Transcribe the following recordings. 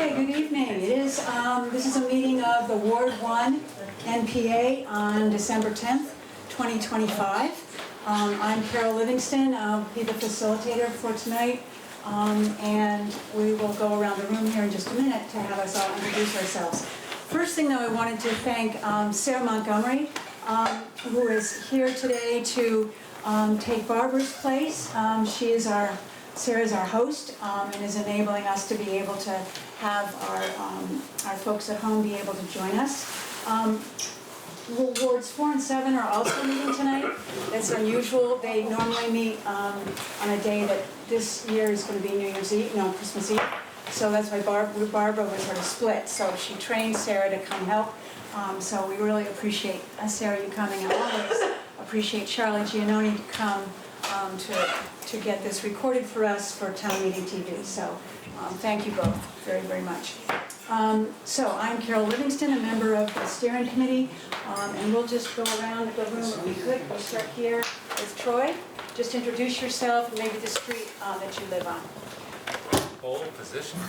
Okay, good evening. This is a meeting of the Ward 1 NPA on December 10th, 2025. I'm Carol Livingston. I'll be the facilitator for tonight. And we will go around the room here in just a minute to have us all introduce ourselves. First thing, though, I wanted to thank Sarah Montgomery, who is here today to take Barbara's place. Sarah's our host and is enabling us to be able to have our folks at home be able to join us. Wards 4 and 7 are also meeting tonight. That's unusual. They normally meet on a day that this year is going to be Christmas Eve. So that's why Barbara was sort of split. So she trained Sarah to come help. So we really appreciate Sarah, you coming. I always appreciate Charlie Giannone to come to get this recorded for us for Town Meeting TV. So thank you both very, very much. So I'm Carol Livingston, a member of the steering committee, and we'll just go around the room if we could. We'll start here with Troy. Just introduce yourself and maybe the street that you live on. Pole position.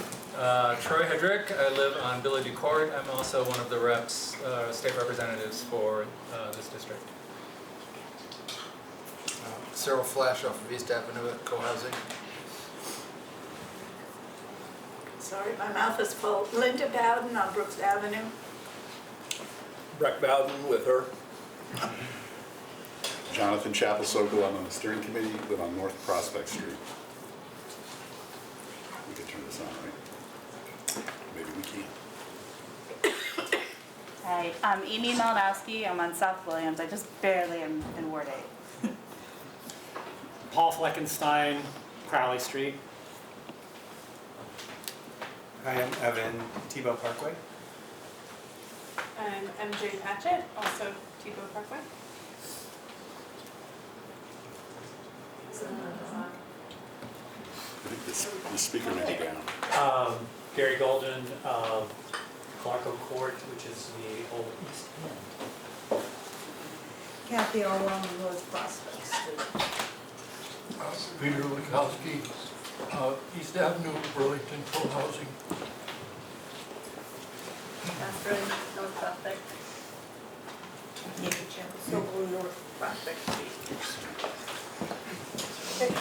Troy Hedrick. I live on Billy Ducourt. I'm also one of the reps, state representatives for this district. Cyril Flash off of East Avenue at Co-Housing. Sorry, my mouth is full. Linda Bowden on Brooks Avenue. Breck Bowden with her. Jonathan Chapel-Sokol, I'm on the steering committee, live on North Prospect Street. We could turn this on, right? Maybe we can. Hi, I'm Amy Malinowski. I'm on South Williams. I just barely am in Ward 8. Paul Fleckenstein, Crowley Street. Hi, I'm Evan, Tebow Parkway. I'm MJ Patchett, also Tebow Parkway. I think the speaker may be down. Gary Golden, Clarko Court, which is the old East End. Kathy all along North Prospect Street. Peter Lukowski, East Avenue, Burlington, Co-Housing. Catherine, North Prospect. Sokol, North Prospect Street.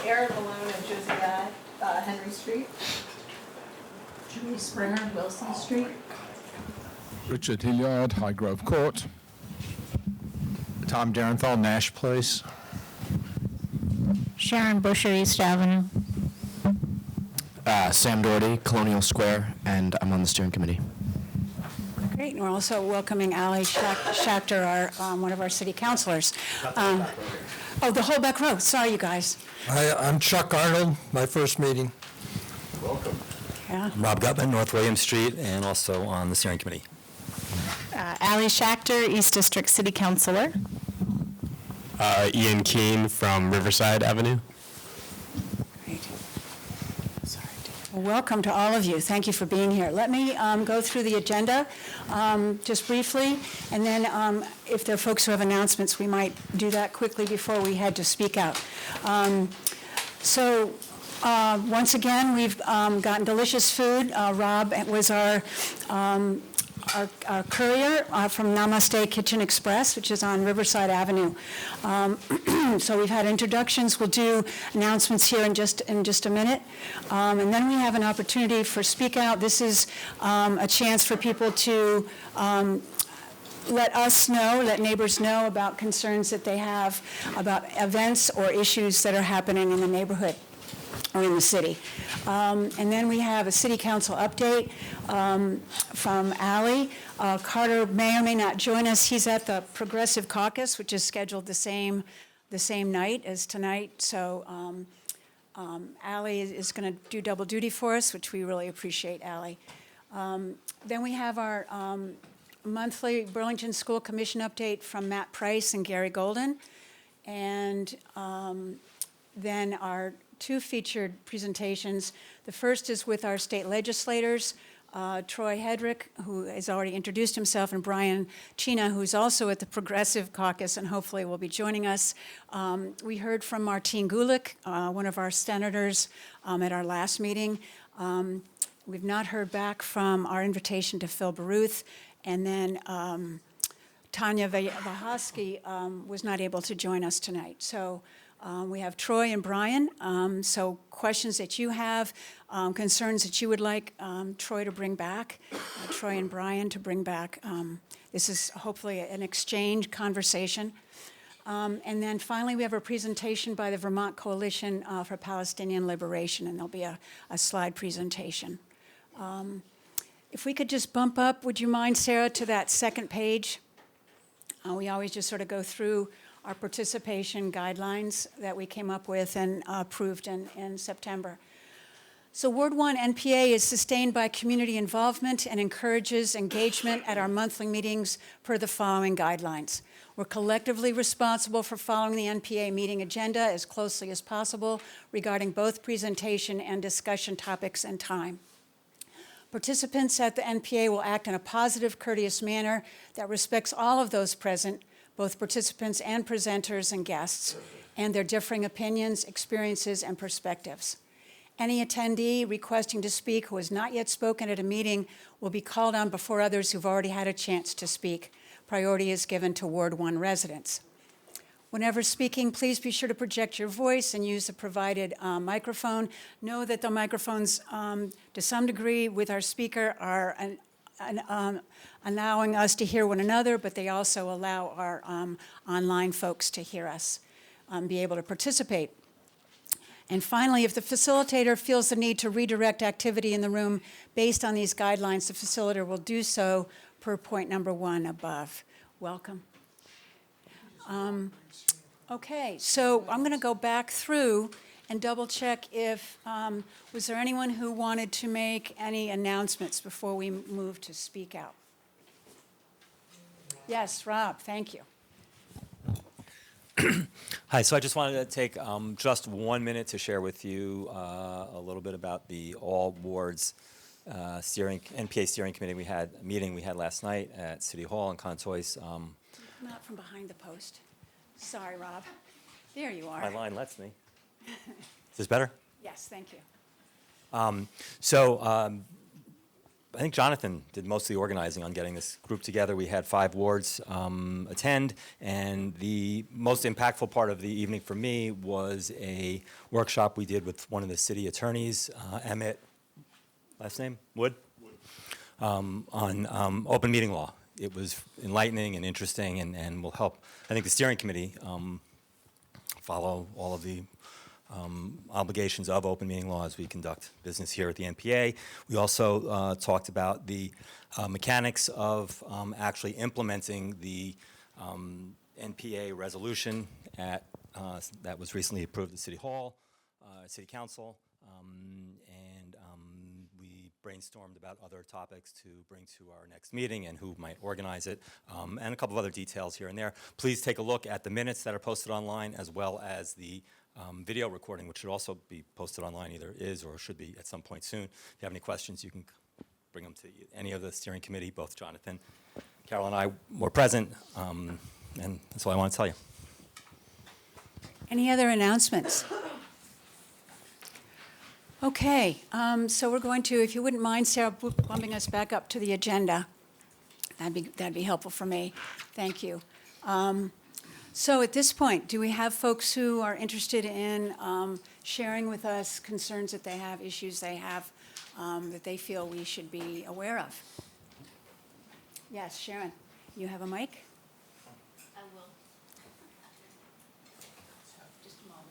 Aaron Malone and Josie Guy, Henry Street. Julie Springer, Wilson Street. Richard Hilliard, Highgrove Court. Tom Darenthal, Nash Place. Sharon Busher, East Avenue. Sam Doherty, Colonial Square, and I'm on the steering committee. Great, and we're also welcoming Ali Schachter, one of our city councilors. The whole back row. Sorry, you guys. Hi, I'm Chuck Arnold, my first meeting. Welcome. Yeah. Rob Gutman, North William Street, and also on the steering committee. Ali Schachter, East District City Councilor. Ian Keene from Riverside Avenue. Great. Sorry. Well, welcome to all of you. Thank you for being here. Let me go through the agenda just briefly, and then if there are folks who have announcements, we might do that quickly before we head to Speakout. Once again, we've gotten delicious food. Rob was our courier from Namaste Kitchen Express, which is on Riverside Avenue. So we've had introductions. We'll do announcements here in just a minute. And then we have an opportunity for Speak Out. This is a chance for people to let neighbors know about concerns that they have about events or issues that are happening in the neighborhood or in the city. And then we have a city council update from Ali. Carter may or may not join us. He's at the Progressive Caucus, which is scheduled the same night as tonight. So Ali is going to do double duty for us, which we really appreciate, Ali. Then we have our monthly Burlington School Commission update from Matt Price and Gary Golden. And then our two featured presentations. The first is with our state legislators, Troy Hedrick, who has already introduced himself, and Brian Chena, who's also at the Progressive Caucus and hopefully will be joining us. We heard from Martine Gulick, one of our senators, at our last meeting. We've not heard back from our invitation to Phil Baruth, and then Tanya Vahosky was not able to join us tonight. So we have Troy and Brian. So questions that you have, concerns that you would like Troy to bring back, Troy and Brian to bring back. This is hopefully an exchange conversation. And then finally, we have a presentation by the Vermont Coalition for Palestinian Liberation, and there'll be a slide presentation. If we could just bump up, would you mind, Sarah, to that second page? We always just sort of go through our participation guidelines that we came up with and approved in September. So Ward 1 NPA is sustained by community involvement and encourages engagement at our monthly meetings per the following guidelines. We're collectively responsible for following the NPA meeting agenda as closely as possible regarding both presentation and discussion topics and time. Participants at the NPA will act in a positive, courteous manner that respects all of those present, both participants and presenters and guests, and their differing opinions, experiences, and perspectives. Any attendee requesting to speak who has not yet spoken at a meeting will be called on before others who've already had a chance to speak. Priority is given to Ward 1 residents. Whenever speaking, please be sure to project your voice and use the provided microphone. Know that the microphones, to some degree, with our speaker, are allowing us to hear one another, but they also allow our online folks to hear us, be able to participate. And finally, if the facilitator feels the need to redirect activity in the room based on these guidelines, the facilitator will do so per point number 1 above. Welcome. Okay, so I'm going to go back through and double check if, was there anyone who wanted to make any announcements before we move to Speakout? Yes, Rob, thank you. Hi, so I just wanted to take just 1 minute to share with you a little bit about the All Wards NPA Steering Committee meeting we had last night at City Hall in Contois. Not from behind the post. Sorry, Rob. There you are. My line lets me. Is this better? Yes, thank you. I think Jonathan did most of the organizing on getting this group together. We had 5 wards attend, and the most impactful part of the evening for me was a workshop we did with one of the city attorneys, Emmett, last name, Wood, on open meeting law. It was enlightening and interesting and will help, I think, the steering committee follow all of the obligations of open meeting law as we conduct business here at the NPA. We also talked about the mechanics of actually implementing the NPA resolution that was recently approved at City Hall, City Council, and we brainstormed about other topics to bring to our next meeting and who might organize it, and a couple of other details here and there. Please take a look at the minutes that are posted online, as well as the video recording, which should also be posted online, either is or should be at some point soon. If you have any questions, you can bring them to any of the steering committee. Both Jonathan, Carol, and I were present, and that's all I want to tell you. Any other announcements? Okay, so we're going to, if you wouldn't mind, Sarah, bumping us back up to the agenda. That'd be helpful for me. Thank you. So at this point, do we have folks who are interested in sharing with us concerns that they have, issues they have, that they feel we should be aware of? Yes, Sharon, you have a mic? I will. Just a moment.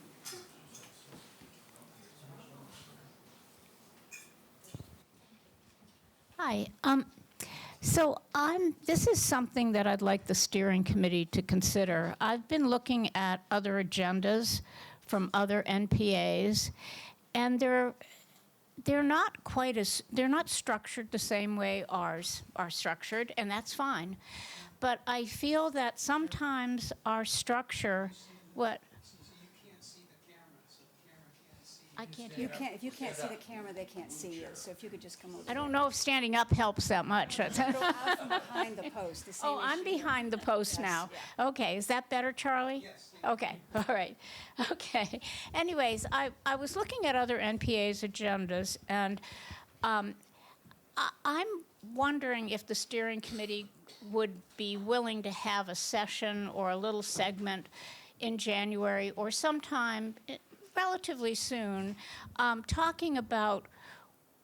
Hi. So this is something that I'd like the steering committee to consider. I've been looking at other agendas from other NPAs, and they're not structured the same way ours are structured, and that's fine. But I feel that sometimes our structure, what? I can't hear. If you can't see the camera, they can't see you. So if you could just come over. I don't know if standing up helps that much. Go out from behind the post. The same I'm issue. behind the post now. Yeah. Okay, is that better, Charlie? Yes. Okay, all right. Okay. Anyways, I was looking at other NPA's agendas, and I'm wondering if the steering committee would be willing to have a session or a little segment in January or sometime relatively soon, talking about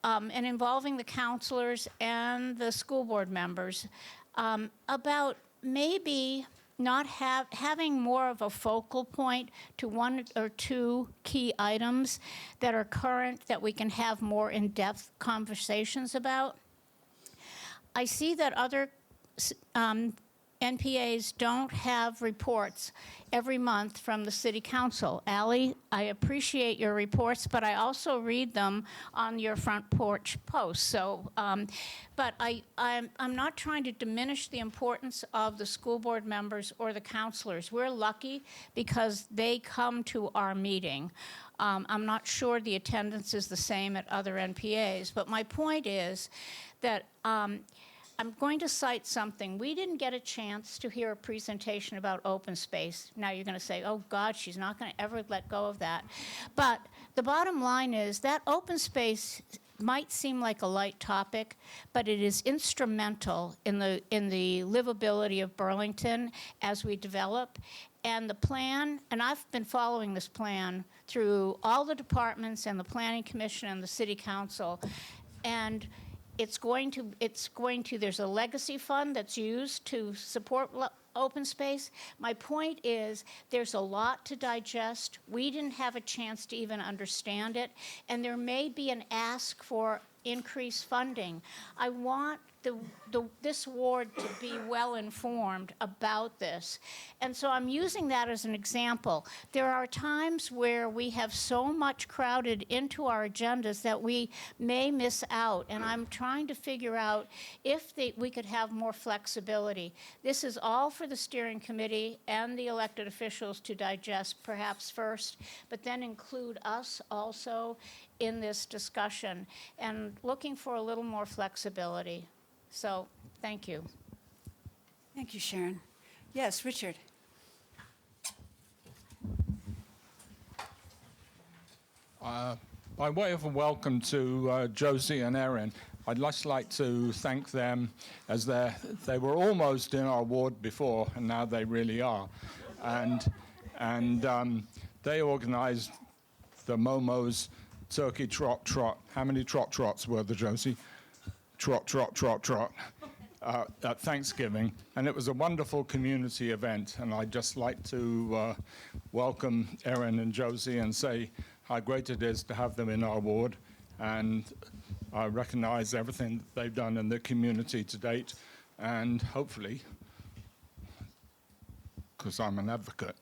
and involving the counselors and the school board members about maybe not having more of a focal point to one or two key items that are current that we can have more in-depth conversations about. I see that other NPAs don't have reports every month from the city council. Ally, I appreciate your reports, but I also read them on your front porch posts. So, but I'm not trying to diminish the importance of the school board members or the counselors. We're lucky because they come to our meeting. I'm not sure the attendance is the same at other NPAs, but my point is that I'm going to cite something. We didn't get a chance to hear a presentation about open space. Now you're going to say, oh God, she's not going to ever let go of that. But the bottom line is that open space might seem like a light topic, but it is instrumental in the livability of Burlington as we develop. And the plan, and I've been following this plan through all the departments and the Planning Commission and the City Council, and there's a legacy fund that's used to support open space. My point is there's a lot to digest. We didn't have a chance to even understand it, and there may be an ask for increased funding. I want this ward to be well informed about this. And so I'm using that as an example. There are times where we have so much crowded into our agendas that we may miss out. And I'm trying to figure out if we could have more flexibility. This is all for the steering committee and the elected officials to digest perhaps first, but then include us also in this discussion and looking for a little more flexibility. So, thank you. Thank you, Sharon. Yes, Richard. By way of a welcome to Josie and Erin, I'd just like to thank them as they were almost in our ward before, and now they really are. And they organized the Momo's Turkey Trot. How many trots were there, Josie? Trot at Thanksgiving, and it was a wonderful community event, and I'd just like to welcome Erin and Josie and say how great it is to have them in our ward, and I recognize everything that they've done in the community to date, and hopefully, because I'm an advocate.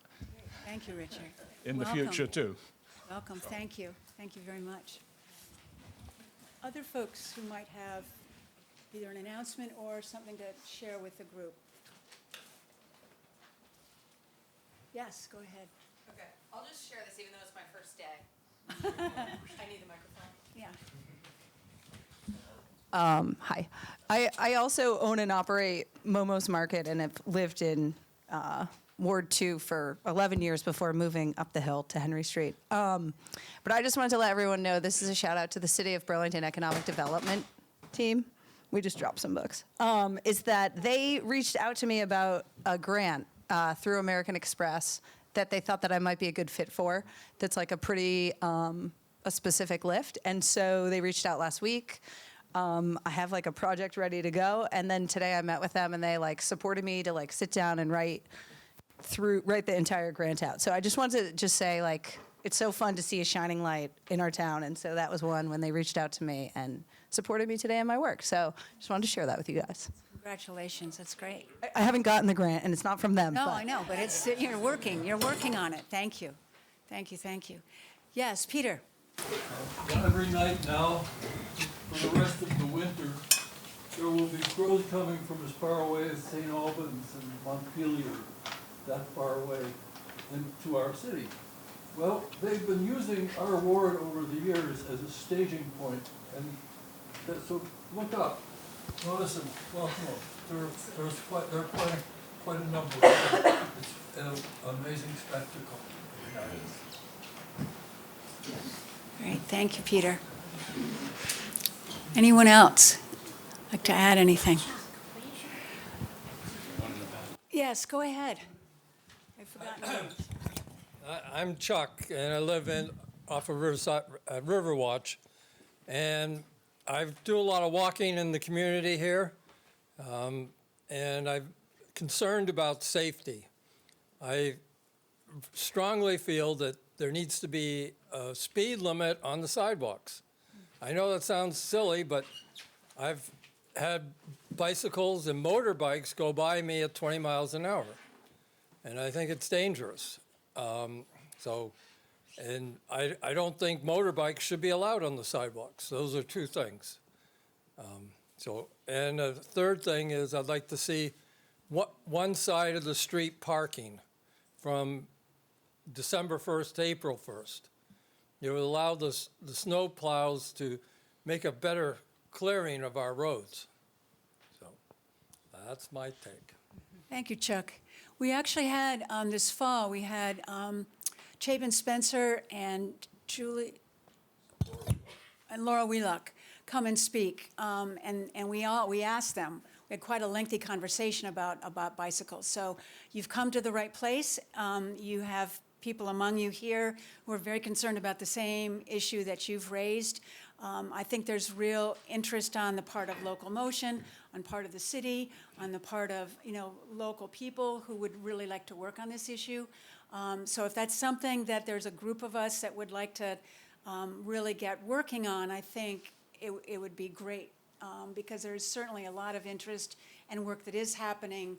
Thank you, Richard. In the future too. Welcome, thank you. Thank you very much. Other folks who might have either an announcement or something to share with the group. Yes, go ahead. Okay, I'll just share this even though it's my first day. I need the microphone. Yeah. Hi. I also own and operate Momo's Market and have lived in Ward 2 for 11 years before moving up the hill to Henry Street. But I just wanted to let everyone know this is a shout out to the City of Burlington Economic Development team. We just dropped some books. Is that they reached out to me about a grant through American Express that they thought that I might be a good fit for. That's like a pretty a specific lift. And so they reached out last week. I have like a project ready to go. And then today I met with them and they like supported me to like sit down and write the entire grant out. So I just wanted to just say like, it's so fun to see a shining light in our town. And so that was one when they reached out to me and supported me today in my work. So just wanted to share that with you guys. Congratulations, that's great. I haven't gotten the grant and it's not from them. No, I know, but it's, you're working on it. Thank you. Thank you, thank you. Yes, Peter. Every night now, for the rest of the winter, there will be crows coming from as far away as St. Albans and Montpelier, that far away, into our city. Well, they've been using our ward over the years as a staging point, and so look up, notice them, welcome them. There are quite a number. It's an amazing spectacle. Great, thank you, Peter. Anyone else like to add anything? Yes, go ahead. I've forgotten. I'm Chuck, and I live off of Riverwatch, and I do a lot of walking in the community here, and I'm concerned about safety. I strongly feel that there needs to be a speed limit on the sidewalks. I know that sounds silly, but I've had bicycles and motorbikes go by me at 20 miles an hour, and I think it's dangerous. And I don't think motorbikes should be allowed on the sidewalks. Those are two things. And the third thing is I'd like to see one side of the street parking from December 1st to April 1st. It would allow the snow plows to make a better clearing of our roads. So that's my take. Thank you, Chuck. We actually had, this fall, we had Chapin Spencer and Julie and Laura Wheelock come and speak. And we asked them, we had quite a lengthy conversation about bicycles. So you've come to the right place. You have people among you here who are very concerned about the same issue that you've raised. I think there's real interest on the part of local motion, on part of the city, on the part of local people who would really like to work on this issue. So if that's something that there's a group of us that would like to really get working on, I think it would be great because there's certainly a lot of interest and work that is happening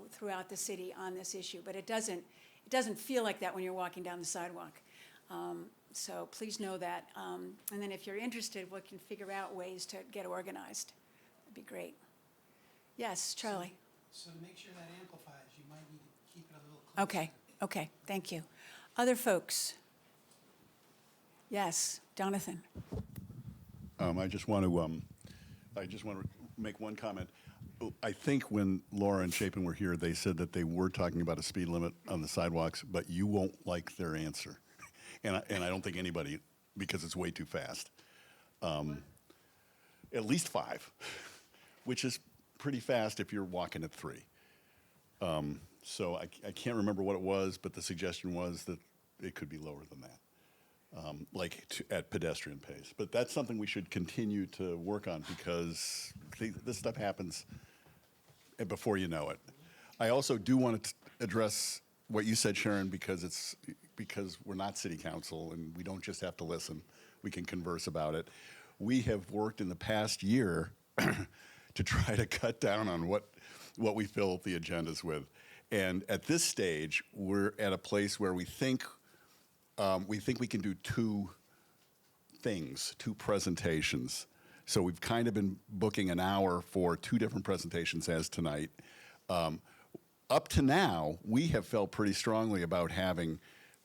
throughout the city on this issue. But it doesn't feel like that when you're walking down the sidewalk. So please know that. And then if you're interested, we can figure out ways to get organized. That'd be great. Yes, Charlie. So to make sure that amplifies, you might need to keep it a little closer. Okay, thank you. Other folks? Yes, Jonathan. I just want to make one comment. I think when Laura and Chapin were here, they said that they were talking about a speed limit on the sidewalks, but you won't like their answer. And I don't think anybody, because it's way too fast. At least 5, which is pretty fast if you're walking at 3. So I can't remember what it was, but the suggestion was that it could be lower than that, at pedestrian pace. But that's something we should continue to work on because this stuff happens before you know it. I also do want to address what you said, Sharon, because we're not city council and we don't just have to listen. We can converse about it. We have worked in the past year to try to cut down on what we fill the agendas with. And at this stage, we're at a place where we think we can do 2 things, 2 presentations. So we've kind of been booking an hour for 2 different presentations as tonight. Up to now, we have felt pretty strongly about having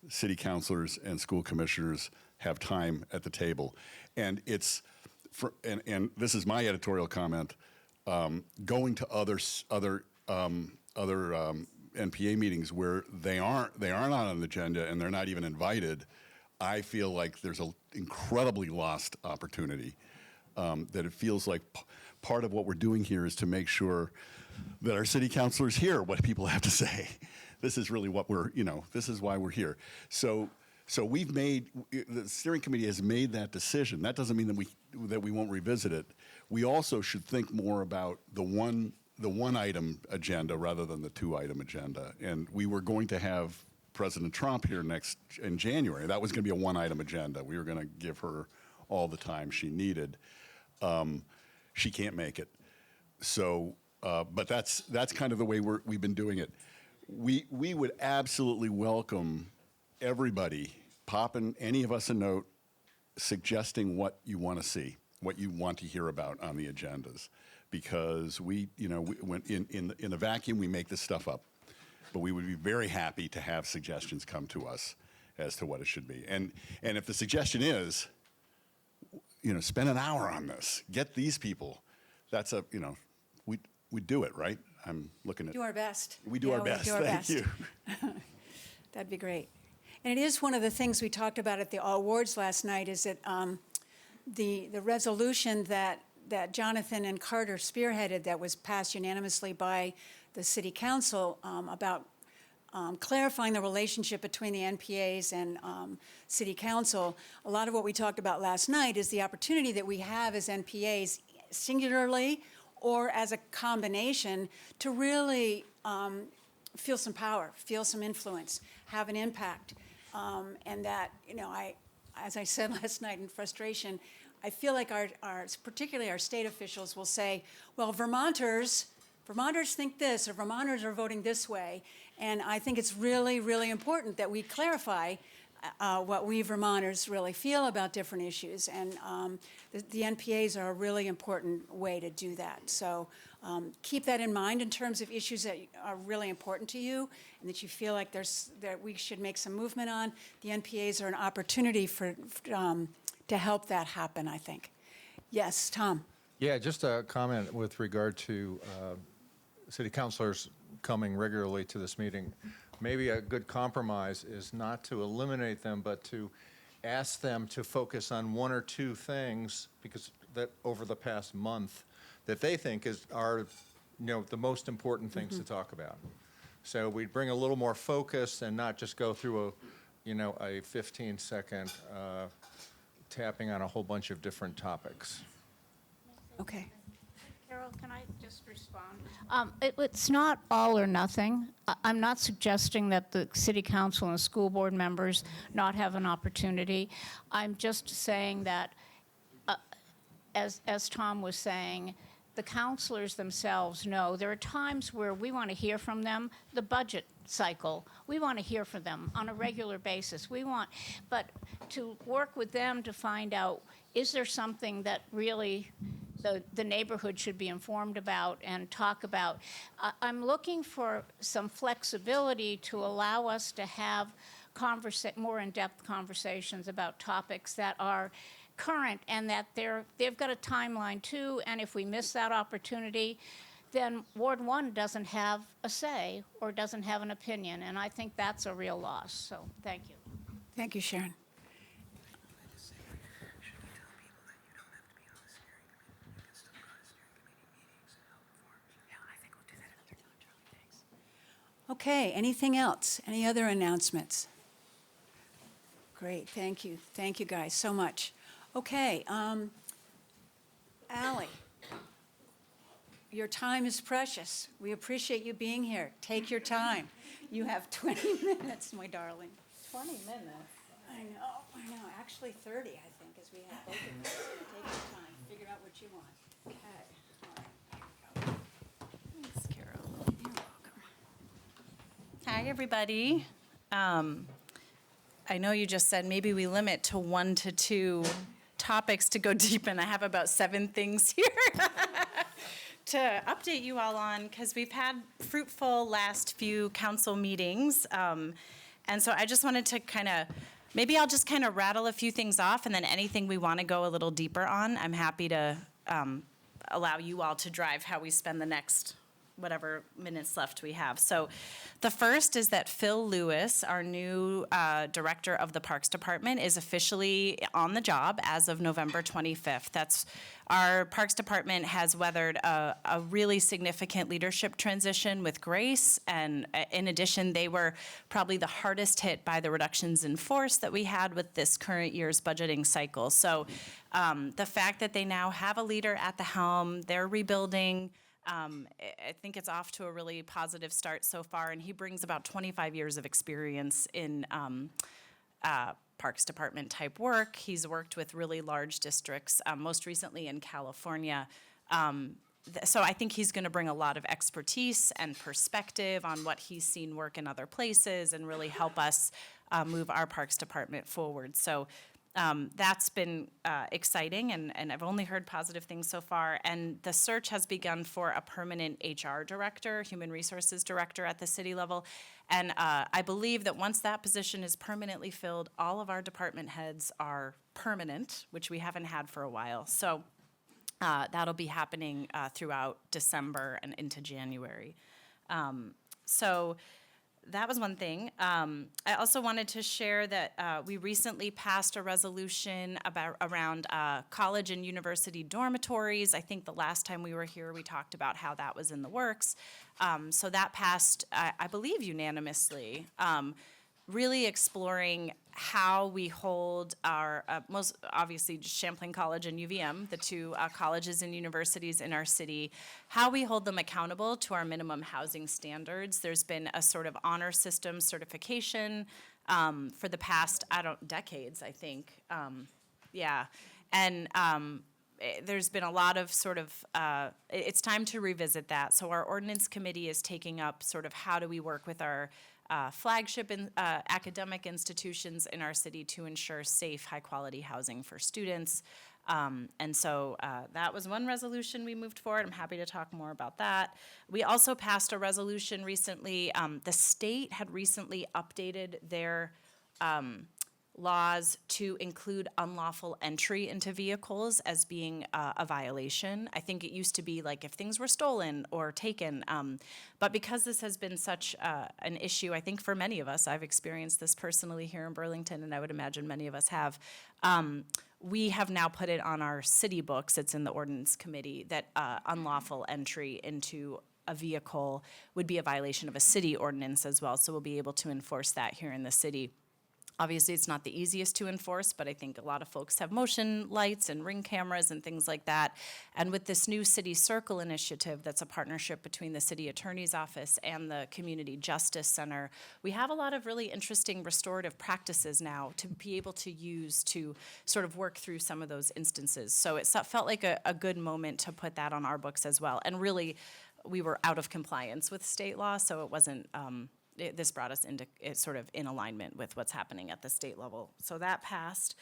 city councilors and school commissioners have time at the table. And and this is my editorial comment, going to other NPA meetings where they aren't on an agenda and they're not even invited, I feel like there's an incredibly lost opportunity. That it feels like part of what we're doing here is to make sure that our city councilors hear what people have to say. This is really what this is why we're here. So the steering committee has made that decision. That doesn't mean that we won't revisit it. We also should think more about the one item agenda rather than the 2-item agenda. And we were going to have President Trump here in January. That was going to be a 1-item agenda. We were going to give her all the time she needed. She can't make it. So, but that's kind of the way we've been doing it. We would absolutely welcome everybody popping any of us a note suggesting what you want to see, what you want to hear about on the agendas. Because when in a vacuum, we make this stuff up. But we would be very happy to have suggestions come to us as to what it should be. And if the suggestion is, spend an hour on this, get these people, that's we do it, right? I'm looking at. Do our best. We do our best. Thank you. That'd be great. And it is one of the things we talked about at the awards last night is that the resolution that Jonathan and Carter spearheaded that was passed unanimously by the city council about clarifying the relationship between the NPAs and city council. A lot of what we talked about last night is the opportunity that we have as NPAs singularly or as a combination to really feel some power, feel some influence, have an impact. And that, as I said last night in frustration, I feel like particularly our state officials will say, well, Vermonters think this, or Vermonters are voting this way. And I think it's really, really important that we clarify what we Vermonters really feel about different issues. And the NPAs are a really important way to do that. So keep that in mind in terms of issues that are really important to you and that you feel like that we should make some movement on. The NPAs are an opportunity to help that happen, I think. Yes, Tom. Yeah, just a comment with regard to city councilors coming regularly to this meeting. Maybe a good compromise is not to eliminate them, but to ask them to focus on one or two things, because that over the past month that they think are the most important things to talk about. So we'd bring a little more focus and not just go through a 15-second tapping on a whole bunch of different topics. Okay. Carol, can I just respond? It's not all or nothing. I'm not suggesting that the city council and school board members not have an opportunity. I'm just saying that, as Tom was saying, the counselors themselves know there are times where we want to hear from them. The budget cycle, we want to hear from them on a regular basis. But to work with them to find out, is there something that really the neighborhood should be informed about and talk about? I'm looking for some flexibility to allow us to have more in-depth conversations about topics that are current and that they've got a timeline too, and if we miss that opportunity, then Ward 1 doesn't have a say or doesn't have an opinion, and I think that's a real loss. So thank you. Thank you, Sharon. Okay, anything else? Any other announcements? Great, thank you. Thank you guys so much. Okay, Ally, your time is precious. We appreciate you being here. Take your time. You have 20 minutes, my darling. 20 minutes. I know. Actually 30, I think, as we have both of us. So take your time. Figure out what you want. Okay. All right. Here we go. Thanks, Carol. You're welcome. Hi, everybody. I know you just said maybe we limit to 1 to 2 topics to go deep in. I have about 7 things here to update you all on, because we've had fruitful last few council meetings. And so I just wanted to maybe I'll just rattle a few things off, and then anything we want to go a little deeper on, I'm happy to allow you all to drive how we spend the next whatever minutes left we have. So the first is that Phil Lewis, our new director of the Parks Department, is officially on the job as of November 25th. Our Parks Department has weathered a really significant leadership transition with Grace, and in addition, they were probably the hardest hit by the reductions in force that we had with this current year's budgeting cycle. So the fact that they now have a leader at the helm, they're rebuilding, I think it's off to a really positive start so far, and he brings about 25 years of experience in Parks Department type work. He's worked with really large districts, most recently in California. So I think he's going to bring a lot of expertise and perspective on what he's seen work in other places and really help us move our Parks Department forward. So that's been exciting, and I've only heard positive things so far. And the search has begun for a permanent HR director, human resources director at the city level. And I believe that once that position is permanently filled, all of our department heads are permanent, which we haven't had for a while. So that'll be happening throughout December and into January. So that was one thing. I also wanted to share that we recently passed a resolution around college and university dormitories. I think the last time we were here, we talked about how that was in the works. So that passed, I believe, unanimously. Really exploring how we hold our, most obviously Champlain College and UVM, the two colleges and universities in our city, how we hold them accountable to our minimum housing standards. There's been a sort of honor system certification for the past, decades, I think. Yeah, and there's been a lot of sort of, it's time to revisit that. So our ordinance committee is taking up sort of how do we work with our flagship academic institutions in our city to ensure safe, high-quality housing for students. And so that was one resolution we moved forward. I'm happy to talk more about that. We also passed a resolution recently. The state had recently updated their laws to include unlawful entry into vehicles as being a violation. I think it used to be like if things were stolen or taken, but because this has been such an issue, I think for many of us, I've experienced this personally here in Burlington, and I would imagine many of us have, we have now put it on our city books, it's in the ordinance committee, that unlawful entry into a vehicle would be a violation of a city ordinance as well, so we'll be able to enforce that here in the city. Obviously, it's not the easiest to enforce, but I think a lot of folks have motion lights and ring cameras and things like that. And with this new City Circle initiative, that's a partnership between the City Attorney's Office and the Community Justice Center, we have a lot of really interesting restorative practices now to be able to use to sort of work through some of those instances. So it felt like a good moment to put that on our books as well. And really, we were out of compliance with state law, so it wasn't, this brought us into it sort of in alignment with what's happening at the state level. So that passed.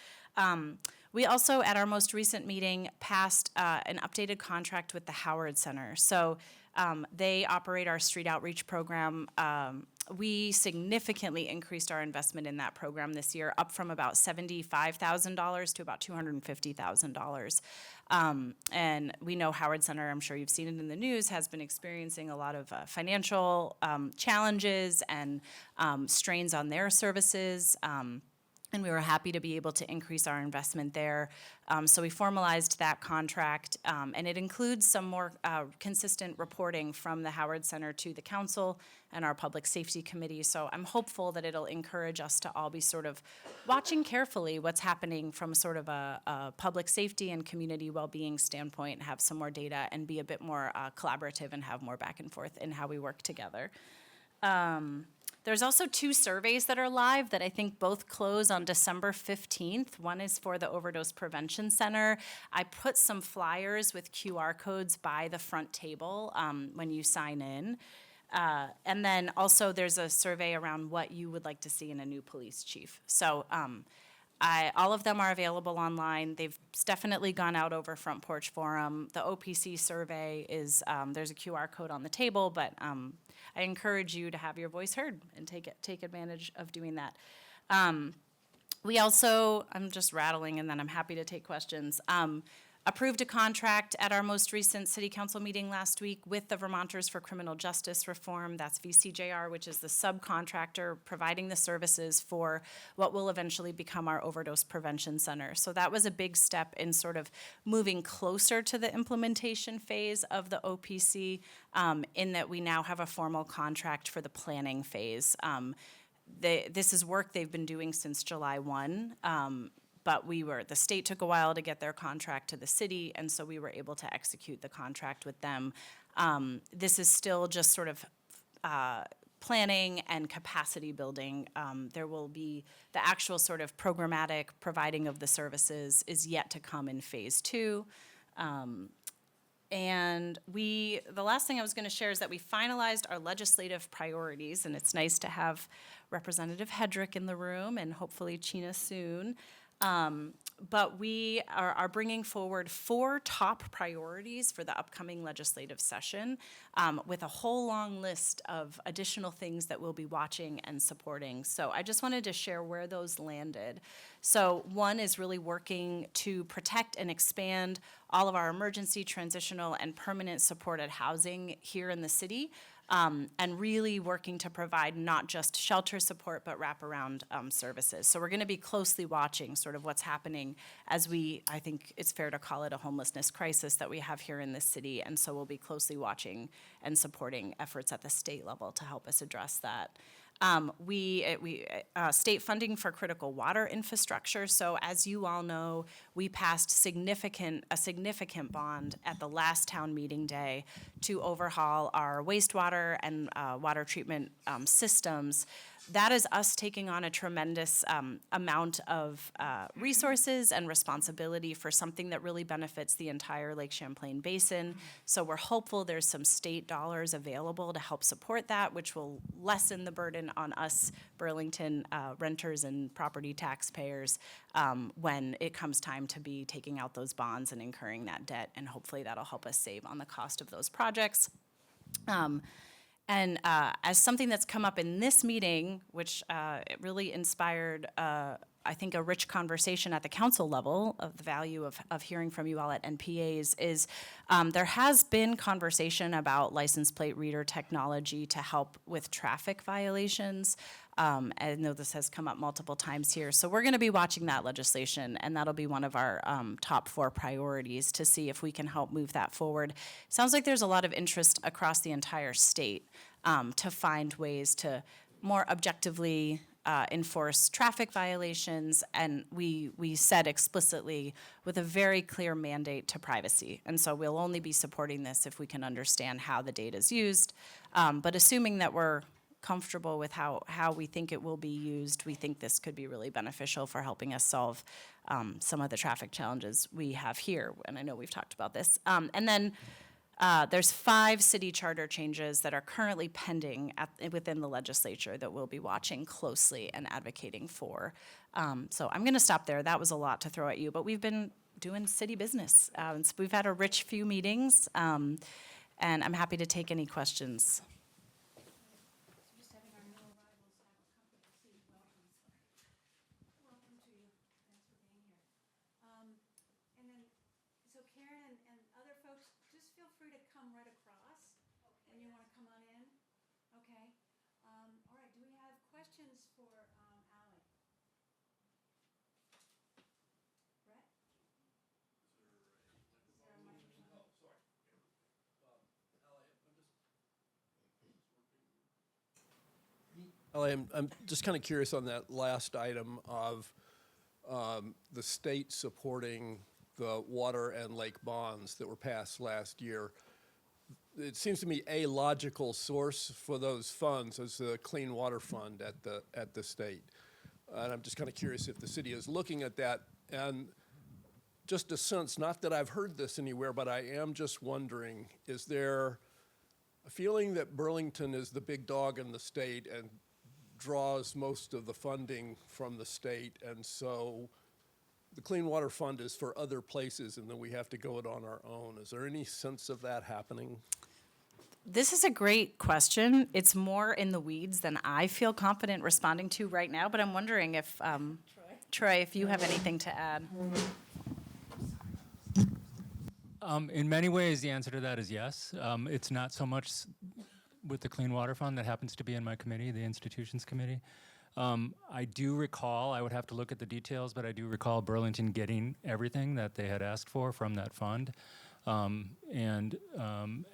We also, at our most recent meeting, passed an updated contract with the Howard Center. So they operate our street outreach program. We significantly increased our investment in that program this year, up from about $75,000 to about $250,000. And we know Howard Center, I'm sure you've seen it in the news, has been experiencing a lot of financial challenges and strains on their services. And we were happy to be able to increase our investment there. So we formalized that contract, and it includes some more consistent reporting from the Howard Center to the council and our public safety committee. So I'm hopeful that it'll encourage us to all be sort of watching carefully what's happening from sort of a public safety and community well-being standpoint, have some more data and be a bit more collaborative and have more back and forth in how we work together. There's also 2 surveys that are live that I think both close on December 15th. One is for the Overdose Prevention Center. I put some flyers with QR codes by the front table when you sign in. And then also there's a survey around what you would like to see in a new police chief. So all of them are available online. They've definitely gone out over Front Porch Forum. The OPC survey is, there's a QR code on the table, but I encourage you to have your voice heard and take advantage of doing that. We also, I'm just rattling and then I'm happy to take questions. Approved a contract at our most recent city council meeting last week with the Vermonters for Criminal Justice Reform. That's VCJR, which is the subcontractor providing the services for what will eventually become our overdose prevention center. So that was a big step in sort of moving closer to the implementation phase of the OPC, in that we now have a formal contract for the planning phase. This is work they've been doing since July 1. But the state took a while to get their contract to the city, and so we were able to execute the contract with them. This is still just sort of planning and capacity building. There will be the actual sort of programmatic providing of the services is yet to come in phase 2. And the last thing I was going to share is that we finalized our legislative priorities, and it's nice to have Representative Hedrick in the room and hopefully Chena soon. But we are bringing forward 4 top priorities for the upcoming legislative session, with a whole long list of additional things that we'll be watching and supporting. So I just wanted to share where those landed. So one is really working to protect and expand all of our emergency, transitional, and permanent supported housing here in the city. and really working to provide not just shelter support, but wraparound services. So we're going to be closely watching sort of what's happening as I think it's fair to call it a homelessness crisis that we have here in this city. And so we'll be closely watching and supporting efforts at the state level to help us address that. State funding for critical water infrastructure. So as you all know, we passed a significant bond at the last town meeting day to overhaul our wastewater and water treatment systems. That is us taking on a tremendous amount of resources and responsibility for something that really benefits the entire Lake Champlain Basin. So we're hopeful there's some state dollars available to help support that, which will lessen the burden on us Burlington renters and property taxpayers when it comes time to be taking out those bonds and incurring that debt. And hopefully that'll help us save on the cost of those projects. And as something that's come up in this meeting, which it really inspired, I think, a rich conversation at the council level of the value of hearing from you all at NPAs, is there has been conversation about license plate reader technology to help with traffic violations. I know this has come up multiple times here. So we're going to be watching that legislation, and that'll be one of our top 4 priorities to see if we can help move that forward. Sounds like there's a lot of interest across the entire state to find ways to more objectively enforce traffic violations, and we said explicitly with a very clear mandate to privacy. And so we'll only be supporting this if we can understand how the data is used. But assuming that we're comfortable with how we think it will be used, we think this could be really beneficial for helping us solve some of the traffic challenges we have here. And I know we've talked about this. And then there's 5 city charter changes that are currently pending within the legislature that we'll be watching closely and advocating for. So I'm going to stop there. That was a lot to throw at you, but we've been doing city business. So we've had a rich few meetings, and I'm happy to take any questions. Questions for Ally? Brett? Ally, I'm just kind of curious on that last item of the state supporting the water and lake bonds that were passed last year. It seems to me a logical source for those funds is the Clean Water Fund at the state. And I'm just kind of curious if the city is looking at that. And just a sense, not that I've heard this anywhere, but I am just wondering, is there a feeling that Burlington is the big dog in the state and draws most of the funding from the state, and so the Clean Water Fund is for other places and then we have to go it on our own? Is there any sense of that happening? This is a great question. It's more in the weeds than I feel confident responding to right now, but I'm wondering if, Troy, if you have anything to add. In many ways, the answer to that is yes. It's not so much with the Clean Water Fund that happens to be in my committee, the Institutions Committee. I do recall, I would have to look at the details, but I do recall Burlington getting everything that they had asked for from that fund.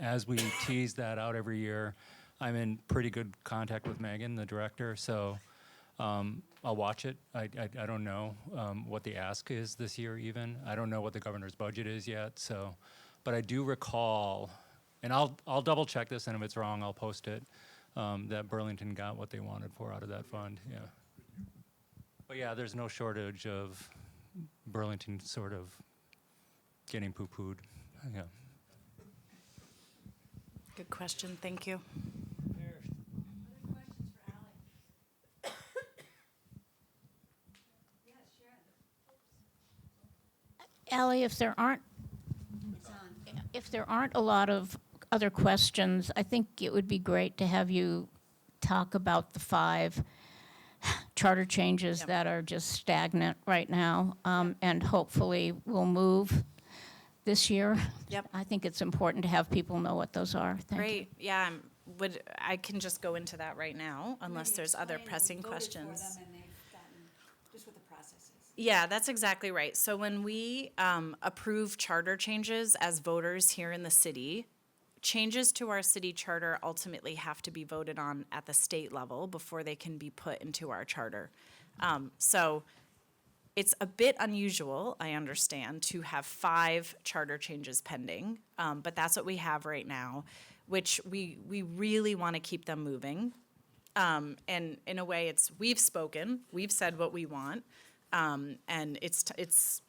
As we tease that out every year, I'm in pretty good contact with Megan, the director, so I'll watch it. I don't know what the ask is this year even. I don't know what the governor's budget is yet, so, but I do recall, and I'll double check this, and if it's wrong, I'll post it, that Burlington got what they wanted for out of that fund, yeah. But yeah, there's no shortage of Burlington sort of getting poo-pooed, yeah. Good question, thank you. Ally, if there aren't a lot of other questions, I think it would be great to have you talk about the 5 charter changes that are just stagnant right now, and hopefully will move this year. Yep. I think it's important to have people know what those are. Thank you. Great, yeah, I can just go into that right now, unless there's other pressing questions. Just what the process is. Yeah, that's exactly right. So when we approve charter changes as voters here in the city, changes to our city charter ultimately have to be voted on at the state level before they can be put into our charter. So it's a bit unusual, I understand, to have 5 charter changes pending, but that's what we have right now, which we really want to keep them moving. And in a way, we've spoken, we've said what we want, and it's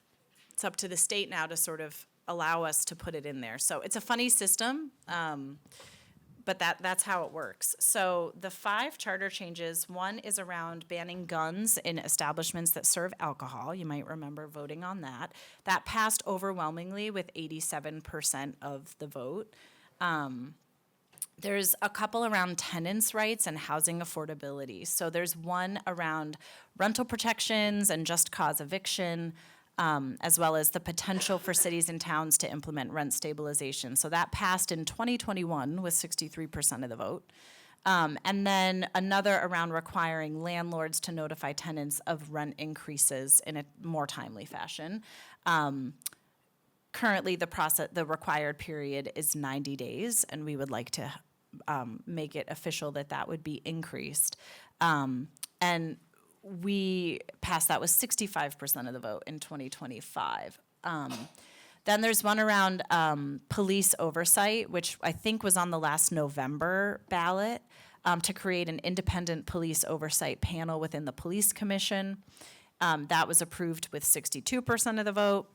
up to the state now to sort of allow us to put it in there. So it's a funny system, but that's how it works. So the 5 charter changes, one is around banning guns in establishments that serve alcohol. You might remember voting on that. That passed overwhelmingly with 87% of the vote. There's a couple around tenants' rights and housing affordability. So there's one around rental protections and just cause eviction, as well as the potential for cities and towns to implement rent stabilization. So that passed in 2021 with 63% of the vote. And then another around requiring landlords to notify tenants of rent increases in a more timely fashion. Currently, the required period is 90 days, and we would like to make it official that would be increased. And we passed that with 65% of the vote in 2025. Then there's one around police oversight, which I think was on the last November ballot, to create an independent police oversight panel within the police commission. That was approved with 62% of the vote.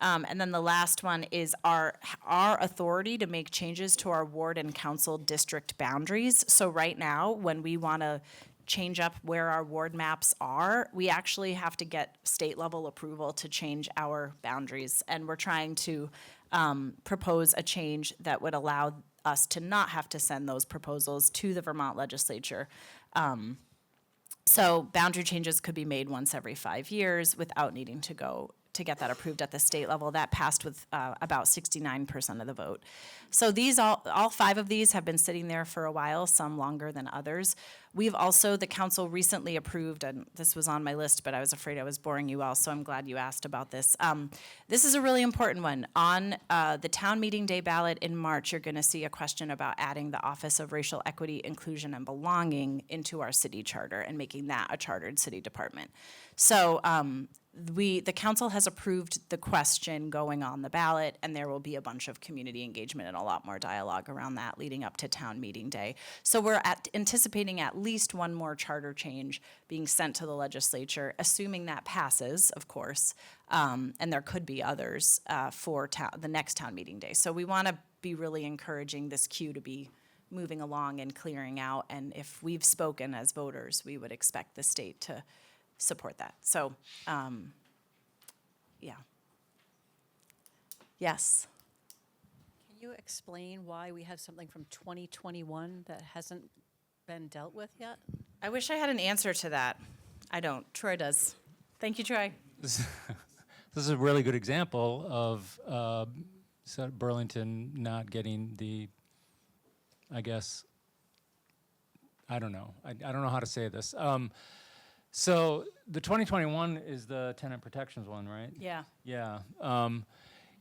And then the last one is our authority to make changes to our ward and council district boundaries. So right now, when we want to change up where our ward maps are, we actually have to get state level approval to change our boundaries. And we're trying to propose a change that would allow us to not have to send those proposals to the Vermont legislature. So boundary changes could be made once every 5 years without needing to go to get that approved at the state level. That passed with about 69% of the vote. So all 5 of these have been sitting there for a while, some longer than others. We've also, the council recently approved, and this was on my list, but I was afraid I was boring you all, so I'm glad you asked about this. This is a really important one. On the town meeting day ballot in March, you're gonna see a question about adding the Office of Racial Equity, Inclusion, and Belonging into our city charter and making that a chartered city department. So the council has approved the question going on the ballot, and there will be a bunch of community engagement and a lot more dialogue around that leading up to town meeting day. So we're anticipating at least one more charter change being sent to the legislature, assuming that passes, of course, and there could be others for the next town meeting day. So we want to be really encouraging this queue to be moving along and clearing out, and if we've spoken as voters, we would expect the state to support that. So, yeah. Yes. Can you explain why we have something from 2021 that hasn't been dealt with yet? I wish I had an answer to that. I don't. Troy does. Thank you, Troy. This is a really good example of Burlington not getting the, I guess, I don't know. I don't know how to say this. So the 2021 is the tenant protections one, right? Yeah. Yeah.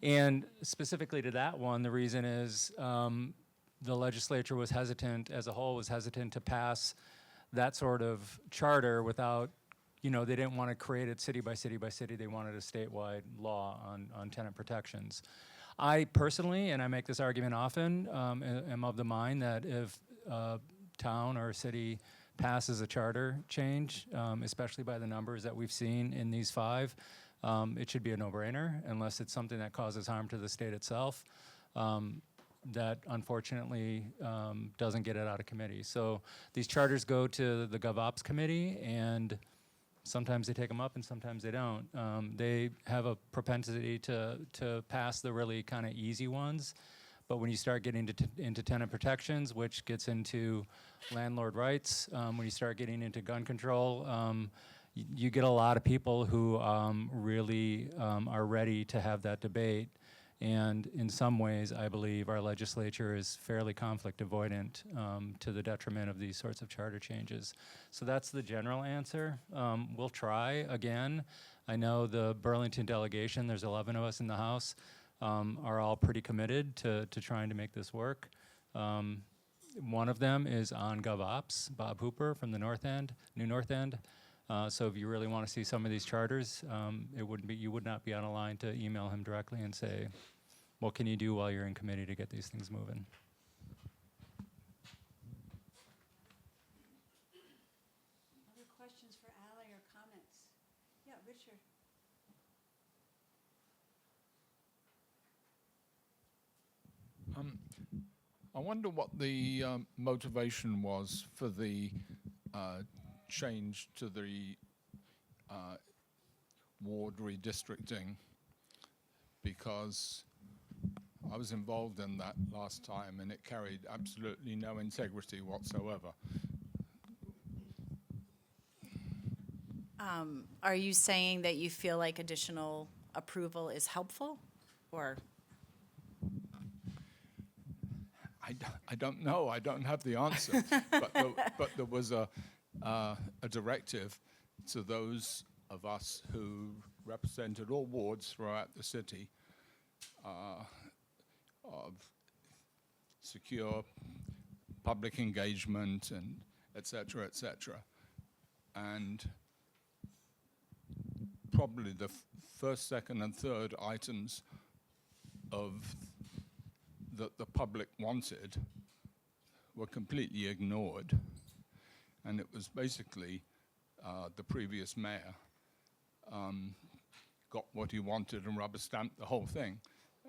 And specifically to that one, the reason is the legislature was hesitant, as a whole, was hesitant to pass that sort of charter without, they didn't want to create it city by city by city. They wanted a statewide law on tenant protections. I personally, and I make this argument often, am of the mind that if a town or a city passes a charter change, especially by the numbers that we've seen in these 5, it should be a no-brainer unless it's something that causes harm to the state itself. That unfortunately doesn't get it out of committee. So these charters go to the GovOps committee, and sometimes they take them up and sometimes they don't. They have a propensity to pass the really kind of easy ones. But when you start getting into tenant protections, which gets into landlord rights, when you start getting into gun control, you get a lot of people who really are ready to have that debate. And in some ways, I believe our legislature is fairly conflict avoidant to the detriment of these sorts of charter changes. So that's the general answer. We'll try again. I know the Burlington delegation, there's 11 of us in the House, are all pretty committed to trying to make this work. One of them is on GovOps, Bob Hooper from the North End, New North End. So if you really want to see some of these charters, you would not be on a line to email him directly and say, what can you do while you're in committee to get these things moving? Other questions for Ally or comments? Yeah, Richard. I wonder what the motivation was for the change to the ward redistricting, because I was involved in that last time and it carried absolutely no integrity whatsoever. Are you saying that you feel like additional approval is helpful, or? I don't know. I don't have the answer. but there was a directive to those of us who represented all wards throughout the city of secure public engagement and et cetera, et cetera. And probably the first, second, and third items of that the public wanted were completely ignored. And it was basically the previous mayor got what he wanted and rubber stamped the whole thing.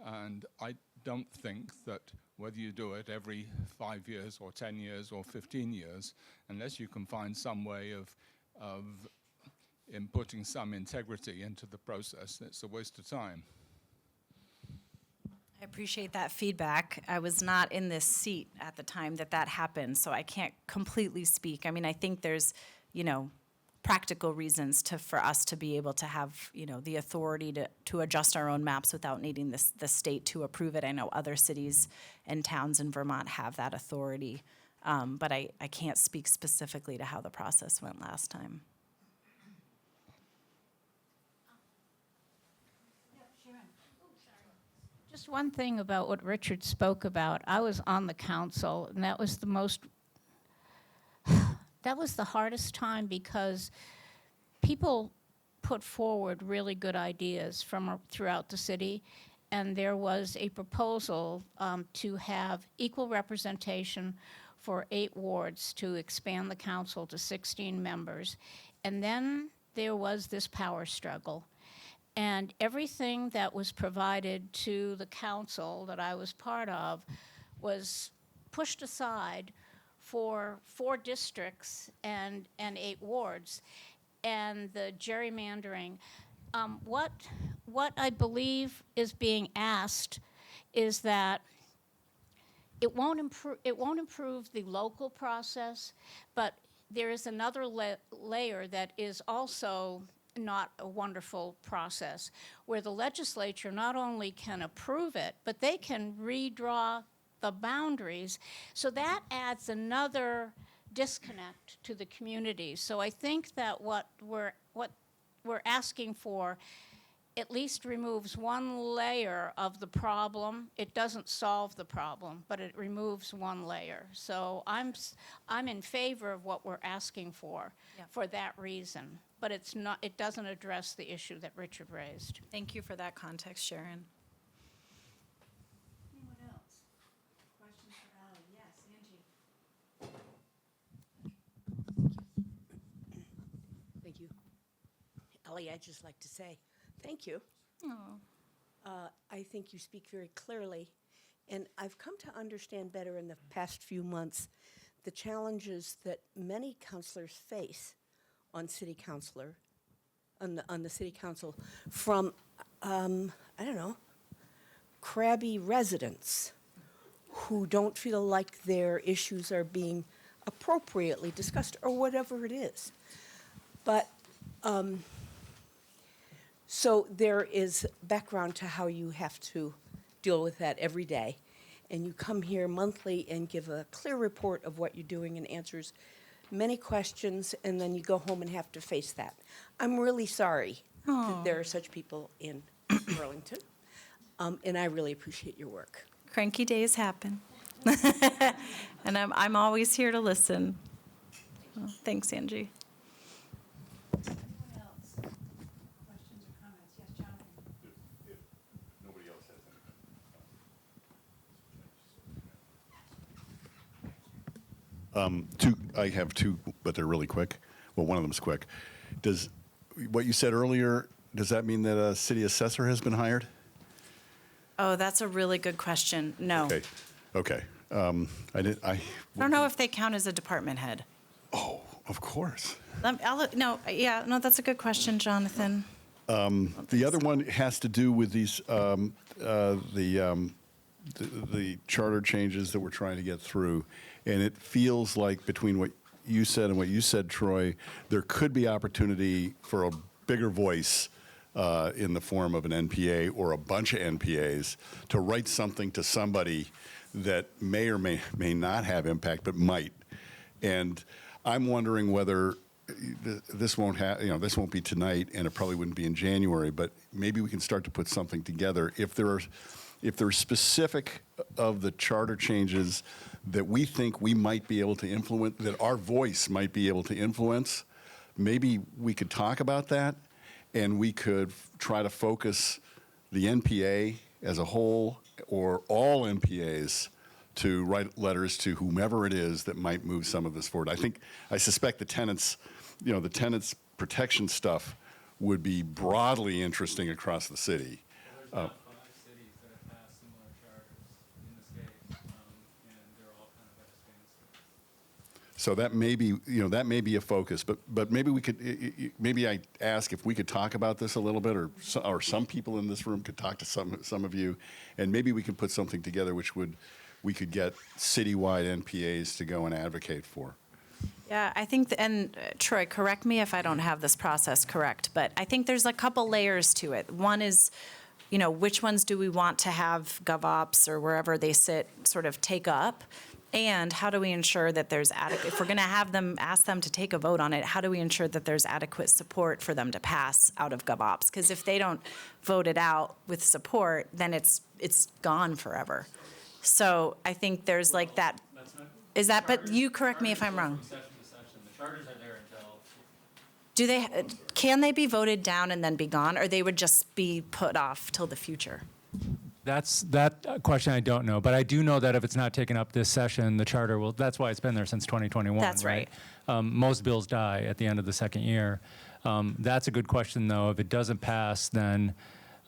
And I don't think that whether you do it every 5 years or 10 years or 15 years, unless you can find some way of inputting some integrity into the process, it's a waste of time. I appreciate that feedback. I was not in this seat at the time that happened, so I can't completely speak. I mean, I think there's, practical reasons for us to be able to have, the authority to adjust our own maps without needing the state to approve it. I know other cities and towns in Vermont have that authority, but I can't speak specifically to how the process went last time. Just one thing about what Richard spoke about. I was on the council, and that was the hardest time, because people put forward really good ideas from throughout the city, and there was a proposal to have equal representation for 8 wards, to expand the council to 16 members. And then there was this power struggle. And everything that was provided to the council that I was part of was pushed aside for 4 districts and 8 wards, and the gerrymandering. What I believe is being asked is that it won't improve the local process, but there is another layer that is also not a wonderful process, where the legislature not only can approve it, but they can redraw the boundaries. So that adds another disconnect to the community. So I think that what we're asking for at least removes one layer of the problem. It doesn't solve the problem, but it removes one layer. So I'm in favor of what we're asking for that reason. But it doesn't address the issue that Richard raised. Thank you for that context, Sharon. Anyone else? Questions for Ally? Yes, Angie. Thank you. Ally, I'd just like to say thank you. I think you speak very clearly, and I've come to understand better in the past few months the challenges that many councilors face on the city council from, crabby residents who don't feel like their issues are being appropriately discussed, or whatever it is. But, so there is background to how you have to deal with that every day. And you come here monthly and give a clear report of what you're doing and answers many questions, and then you go home and have to face that. I'm really sorry that there are such people in Burlington, and I really appreciate your work. Cranky days happen. And I'm always here to listen. Well, thanks, Angie. I have two, but they're really quick. Well, one of them's quick. Does what you said earlier, does that mean that a city assessor has been hired? Oh, that's a really good question. No. Okay. Okay. I don't know if they count as a department head. Oh, of course. No, that's a good question, Jonathan. The other one has to do with these the charter changes that we're trying to get through, and it feels like between what you said and what you said, Troy, there could be opportunity for a bigger voice in the form of an NPA or a bunch of NPAs to write something to somebody that may or may not have impact, but might. And I'm wondering whether this won't this won't be tonight, and it probably wouldn't be in January, but maybe we can start to put something together. If there are specific of the charter changes that we think we might be able to influence, that our voice might be able to influence, maybe we could talk about that, and we could try to focus the NPA as a whole or all NPAs to write letters to whomever it is that might move some of this forward. I suspect the tenants protection stuff would be broadly interesting across the city. There's about 5 cities that have passed similar charters in the state, and they're all kind of at a standstill. So that may be a focus, but maybe we could, maybe I ask if we could talk about this a little bit, or some people in this room could talk to some of you, and maybe we could put something together we could get citywide NPAs to go and advocate for. Yeah, I think, and Troy, correct me if I don't have this process correct, but I think there's a couple layers to it. One is, which ones do we want to have GovOps or wherever they sit sort of take up? And how do we ensure that there's adequate, if we're going to ask them to take a vote on it, how do we ensure that there's adequate support for them to pass out of GovOps? Because if they don't vote it out with support, then it's gone forever. So I think there's like that. But you correct me if I'm wrong. The charters are there until. Can they be voted down and then be gone, or they would just be put off till the future? That question I don't know, but I do know that if it's not taken up this session, the charter will. That's why it's been there since 2021. That's right. Most bills die at the end of the second year. That's a good question, though. If it doesn't pass, then,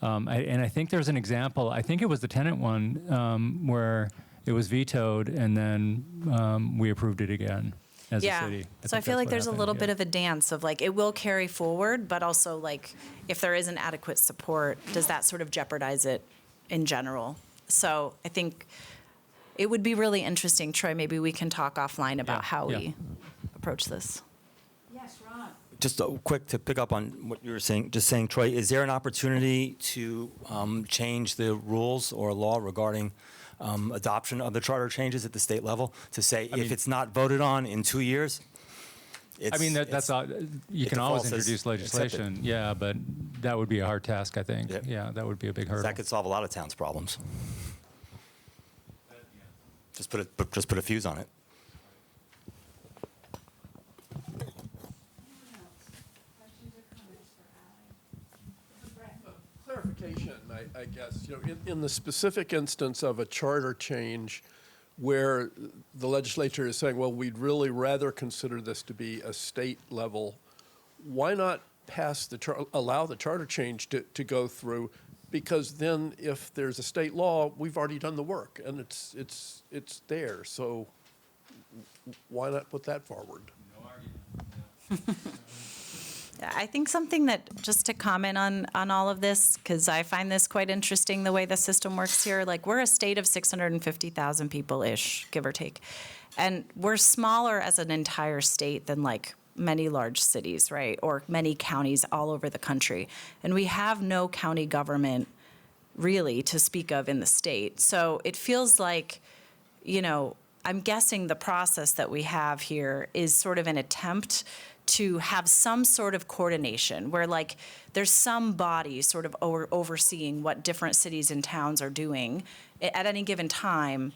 and I think there's an example. I think it was the tenant one where it was vetoed, and then we approved it again as a city. So I feel like there's a little bit of a dance of like, it will carry forward, but also like, if there isn't adequate support, does that sort of jeopardize it in general? So I think it would be really interesting, Troy, maybe we can talk offline about how we approach this. Yes, Ron. Just quick to pick up on what you were saying, Troy, is there an opportunity to change the rules or law regarding adoption of the charter changes at the state level to say if it's not voted on in 2 years? That's all. You can always introduce legislation, but that would be a hard task, I think. Yeah, that would be a big hurdle. That could solve a lot of towns' problems. Just put a fuse on it. Clarification, I guess, in the specific instance of a charter change where the legislature is saying, well, we'd really rather consider this to be a state level, why not allow the charter change to go through? Because then if there's a state law, we've already done the work and it's there. So why not put that forward? No argument. I think something that, just to comment on all of this, because I find this quite interesting, the way the system works here. Like, we're a state of 650,000 people-ish, give or take. And we're smaller as an entire state than, like, many large cities, right? Or many counties all over the country. And we have no county government really, to speak of in the state. So it feels like, you know, I'm guessing the process that we have here is sort of an attempt to have some sort of coordination where, like, there's some body sort of overseeing what different cities and towns are doing at any given time,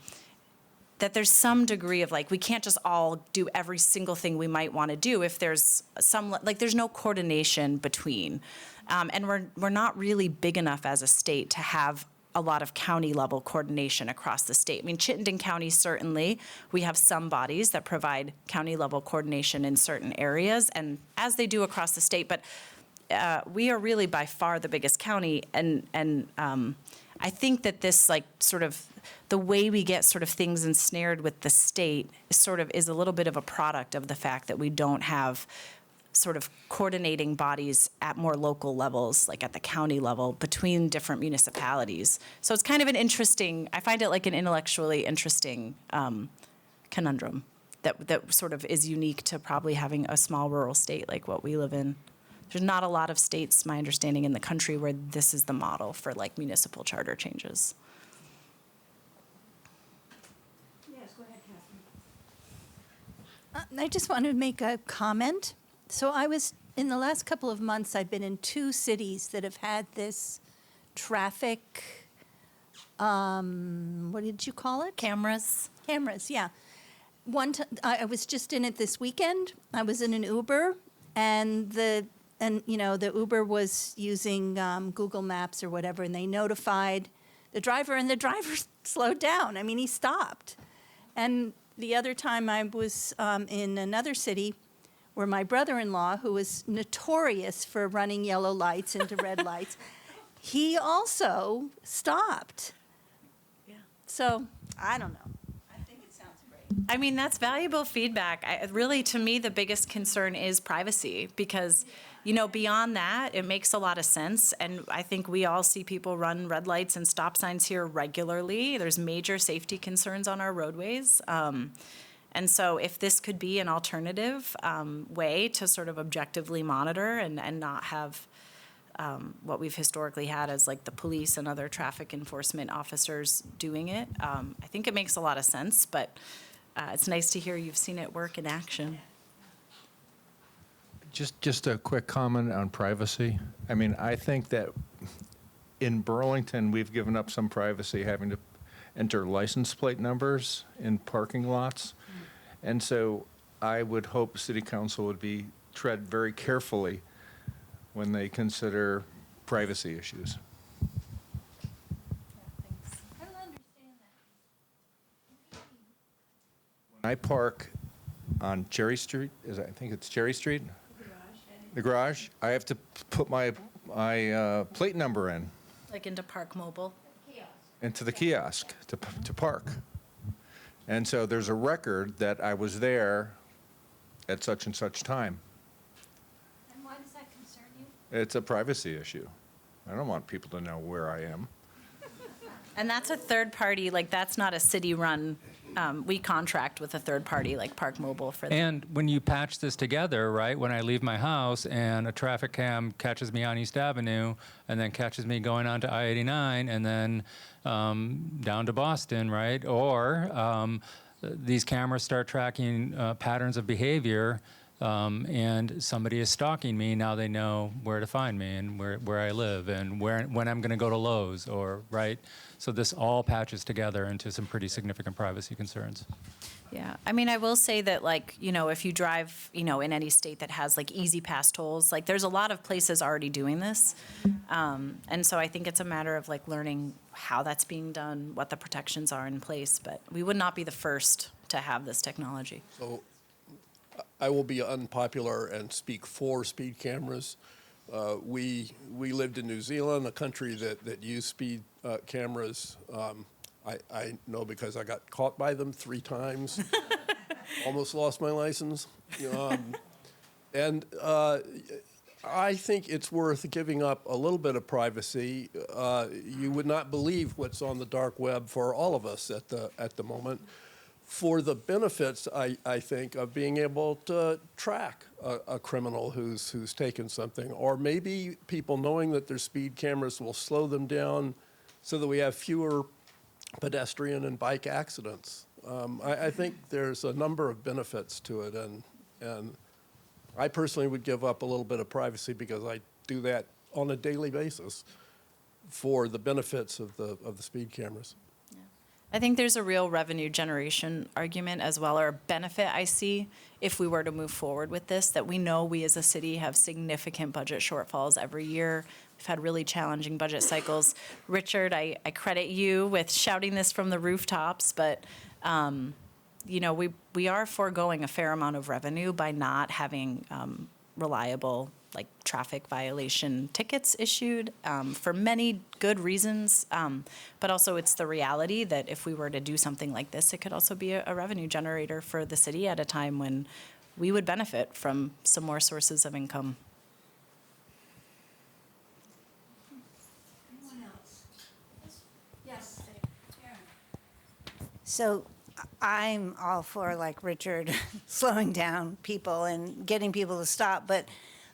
that there's some degree of, like, we can't just all do every single thing we might want to do if there's some, like, there's no coordination between. And we're not really big enough as a state to have a lot of county level coordination across the state. I mean, Chittenden County, certainly, we have some bodies that provide county level coordination in certain areas, and as they do across the state, but we are really by far the biggest county, and I think that this, like, sort of the way we get sort of things ensnared with the state sort of is a little bit of a product of the fact that we don't have sort of coordinating bodies at more local levels, like at the county level, between different municipalities. So it's kind of an interesting, I find it like an intellectually interesting conundrum that sort of is unique to probably having a small rural state like what we live in. There's not a lot of states, my understanding, in the country where this is the model for, like, municipal charter changes. Yes, go ahead, Catherine. I just wanted to make a comment. So in the last couple of months, I've been in 2 cities that have had this traffic, what did you call it? Cameras. Cameras, yeah. I was just in it this weekend. I was in an Uber, and the Uber was using Google Maps or whatever, and they notified the driver, and the driver slowed down. I mean, he stopped. And the other time I was in another city, where my brother-in-law, who was notorious for running yellow lights into red lights, he also stopped. Yeah. So, I don't know. I think it sounds great. I mean, that's valuable feedback. Really, to me, the biggest concern is privacy because, you know, beyond that, it makes a lot of sense. And I think we all see people run red lights and stop signs here regularly. There's major safety concerns on our roadways. And so if this could be an alternative way to sort of objectively monitor and not have what we've historically had as, like, the police and other traffic enforcement officers doing it, I think it makes a lot of sense, but it's nice to hear you've seen it work in action. Just a quick comment on privacy. I mean, I think that in Burlington, we've given up some privacy having to enter license plate numbers in parking lots. And so I would hope City Council would tread very carefully when they consider privacy issues. When I park on Cherry Street, I think it's Cherry Street? The garage. I have to put my plate number in. Like into Park Mobile? Into the kiosk to park. And so there's a record that I was there at such and such time. And why does that concern you? It's a privacy issue. I don't want people to know where I am. And that's a third party, like, that's not a city-run, we contract with a third party, like Park Mobile for that. And when you patch this together, right, when I leave my house and a traffic cam catches me on East Avenue and then catches me going on to I-89 and then down to Boston, right, or these cameras start tracking patterns of behavior and somebody is stalking me, now they know where to find me and where I live and when I'm going to go to Lowe's, or, right? So this all patches together into some pretty significant privacy concerns. Yeah, I mean, I will say that, like, you know, if you drive, you know, in any state that has, like, easy pass tolls, like, there's a lot of places already doing this. And so I think it's a matter of, like, learning how that's being done, what the protections are in place, but we would not be the first to have this technology. So I will be unpopular and speak for speed cameras. We lived in New Zealand, a country that used speed cameras. I know because I got caught by them 3 times, almost lost my license. And I think it's worth giving up a little bit of privacy. You would not believe what's on the dark web for all of us at the moment, for the benefits, I think, of being able to track a criminal who's taken something, or maybe people knowing that their speed cameras will slow them down so that we have fewer pedestrian and bike accidents. I think there's a number of benefits to it, and I personally would give up a little bit of privacy because I do that on a daily basis for the benefits of the speed cameras. I think there's a real revenue generation argument as well, or a benefit I see if we were to move forward with this, that we know we as a city have significant budget shortfalls every year. We've had really challenging budget cycles. Richard, I credit you with shouting this from the rooftops, but you know, we are foregoing a fair amount of revenue by not having reliable, like, traffic violation tickets issued for many good reasons. But also it's the reality that if we were to do something like this, it could also be a revenue generator for the city at a time when we would benefit from some more sources of income. Anyone else? Yes, Karen. So I'm all for, like Richard, slowing down people and getting people to stop, but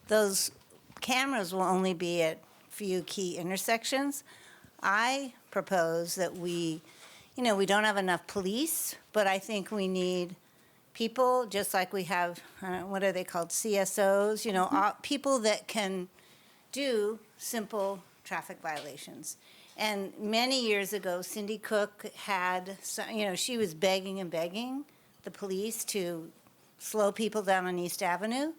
those cameras will only be at few key intersections. I propose that we don't have enough police, but I think we need people, just like we have, what are they called, CSOs, people that can do simple traffic violations. And many years ago, Cindy Cook had, she was begging and begging the police to slow people down on East Avenue.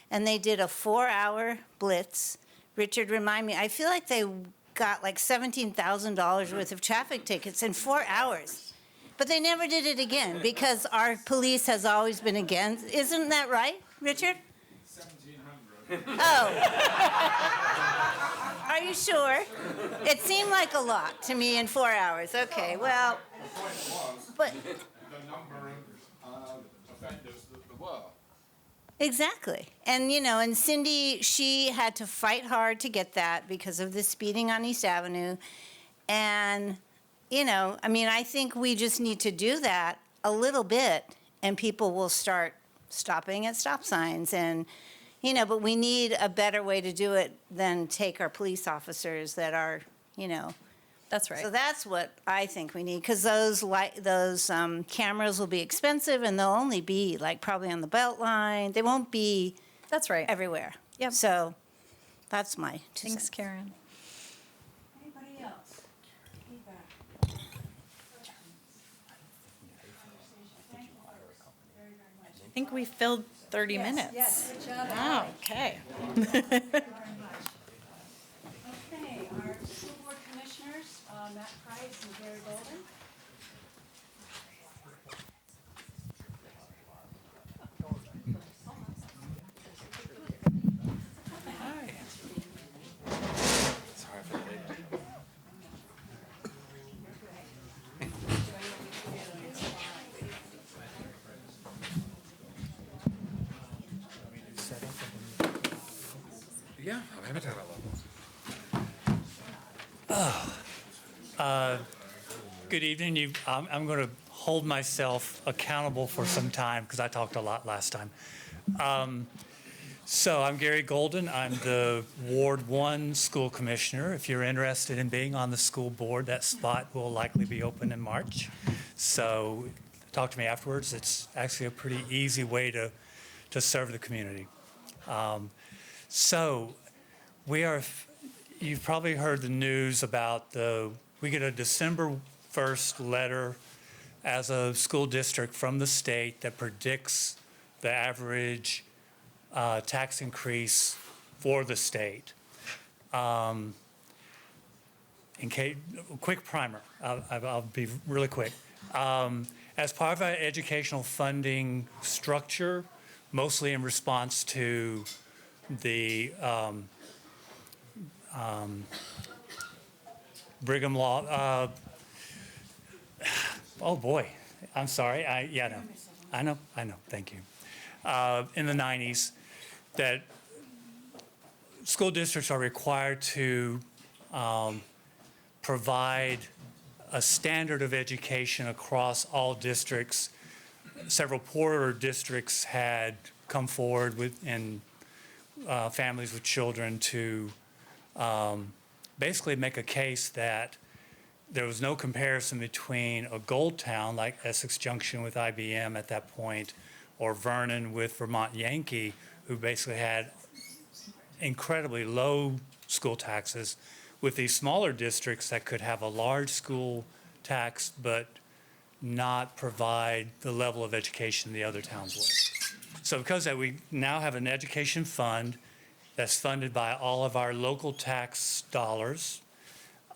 And they did a 4-hour blitz. Richard, remind me, I feel like they got like $17,000 worth of traffic tickets in 4 hours. But they never did it again because our police has always been against. Isn't that right, Richard? 1,700. Oh. Are you sure? It seemed like a lot to me in 4 hours. Okay, well. The point was, but the number of offenders that there were. Exactly. And Cindy, she had to fight hard to get that because of the speeding on East Avenue. And, I think we just need to do that a little bit and people will start stopping at stop signs. And, but we need a better way to do it than take our police officers that are, That's right. So that's what I think we need, because those cameras will be expensive, and they'll only be probably on the belt line. They won't be. That's right. Everywhere. Yep. So that's my 2 Thanks, cents. Karen. Anybody else? Feedback? I think we filled 30 minutes. Yes, good job. Wow, okay. Okay, our school board commissioners, Matt Price and Gary Golden. Sorry for the wait. Yeah, I'm happy to have Good evening. I'm going to hold myself accountable for some time because I talked a lot last time. So I'm Gary Golden. I'm the Ward 1 School Commissioner. If you're interested in being on the school board, that spot will likely be open in March. So talk to me afterwards. It's actually a pretty easy way to serve the community. So you've probably heard the news about we get a December 1st letter as a school district from the state that predicts the average tax increase for the state. Quick primer, I'll be really quick. As part of our educational funding structure, mostly in response to the Brigham Law. Oh boy, I'm sorry. I know. Thank you. In the 90s, that school districts are required to provide a standard of education across all districts. Several poorer districts had come forward and families with children to basically make a case that there was no comparison between a gold town like Essex Junction with IBM at that point, or Vernon with Vermont Yankee, who basically had incredibly low school taxes, with these smaller districts that could have a large school tax but not provide the level of education the other towns would. So because of that, we now have an education fund that's funded by all of our local tax dollars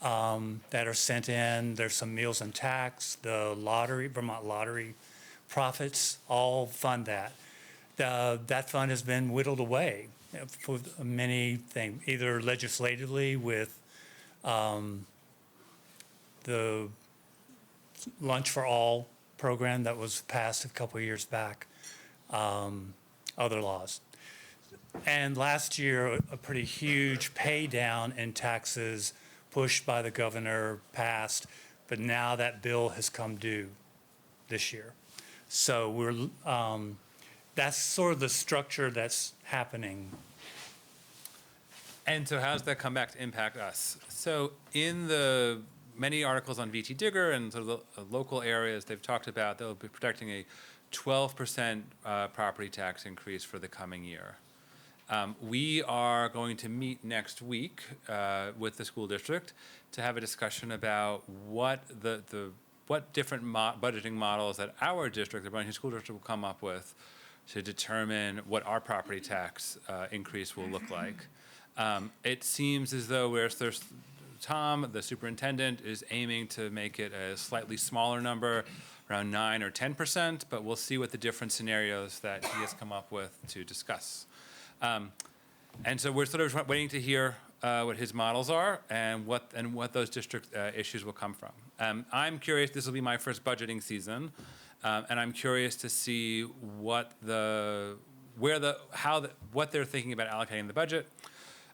that are sent in. There's some meals and tax, the lottery, Vermont lottery profits, all fund that. That fund has been whittled away for many things, either legislatively with the Lunch for All program that was passed a couple of years back, other laws. And last year, a pretty huge pay down in taxes pushed by the governor passed, but now that bill has come due this year. So that's sort of the structure that's happening. And so how does that come back to impact us? So in the many articles on VT Digger and sort of the local areas, they've talked about they'll be projecting a 12% property tax increase for the coming year. We are going to meet next week with the school district to have a discussion about what what different budgeting models that our district, the Burlington School District, will come up with to determine what our property tax increase will look like. It seems as though there's Tom, the superintendent, is aiming to make it a slightly smaller number, around 9 or 10%, but we'll see what the different scenarios that he has come up with to discuss. And so we're sort of waiting to hear what his models are and what those district issues will come from. I'm curious. This will be my first budgeting season, and I'm curious to see what they're thinking about allocating the budget.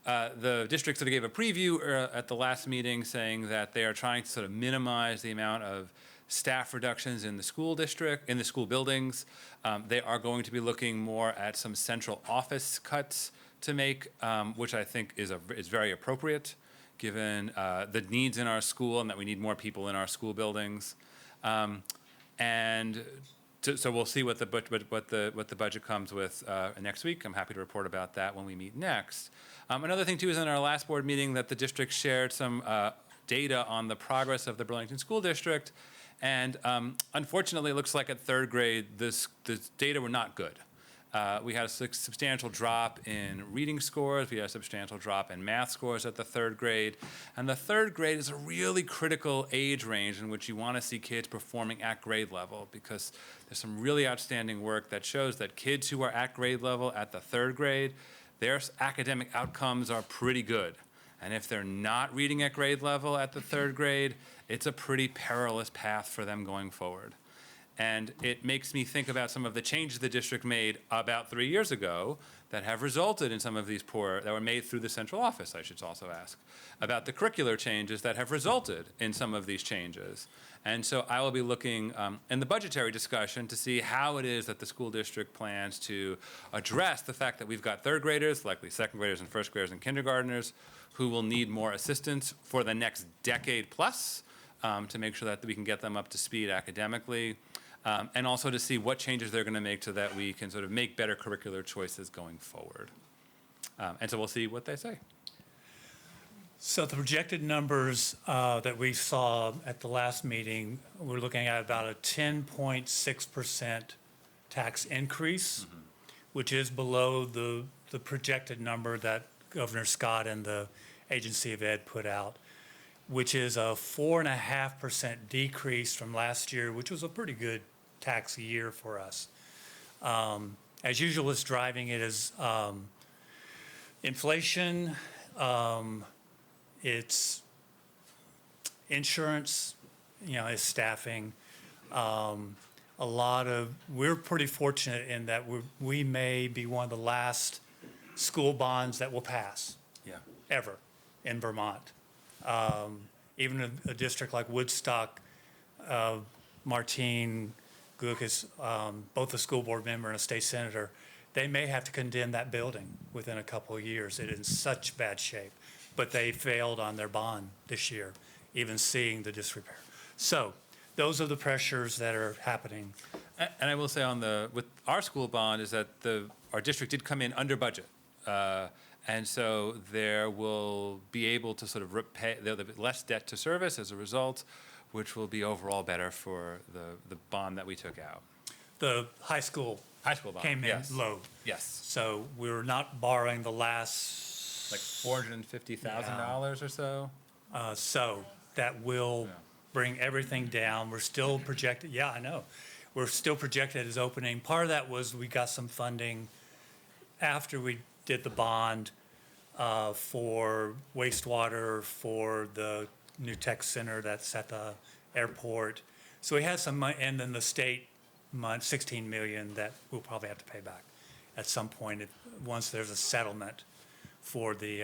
The district sort of gave a preview at the last meeting, saying that they are trying to sort of minimize the amount of staff reductions in the school district, in the school buildings. They are going to be looking more at some central office cuts to make, which I think is very appropriate, given the needs in our school and that we need more people in our school buildings. So we'll see what the budget comes with next week. I'm happy to report about that when we meet next. Another thing too is in our last board meeting that the district shared some data on the progress of the Burlington School District. And unfortunately, it looks like at third grade, the data were not good. We had a substantial drop in reading scores. We had a substantial drop in math scores at the third grade. And the third grade is a really critical age range in which you want to see kids performing at grade level, because there's some really outstanding work that shows that kids who are at grade level at the third grade, their academic outcomes are pretty good. And if they're not reading at grade level at the third grade, it's a pretty perilous path for them going forward. And it makes me think about some of the changes the district made about 3 years ago that have resulted in some of these that were made through the central office, I should also ask, about the curricular changes that have resulted in some of these changes. And so I will be looking in the budgetary discussion to see how it is that the school district plans to address the fact that we've got third graders, likely second graders and first graders and kindergartners, who will need more assistance for the next decade plus to make sure that we can get them up to speed academically. And also to see what changes they're going to make so that we can sort of make better curricular choices going forward. And so we'll see what they say. So the projected numbers that we saw at the last meeting, we're looking at about a 10.6% tax increase, which is below the projected number that Governor Scott and the Agency of Ed put out, which is a 4.5% decrease from last year, which was a pretty good tax year for us. As usual, what's driving it is inflation, it's insurance, it's staffing. We're pretty fortunate in that we may be one of the last school bonds that will pass ever in Vermont. Even a district like Woodstock, Martine Gluck is both a school board member and a state senator. They may have to condemn that building within a couple of years. It is in such bad shape. But they failed on their bond this year even seeing the disrepair. So those are the pressures that are happening. And I will say with our school bond is that our district did come in under budget. And so there will be able to sort of repay, there'll be less debt to service as a result, which will be overall better for the bond that we took out. The high school bond came in yes. low. Yes. So we're not borrowing the last like $450,000 or so. So that will bring everything down. We're still projected. Yeah, I know. We're still projected as opening. Part of that was we got some funding after we did the bond for wastewater for the new tech center that's at the airport. So we had some money, and then the state money, $16 million that we'll probably have to pay back at some point once there's a settlement for the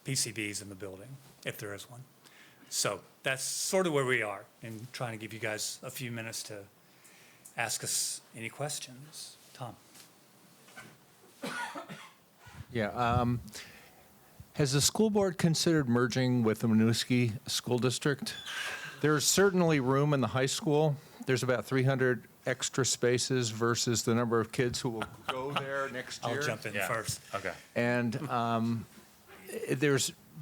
PCBs in the building, if there is one. So that's sort of where we are, and trying to give you guys a few minutes to ask us any questions. Tom. Yeah. Has the school board considered merging with the Winooski School District? There's certainly room in the high school. There's about 300 extra spaces versus the number of kids who will go there next year. I'll jump in first. Okay. And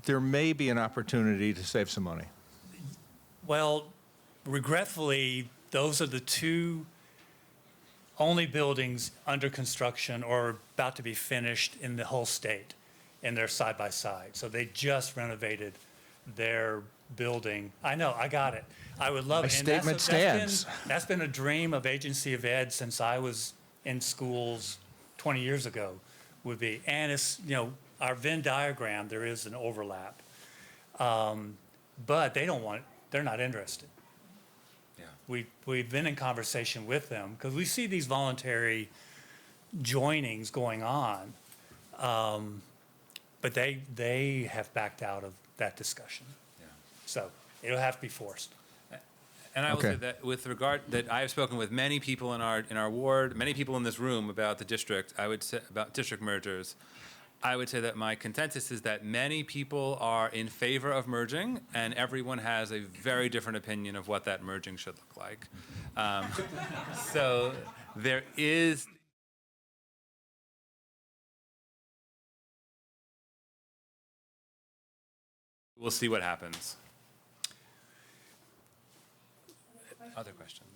there may be an opportunity to save some money. Well, regretfully, those are the two only buildings under construction or about to be finished in the whole state, and they're side by side. So they just renovated their building. I know, I got it. I would love My it. statement stands. That's been a dream of Agency of Ed since I was in schools 20 years ago, would be. And it's, our Venn diagram, there is an overlap. But they don't want it. They're not interested. Yeah. We've been in conversation with them because we see these voluntary joinings going on. But they have backed out of that discussion. Yeah. So it'll have to be forced. And I will say that with regard that I have spoken with many people in our ward, many people in this room about the district. I would say about district mergers. I would say that my consensus is that many people are in favor of merging, and everyone has a very different opinion of what that merging should look like. So there is. We'll see what happens. Other questions?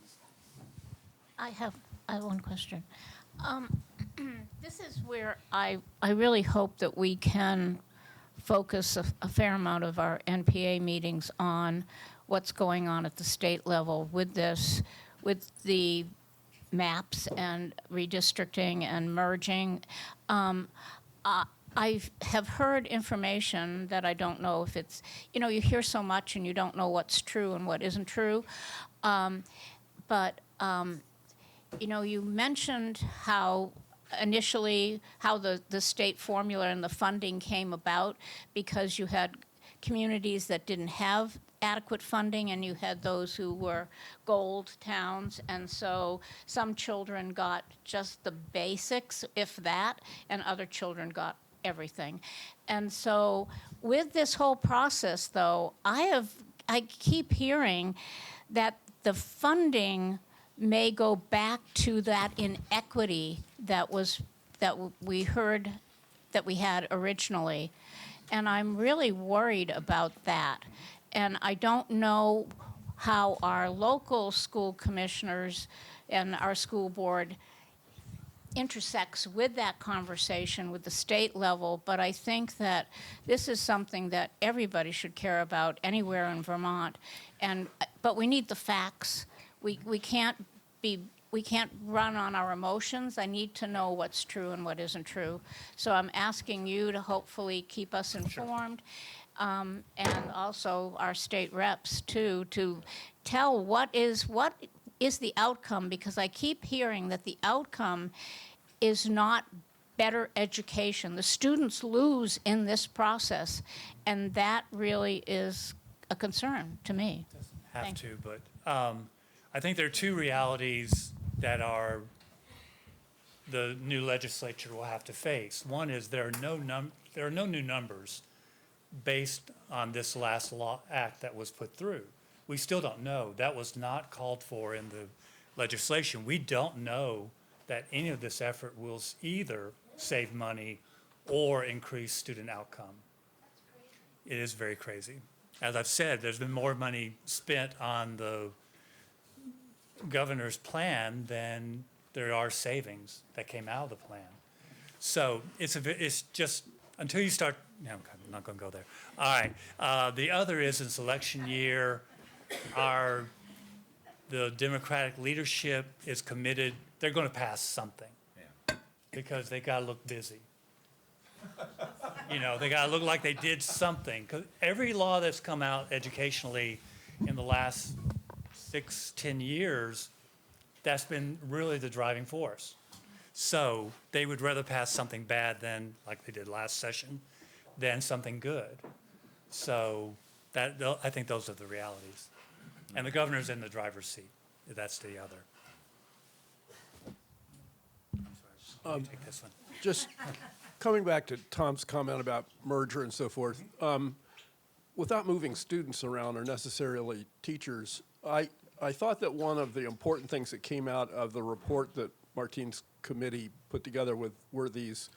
I have one question. This is where I really hope that we can focus a fair amount of our NPA meetings on what's going on at the state level with this, with the maps and redistricting and merging. I have heard information that I don't know if it's, you hear so much and you don't know what's true and what isn't true. You mentioned how initially how the state formula and the funding came about because you had communities that didn't have adequate funding and you had those who were gold towns, and so some children got just the basics, if that, and other children got everything. And so with this whole process, though, I keep hearing that the funding may go back to that inequity that we heard that we had originally. And I'm really worried about that. And I don't know how our local school commissioners and our school board intersects with that conversation with the state level, but I think that this is something that everybody should care about anywhere in Vermont. But we need the facts. We can't run on our emotions. I need to know what's true and what isn't true. So I'm asking you to hopefully keep us informed, and also our state reps too, to tell what is the outcome, because I keep hearing that the outcome is not better education. The students lose in this process, and that really is a concern to me. Have to, but I think there are two realities that the new legislature will have to face. One is there are no new numbers based on this last law act that was put through. We still don't know. That was not called for in the legislation. We don't know that any of this effort will either save money or increase student outcome. It is very crazy. As I've said, there's been more money spent on the governor's plan than there are savings that came out of the plan. So it's just, until you start, no, I'm not going to go there. All right. The other is in election year, the Democratic leadership is committed. They're going to pass something because they got to look busy. You know, they got to look like they did something. 'Cause every law that's come out educationally in the last 6-10 years, that's been really the driving force. So they would rather pass something bad than, like they did last session, than something good. So I think those are the realities. And the governor's in the driver's seat. That's the other. Take this one. Just coming back to Tom's comment about merger and so forth, without moving students around or necessarily teachers, I thought that one of the important things that came out of the report that Martine's committee put together were these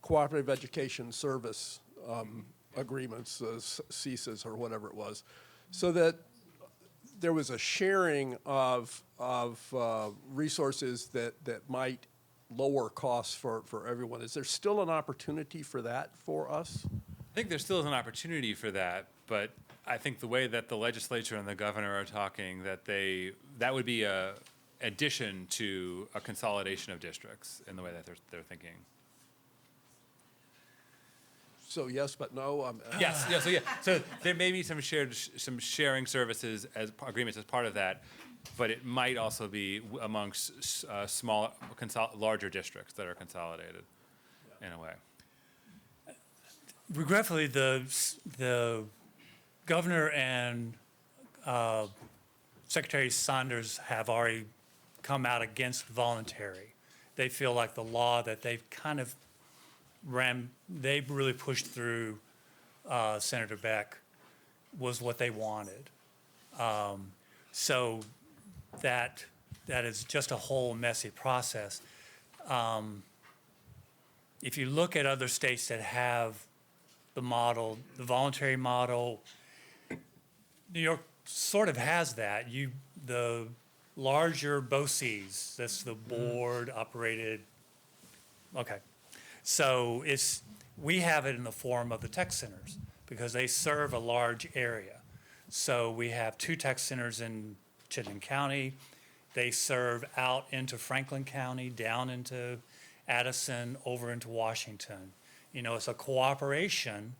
cooperative education service agreements, CSAs or whatever it was, so that there was a sharing of resources that might lower costs for everyone. Is there still an opportunity for that for us? I think there still is an opportunity for that, but I think the way that the legislature and the governor are talking, that would be a addition to a consolidation of districts in the way that they're thinking. So yes, but no. Yes. So there may be some sharing services as agreements as part of that, but it might also be amongst larger districts that are consolidated in a way. Regretfully, the governor and Secretary Saunders have already come out against voluntary. They feel like the law that they've kind of they've really pushed through Senator Beck was what they wanted. So that is just a whole messy process. If you look at other states that have the model, the voluntary model, New York sort of has that. The larger BOCES, that's the board operated, okay. So we have it in the form of the tech centers because they serve a large area. So we have 2 tech centers in Chittenden County. They serve out into Franklin County, down into Addison, over into Washington. You know, it's a cooperation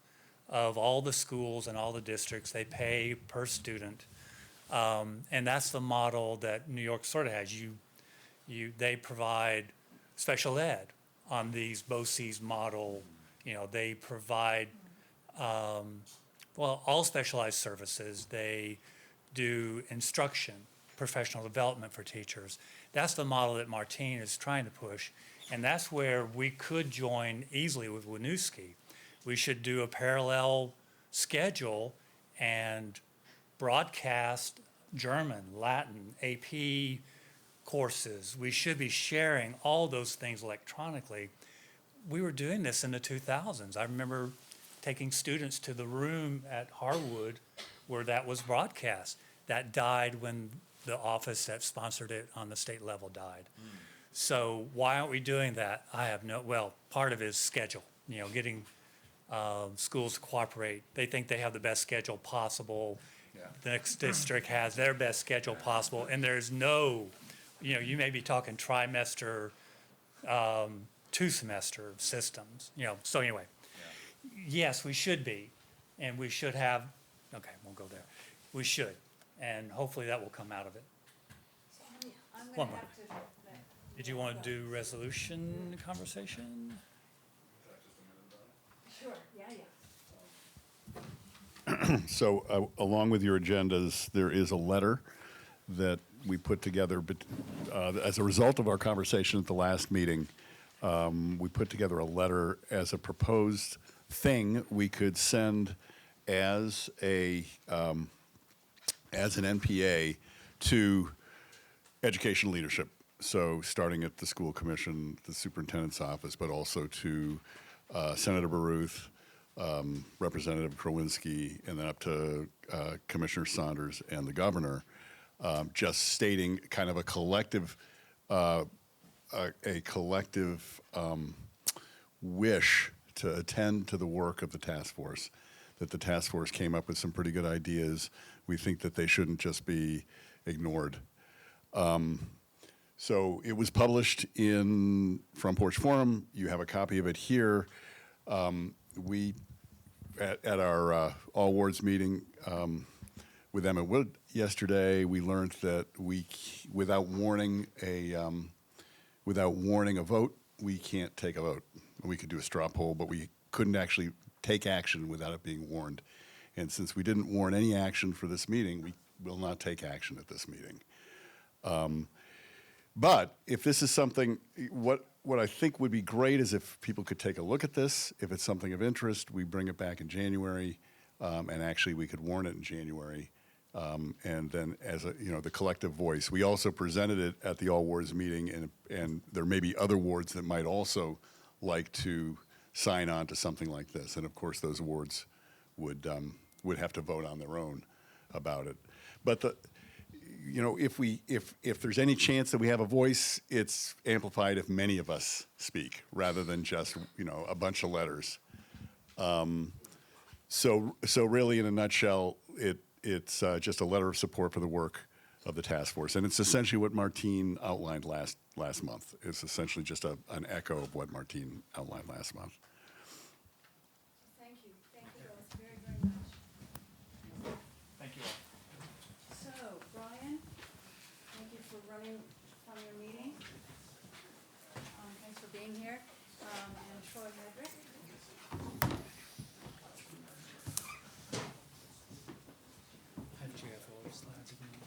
of all the schools and all the districts. They pay per student. And that's the model that New York sort of has. They provide special ed on these BOCES model. You know, they provide, all specialized services. They do instruction, professional development for teachers. That's the model that Martine is trying to push. And that's where we could join easily with Winooski. We should do a parallel schedule and broadcast German, Latin, AP courses. We should be sharing all those things electronically. We were doing this in the 2000s. I remember taking students to the room at Harwood where that was broadcast. That died when the office that sponsored it on the state level died. So why aren't we doing that? Part of it is schedule, you know, getting schools to cooperate. They think they have the best schedule possible. The next district has their best schedule possible, and there's no, you know, you may be talking trimester, 2-semester systems, you know. So anyway, yes, we should be, and we should have, okay, won't go there. We should, and hopefully that will come out of it. One more. Did you want to do resolution conversation? Sure, yeah. So along with your agendas, there is a letter that we put together as a result of our conversation at the last meeting. We put together a letter as a proposed thing we could send as an NPA to education leadership. So starting at the school commission, the superintendent's office, but also to Senator Baruth, Representative Krawinski, and then up to Commissioner Saunders and the governor, just stating kind of a collective wish to attend to the work of the task force, that the task force came up with some pretty good ideas. We think that they shouldn't just be ignored. So it was published in Front Porch Forum. You have a copy of it here. We, at our all wards meeting with Emma Wood yesterday, we learned that without warning a vote, we can't take a vote. We could do a straw poll, but we couldn't actually take action without it being warned. And since we didn't warn any action for this meeting, we will not take action at this meeting. But if this is something, what I think would be great is if people could take a look at this. If it's something of interest, we bring it back in January, and actually we could warn it in January. And then as the collective voice. We also presented it at the all wards meeting, and there may be other wards that might also like to sign on to something like this. And of course, those wards would have to vote on their own about it. But if there's any chance that we have a voice, it's amplified if many of us speak rather than just a bunch of letters. So really, in a nutshell, it's just a letter of support for the work of the task force, and it's essentially what Martine outlined last month. It's essentially just an echo of what Martine outlined last month. Thank you both very, very much. Thank you all. So, Brian, thank you for running from your meeting. Thanks for being here. And Troy Hedrick. Have GFO slides if you want.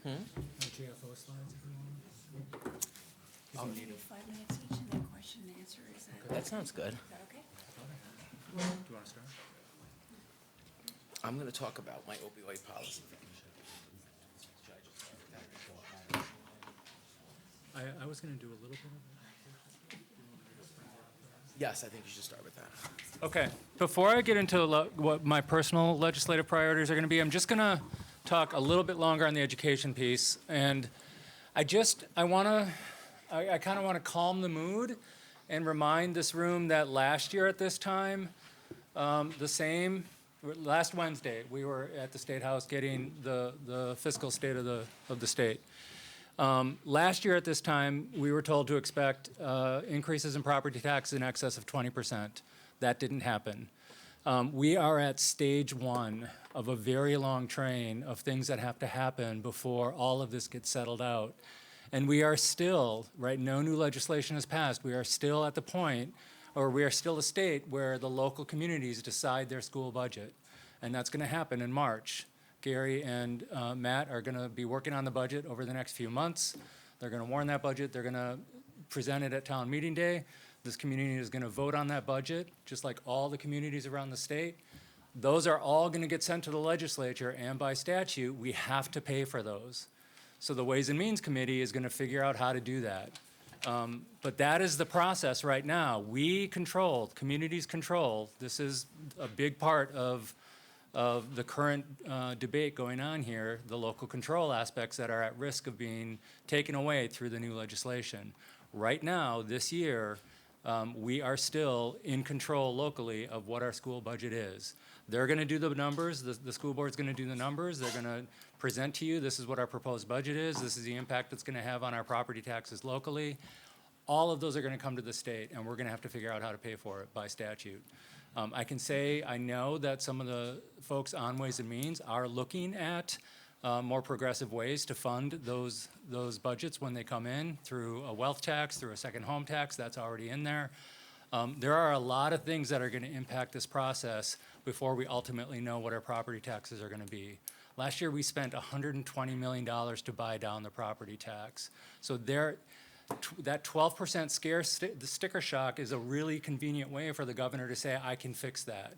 Have GFO slides if you want. I'll need 5 minutes each and then question and answer. Is that? That sounds good. Is that okay? Do you want to start? I'm going to talk about my opioid policy. I was going to do a little bit of it. Yes, I think you should start with that. Okay. Before I get into what my personal legislative priorities are going to be, I'm just going to talk a little bit longer on the education piece. And I kind of want to calm the mood and remind this room that last year at this time, last Wednesday, we were at the State House getting the fiscal state of the state. Last year at this time, we were told to expect increases in property taxes in excess of 20%. That didn't happen. We are at stage 1 of a very long train of things that have to happen before all of this gets settled out. And we are still, right, no new legislation has passed. We are still at the point, or we are still a state where the local communities decide their school budget. And that's going to happen in March. Gary and Matt are going to be working on the budget over the next few months. They're going to warn that budget. They're going to present it at town meeting day. This community is going to vote on that budget, just like all the communities around the state. Those are all going to get sent to the legislature, and by statute, we have to pay for those. So the Ways and Means Committee is going to figure out how to do that. But that is the process right now. Communities control. This is a big part of the current debate going on here, the local control aspects that are at risk of being taken away through the new legislation. Right now, this year, we are still in control locally of what our school budget is. They're going to do the numbers. The school board's going to do the numbers. They're going to present to you, this is what our proposed budget is. This is the impact it's going to have on our property taxes locally. All of those are going to come to the state, and we're going to have to figure out how to pay for it by statute. I can say I know that some of the folks on Ways and Means are looking at more progressive ways to fund those budgets when they come in through a wealth tax, through a second home tax. That's already in there. There are a lot of things that are going to impact this process before we ultimately know what our property taxes are going to be. Last year, we spent $120 million to buy down the property tax. So that 12% the sticker shock is a really convenient way for the governor to say, I can fix that.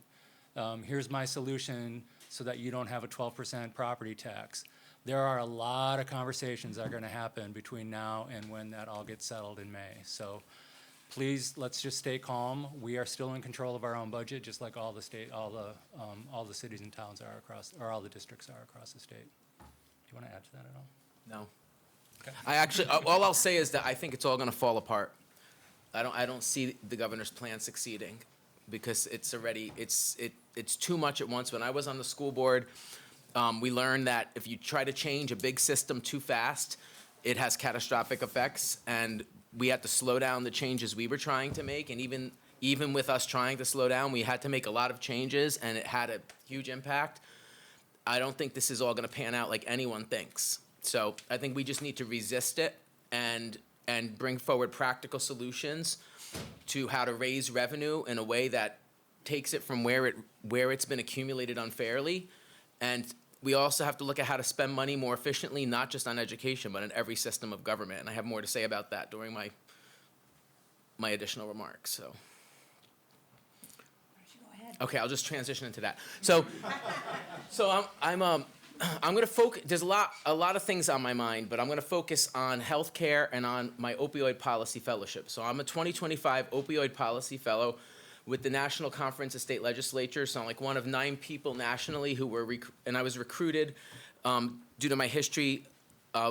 Here's my solution so that you don't have a 12% property tax. There are a lot of conversations that are going to happen between now and when that all gets settled in May. So please, let's just stay calm. We are still in control of our own budget, just like all the cities and towns are across, or all the districts are across the state. Do you want to add to that at all? No. I actually, all I'll say is that I think it's all going to fall apart. I don't see the governor's plan succeeding because it's already, it's too much at once. When I was on the school board, we learned that if you try to change a big system too fast, it has catastrophic effects, and we had to slow down the changes we were trying to make, and even with us trying to slow down, we had to make a lot of changes, and it had a huge impact. I don't think this is all going to pan out like anyone thinks. So I think we just need to resist it and bring forward practical solutions to how to raise revenue in a way that takes it from where it's been accumulated unfairly. And we also have to look at how to spend money more efficiently, not just on education, but in every system of government. And I have more to say about that during my additional remarks. So. Okay, I'll just transition into that. So I'm going to focus. There's a lot of things on my mind, but I'm going to focus on healthcare and on my opioid policy fellowship. So I'm a 2025 opioid policy fellow with the National Conference of State Legislatures. So I'm like one of 9 people nationally who were, and I was recruited due to my history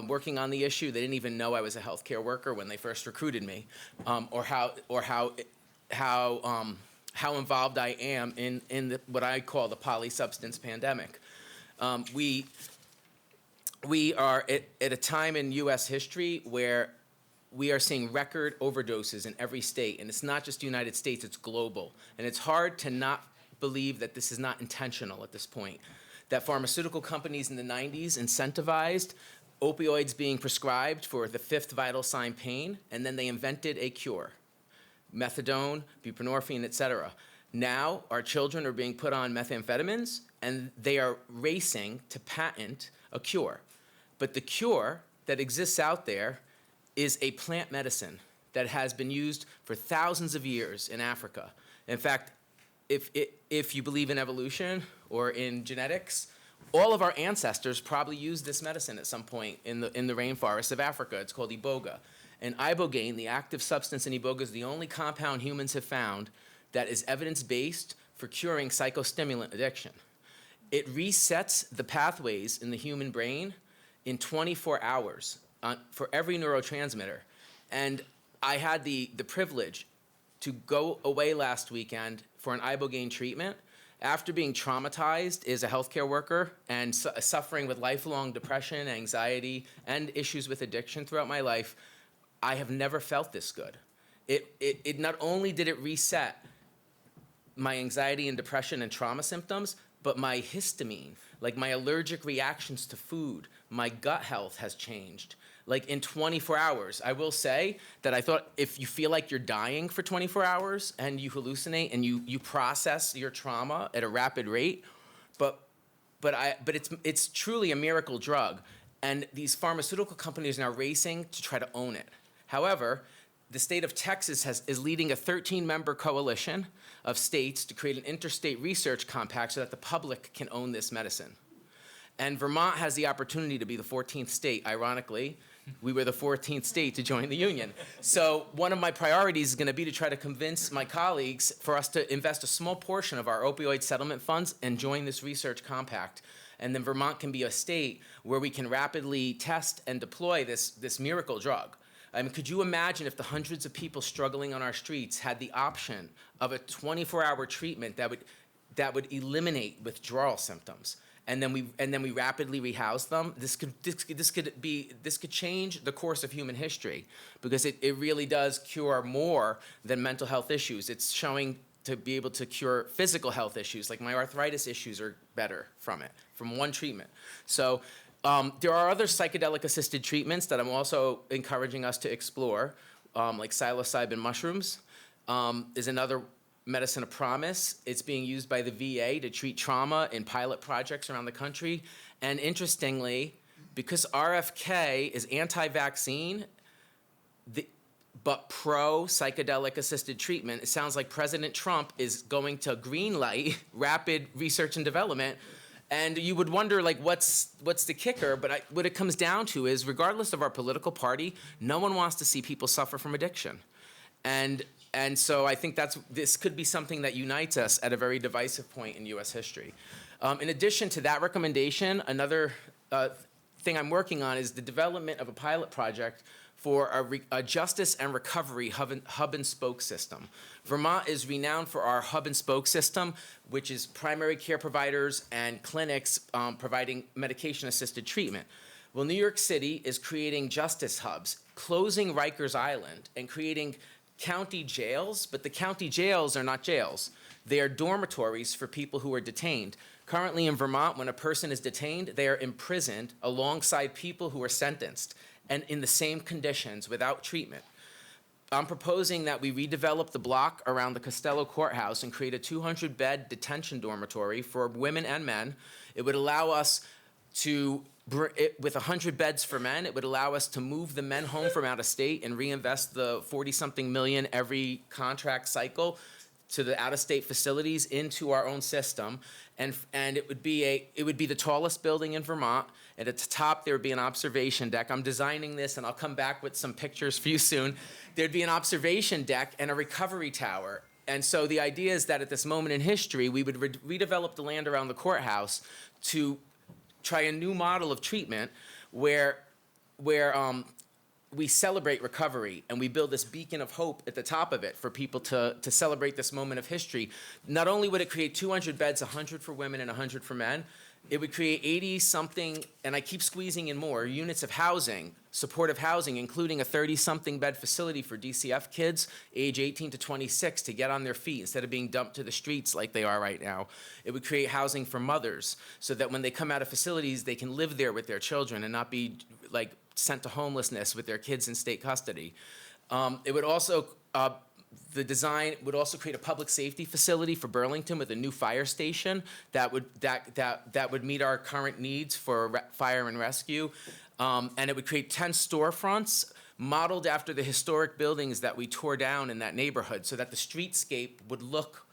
working on the issue. They didn't even know I was a healthcare worker when they first recruited me, or how involved I am in what I call the polysubstance pandemic. We are at a time in U.S. history where we are seeing record overdoses in every state, and it's not just the United States, it's global. And it's hard to not believe that this is not intentional at this point, that pharmaceutical companies in the 90s incentivized opioids being prescribed for the 5th vital sign pain, and then they invented a cure, methadone, buprenorphine, et cetera. Now, our children are being put on methamphetamines, and they are racing to patent a cure. But the cure that exists out there is a plant medicine that has been used for thousands of years in Africa. In fact, if you believe in evolution or in genetics, all of our ancestors probably used this medicine at some point in the rainforests of Africa. It's called iboga. And ibogaine, the active substance in iboga, is the only compound humans have found that is evidence-based for curing psychostimulant addiction. It resets the pathways in the human brain in 24 hours for every neurotransmitter. And I had the privilege to go away last weekend for an ibogaine treatment after being traumatized as a healthcare worker and suffering with lifelong depression, anxiety, and issues with addiction throughout my life. I have never felt this good. It not only did it reset my anxiety and depression and trauma symptoms, but my histamine, like my allergic reactions to food, my gut health has changed. Like in 24 hours. I will say that I thought if you feel like you're dying for 24 hours and you hallucinate and you process your trauma at a rapid rate, but it's truly a miracle drug. And these pharmaceutical companies are now racing to try to own it. However, the state of Texas is leading a 13-member coalition of states to create an interstate research compact so that the public can own this medicine. And Vermont has the opportunity to be the 14th state. Ironically, we were the 14th state to join the union. So one of my priorities is going to be to try to convince my colleagues for us to invest a small portion of our opioid settlement funds and join this research compact. And then Vermont can be a state where we can rapidly test and deploy this miracle drug. I mean, could you imagine if the hundreds of people struggling on our streets had the option of a 24-hour treatment that would eliminate withdrawal symptoms, and then we rapidly rehouse them? This could change the course of human history, because it really does cure more than mental health issues. It's showing to be able to cure physical health issues, like my arthritis issues are better from one treatment. So. There are other psychedelic-assisted treatments that I'm also encouraging us to explore, like psilocybin mushrooms is another medicine of promise. It's being used by the VA to treat trauma in pilot projects around the country. And interestingly, because RFK is anti-vaccine, but pro psychedelic assisted treatment. It sounds like President Trump is going to greenlight rapid research and development. And you would wonder, like, what's the kicker? But what it comes down to is, regardless of our political party, no one wants to see people suffer from addiction. And so I think this could be something that unites us at a very divisive point in U.S. history. In addition to that recommendation, another thing I'm working on is the development of a pilot project for a justice and recovery hub and spoke system. Vermont is renowned for our hub and spoke system, which is primary care providers and clinics providing medication-assisted treatment. Well, New York City is creating justice hubs, closing Rikers Island, and creating county jails, but the county jails are not jails. They are dormitories for people who are detained. Currently in Vermont, when a person is detained, they are imprisoned alongside people who are sentenced and in the same conditions without treatment. I'm proposing that we redevelop the block around the Costello Courthouse and create a 200-bed detention dormitory for women and men. It would allow us to, with 100 beds for men, it would allow us to move the men home from out of state and reinvest the 40-something million every contract cycle to the out-of-state facilities into our own system. And it would be the tallest building in Vermont. And at the top, there would be an observation deck. I'm designing this, and I'll come back with some pictures for you soon. There'd be an observation deck and a recovery tower. And so the idea is that at this moment in history, we would redevelop the land around the courthouse to try a new model of treatment where we celebrate recovery, and we build this beacon of hope at the top of it for people to celebrate this moment of history. Not only would it create 200 beds, 100 for women and 100 for men, it would create 80-something, and I keep squeezing in more, units of housing, supportive housing, including a 30-something bed facility for DCF kids age 18 to 26 to get on their feet instead of being dumped to the streets like they are right now. It would create housing for mothers so that when they come out of facilities, they can live there with their children and not be like sent to homelessness with their kids in state custody. It would also, the design would also create a public safety facility for Burlington with a new fire station that would meet our current needs for fire and rescue. And it would create 10 storefronts modeled after the historic buildings that we tore down in that neighborhood so that the streetscape would look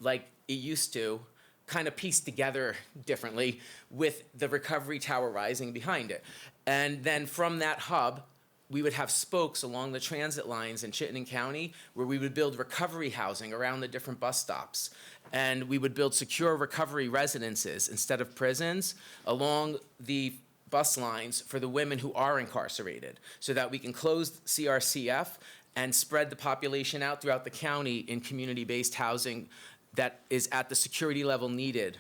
like it used to, kind of pieced together differently with the recovery tower rising behind it. And then from that hub, we would have spokes along the transit lines in Chittenden County where we would build recovery housing around the different bus stops. And we would build secure recovery residences instead of prisons along the bus lines for the women who are incarcerated so that we can close CRCF and spread the population out throughout the county in community-based housing that is at the security level needed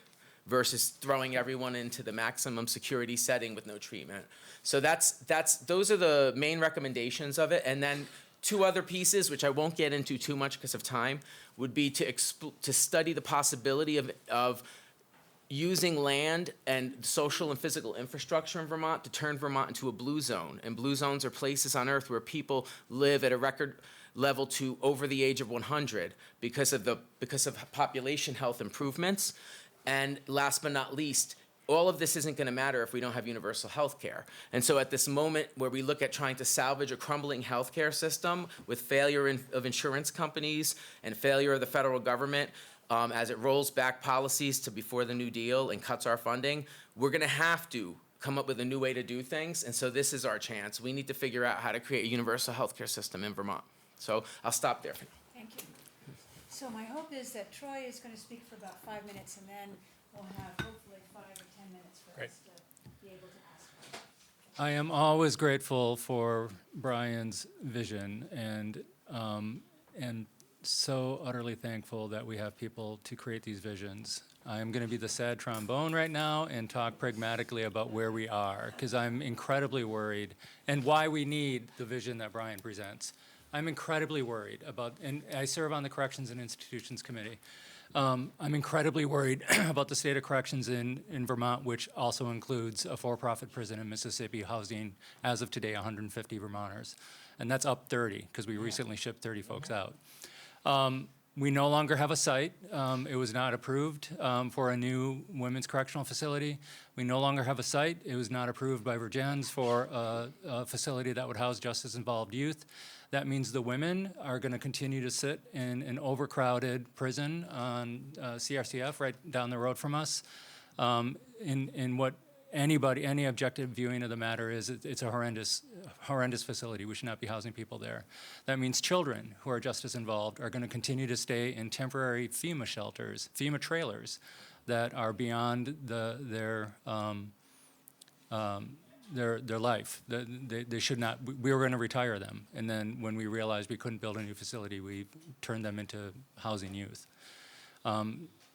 versus throwing everyone into the maximum security setting with no treatment. So those are the main recommendations of it. And then two other pieces, which I won't get into too much because of time, would be to study the possibility of using land and social and physical infrastructure in Vermont to turn Vermont into a blue zone. And blue zones are places on Earth where people live at a record level to over the age of 100 because of population health improvements. And last but not least, all of this isn't going to matter if we don't have universal health care. And so at this moment where we look at trying to salvage a crumbling healthcare system with failure of insurance companies and failure of the federal government as it rolls back policies to before the New Deal and cuts our funding, we're going to have to come up with a new way to do things. And so this is our chance. We need to figure out how to create a universal healthcare system in Vermont. So I'll stop there for now. Thank you. So my hope is that Troy is going to speak for about 5 minutes, and then we'll have hopefully 5 or 10 minutes for us to be able to ask questions. I am always grateful for Brian's vision and so utterly thankful that we have people to create these visions. I am going to be the sad trombone right now and talk pragmatically about where we are, because I'm incredibly worried and why we need the vision that Brian presents. I'm incredibly worried about, and I serve on the Corrections and Institutions Committee. I'm incredibly worried about the state of corrections in Vermont, which also includes a for-profit prison in Mississippi housing, as of today, 150 Vermonters. And that's up 30, because we recently shipped 30 folks out. We no longer have a site. It was not approved for a new women's correctional facility. We no longer have a site. It was not approved by Virgins for a facility that would house justice-involved youth. That means the women are going to continue to sit in an overcrowded prison on CRCF right down the road from us. In what any objective viewing of the matter is, it's a horrendous facility. We should not be housing people there. That means children who are justice involved are going to continue to stay in temporary FEMA shelters, FEMA trailers that are beyond their life. They should not. We were going to retire them, and then when we realized we couldn't build a new facility, we turned them into housing youth.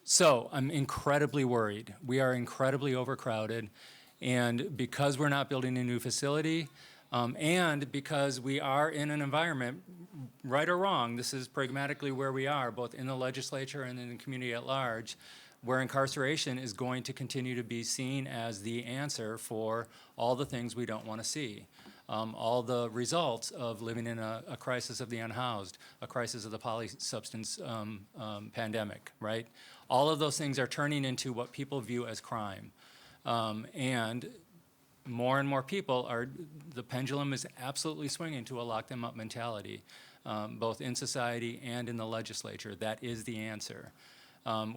So I'm incredibly worried. We are incredibly overcrowded, and because we're not building a new facility, and because we are in an environment, right or wrong, this is pragmatically where we are, both in the legislature and in the community at large, where incarceration is going to continue to be seen as the answer for all the things we don't want to see. All the results of living in a crisis of the unhoused, a crisis of the polysubstance pandemic, right? All of those things are turning into what people view as crime. And more people the pendulum is absolutely swinging to a lock them up mentality, both in society and in the legislature. That is the answer.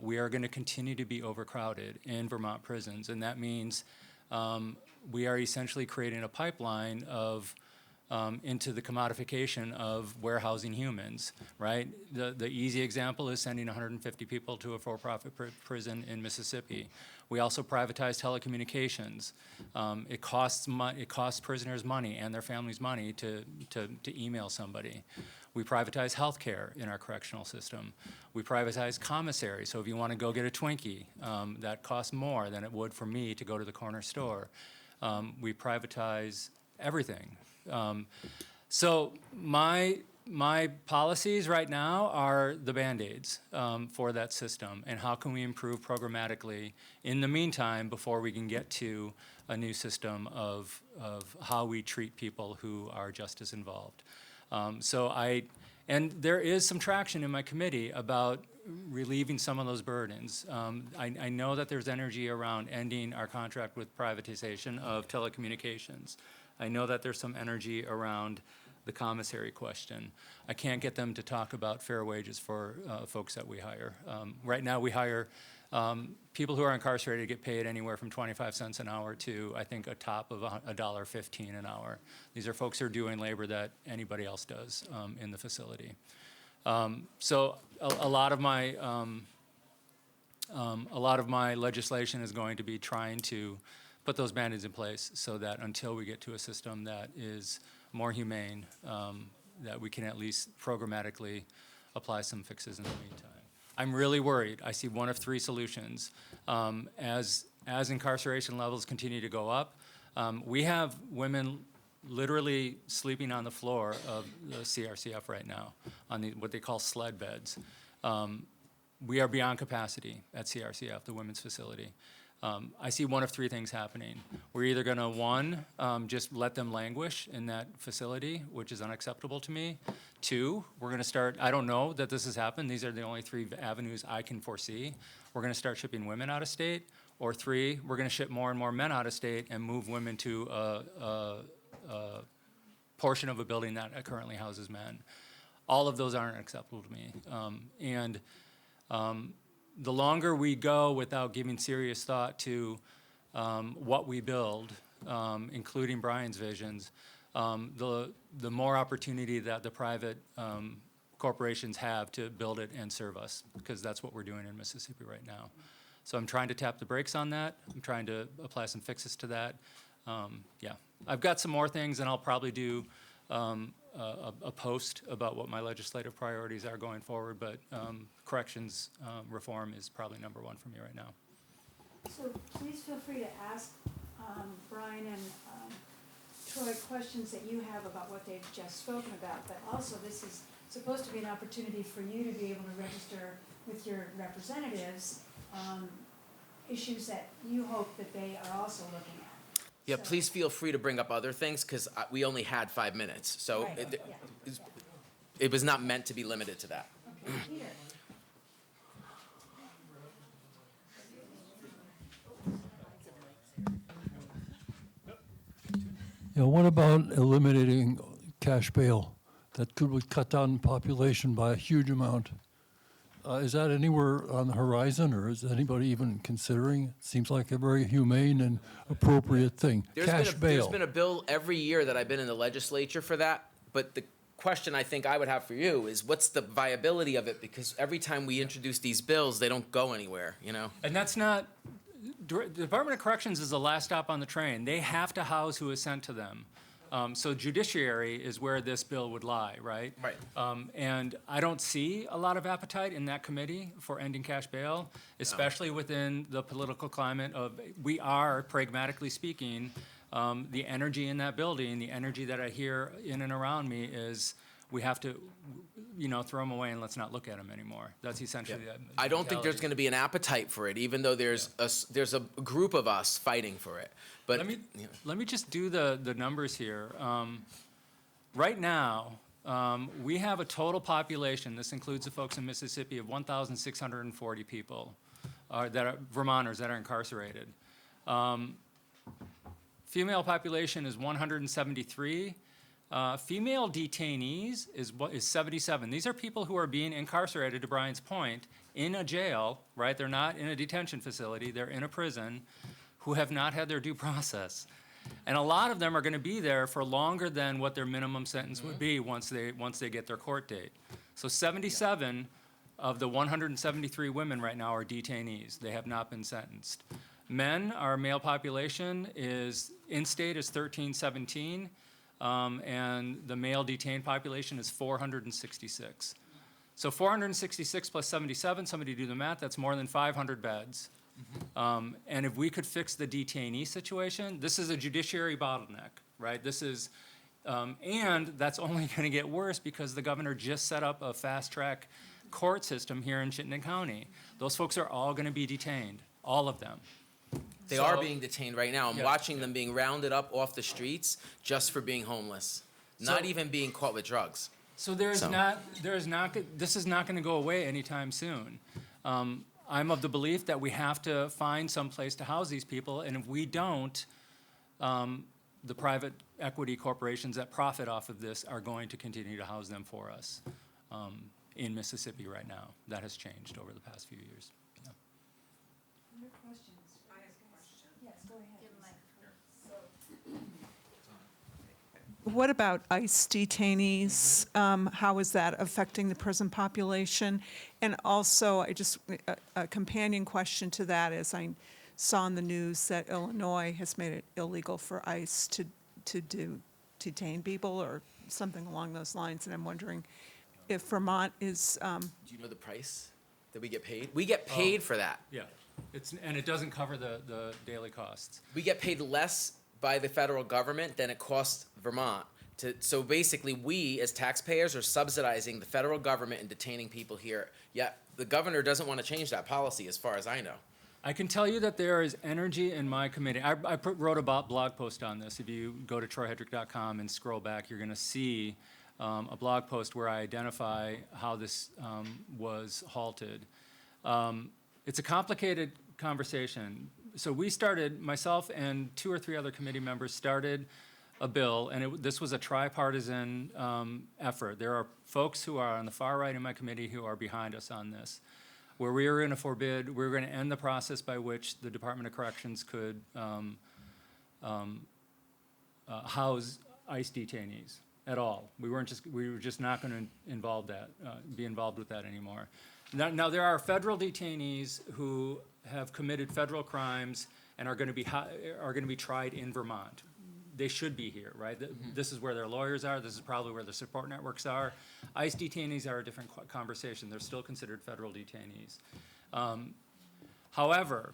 We are going to continue to be overcrowded in Vermont prisons, and that means we are essentially creating a pipeline into the commodification of warehousing humans, right? The easy example is sending 150 people to a for-profit prison in Mississippi. We also privatize telecommunications. It costs prisoners money and their families money to email somebody. We privatize healthcare in our correctional system. We privatize commissary. So if you want to go get a Twinkie, that costs more than it would for me to go to the corner store. We privatize everything. So my policies right now are the Band-Aids for that system, and how can we improve programmatically in the meantime before we can get to a new system of how we treat people who are justice involved. And there is some traction in my committee about relieving some of those burdens. I know that there's energy around ending our contract with privatization of telecommunications. I know that there's some energy around the commissary question. I can't get them to talk about fair wages for folks that we hire. Right now we hire people who are incarcerated get paid anywhere from 25 cents an hour to, I think, a top of $1.15 an hour. These are folks who are doing labor that anybody else does in the facility. So a lot of my legislation is going to be trying to put those Band-Aids in place so that until we get to a system that is more humane, that we can at least programmatically apply some fixes in the meantime. I'm really worried. I see one of three solutions. As incarceration levels continue to go up, we have women literally sleeping on the floor of the CRCF right now on what they call sled beds. We are beyond capacity at CRCF, the women's facility. I see one of three things happening. We're either going to, one, just let them languish in that facility, which is unacceptable to me. Two, we're going to start, I don't know that this has happened. These are the only three avenues I can foresee. We're going to start shipping women out of state. Or three, we're going to ship more and more men out of state and move women to a portion of a building that currently houses men. All of those aren't acceptable to me. The longer we go without giving serious thought to what we build, including Brian's visions, the more opportunity that the private corporations have to build it and serve us, because that's what we're doing in Mississippi right now. So I'm trying to tap the brakes on that. I'm trying to apply some fixes to that. Yeah, I've got some more things, and I'll probably do a post about what my legislative priorities are going forward, but corrections reform is probably number one for me right now. So please feel free to ask Brian and Troy questions that you have about what they've just spoken about, but also this is supposed to be an opportunity for you to be able to register with your representatives issues that you hope that they are also looking at. Yeah, please feel free to bring up other things, because we only had 5 minutes. So Right, it was not meant to be limited to that. Okay, Peter. Yeah, what about eliminating cash bail? That would cut down population by a huge amount. Is that anywhere on the horizon, or is anybody even considering? It seems like a very humane and appropriate thing. Cash bail. There's been a bill every year that I've been in the legislature for that, but the question I think I would have for you is what's the viability of it? Because every time we introduce these bills, they don't go anywhere, you know? And that's not, the Department of Corrections is the last stop on the train. They have to house who is sent to them. So judiciary is where this bill would lie, right? Right. And I don't see a lot of appetite in that committee for ending cash bail, especially within the political climate of, we are, pragmatically speaking, the energy in that building, the energy that I hear in and around me is, we have to, throw them away and let's not look at them anymore. That's essentially the I don't think there's mentality. going to be an appetite for it, even though there's a group of us fighting for it. But Let me just do the numbers here. Right now, we have a total population, this includes the folks in Mississippi, of 1,640 people, Vermonters that are incarcerated. Female population is 173. Female detainees is 77. These are people who are being incarcerated, to Brian's point, in a jail, right? They're not in a detention facility, they're in a prison, who have not had their due process. And a lot of them are gonna be there for longer than what their minimum sentence would be once they get their court date. So 77 of the 173 women right now are detainees. They have not been sentenced. Men, our male population is, in-state is 1317, and the male detained population is 466. So 466 plus 77, somebody do the math, that's more than 500 beds. And if we could fix the detainee situation, this is a judiciary bottleneck, right? This is, and that's only gonna get worse because the governor just set up a fast-track court system here in Chittenden County. Those folks are all gonna be detained, all of them. they are being detained right now. I'm watching them being rounded up off the streets just for being homeless, not even being caught with drugs. So this is not gonna go away anytime soon. I'm of the belief that we have to find some place to house these people, and if we don't, the private equity corporations that profit off of this are going to continue to house them for us in Mississippi right now. That has changed over the past few years. Yeah. Other questions? I have a question. Yes, go ahead. What about ICE detainees? How is that affecting the prison population? And also, a companion question to that is I saw in the news that Illinois has made it illegal for ICE to detain people or something along those lines, and I'm wondering if Vermont is. Do you know the price that we get paid? We get paid for that. Yeah, and it doesn't cover the daily costs. We get paid less by the federal government than it costs Vermont. So basically, we as taxpayers are subsidizing the federal government and detaining people here. Yet the governor doesn't want to change that policy, as far as I know. I can tell you that there is energy in my committee. I wrote a blog post on this. If you go to troyhedrick.com and scroll back, you're going to see a blog post where I identify how this was halted. It's a complicated conversation. So we started, myself and 2 or 3 other committee members started a bill, and this was a tripartisan effort. There are folks who are on the far right in my committee who are behind us on this, where we were going to end the process by which the Department of Corrections could house ICE detainees at all. We were just not going to be involved with that anymore. Now there are federal detainees who have committed federal crimes and are going to be tried in Vermont. They should be here, right? This is where their lawyers are. This is probably where the support networks are. ICE detainees are a different conversation. They're still considered federal detainees. However,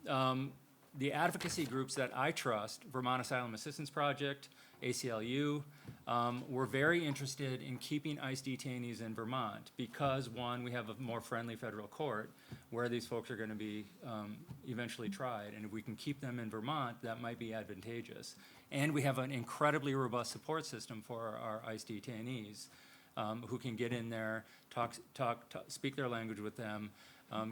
the advocacy groups that I trust, Vermont Asylum Assistance Project, ACLU, were very interested in keeping ICE detainees in Vermont because, one, we have a more friendly federal court where these folks are going to be eventually tried. And if we can keep them in Vermont, that might be advantageous. And we have an incredibly robust support system for our ICE detainees who can get in there, speak their language with them,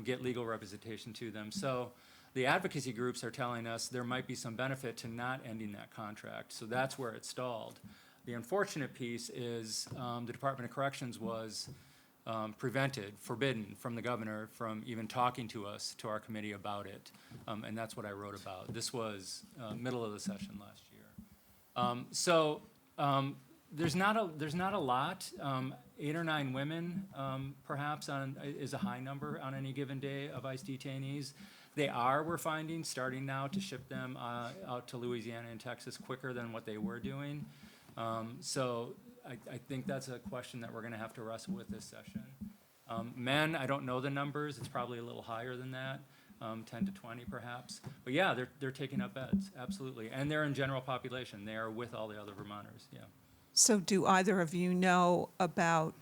get legal representation to them. So the advocacy groups are telling us there might be some benefit to not ending that contract. So that's where it stalled. The unfortunate piece is the Department of Corrections was forbidden from the governor from even talking to us, to our committee about it. And that's what I wrote about. This was middle of the session last year. There's not a lot. 8 or 9 women, perhaps, is a high number on any given day of ICE detainees. We're finding, starting now to ship them out to Louisiana and Texas quicker than what they were doing. I think that's a question that we're going to have to wrestle with this session. Men, I don't know the numbers. It's probably a little higher than that, 10 to 20 perhaps. But yeah, they're taking up beds, absolutely. And they're in general population. They are with all the other Vermonters, yeah. So do either of you know about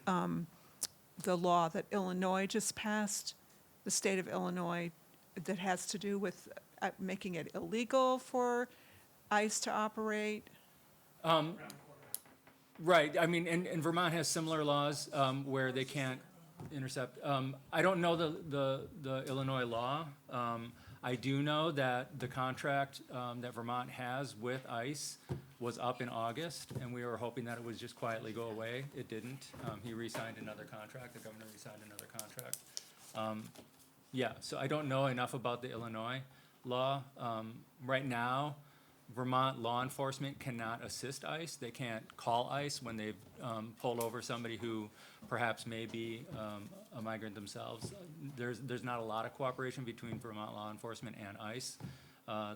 the law that Illinois just passed, the state of Illinois, that has to do with making it illegal for ICE to operate? Right. I mean, and Vermont has similar laws where they can't intercept. I don't know the Illinois law. I do know that the contract that Vermont has with ICE was up in August, and we were hoping that it would just quietly go away. It didn't. He re-signed another contract. The governor re-signed another contract. Yeah, so I don't know enough about the Illinois law. Right now, Vermont law enforcement cannot assist ICE. They can't call ICE when they've pulled over somebody who perhaps may be a migrant themselves. There's not a lot of cooperation between Vermont law enforcement and ICE.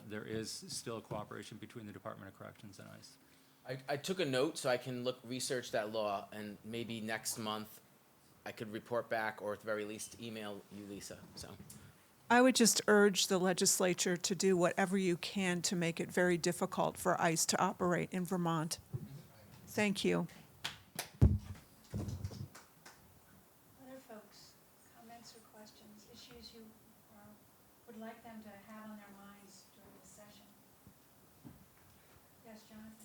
There is still cooperation between the Department of Corrections and ICE. I took a note so I can research that law, and maybe next month I could report back, or at the very least email you, Lisa. So. I would just urge the legislature to do whatever you can to make it very difficult for ICE to operate in Vermont. Thank you. Other folks, comments or questions, issues you would like them to have on their minds during the session? Yes, Jonathan?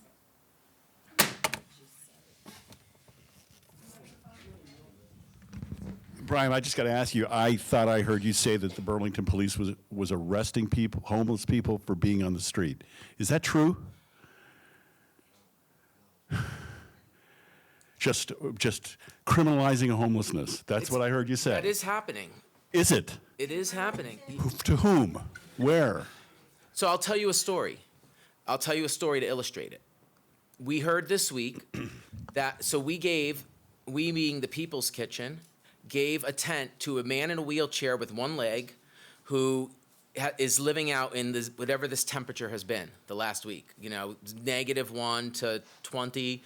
Brian, I just got to ask you, I thought I heard you say that the Burlington police was arresting people, homeless people, for being on the street. Is that true? Just criminalizing homelessness. That's what I heard you say. That is happening. Is it? It is happening. To whom? Where? So I'll tell you a story. I'll tell you a story to illustrate it. We heard this week that, so we being the People's Kitchen, gave a tent to a man in a wheelchair with one leg who is living out in this, whatever this temperature has been the last week, -1 to 20.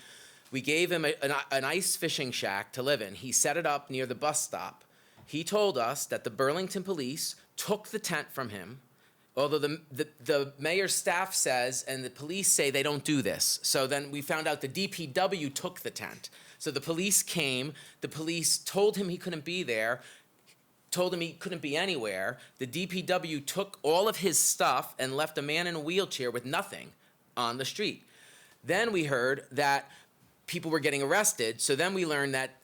We gave him an ice fishing shack to live in. He set it up near the bus stop. He told us that the Burlington police took the tent from him, although the mayor's staff says and the police say they don't do this. So then we found out the DPW took the tent. So the police came, the police told him he couldn't be there, told him he couldn't be anywhere. The DPW took all of his stuff and left a man in a wheelchair with nothing on the street. Then we heard that people were getting arrested, so then we learned that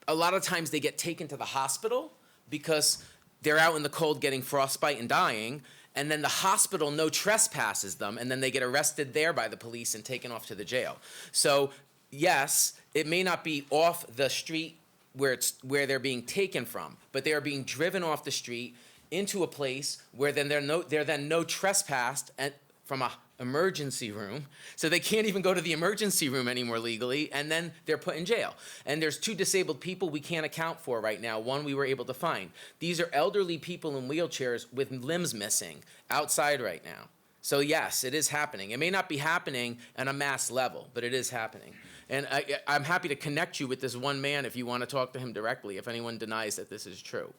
a lot of times they get taken to the hospital because they're out in the cold getting frostbite and dying, and then the hospital no trespasses them, and then they get arrested there by the police and taken off to the jail. So yes, it may not be off the street where they're being taken from, but they are being driven off the street into a place where then they're no trespassed from a emergency room, so they can't even go to the emergency room anymore legally, and then they're put in jail. And there's 2 disabled people we can't account for right now. One we were able to find. These are elderly people in wheelchairs with limbs missing outside right now. So yes, it is happening. It may not be happening on a mass level, but it is happening. And I'm happy to connect you with this one man if you want to talk to him directly, if anyone denies that this is true.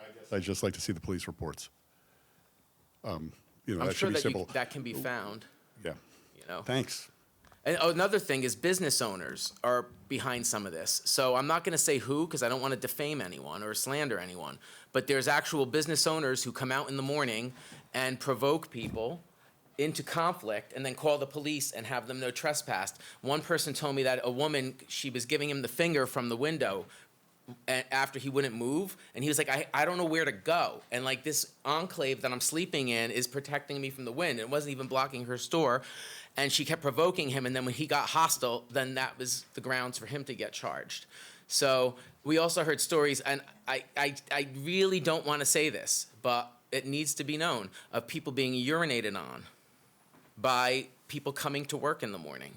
I guess I'd just like to see the police reports. I'm that sure should be simple. that can be found. Yeah. Thanks. And another thing is business owners are behind some of this. So I'm not going to say who because I don't want to defame anyone or slander anyone. But there's actual business owners who come out in the morning and provoke people into conflict and then call the police and have them no trespassed. One person told me that a woman, she was giving him the finger from the window after he wouldn't move, and he was like, I don't know where to go. And like this enclave that I'm sleeping in is protecting me from the wind. It wasn't even blocking her store. And she kept provoking him, and then when he got hostile, then that was the grounds for him to get charged. So we also heard stories, and I really don't want to say this, but it needs to be known, of people being urinated on by people coming to work in the morning.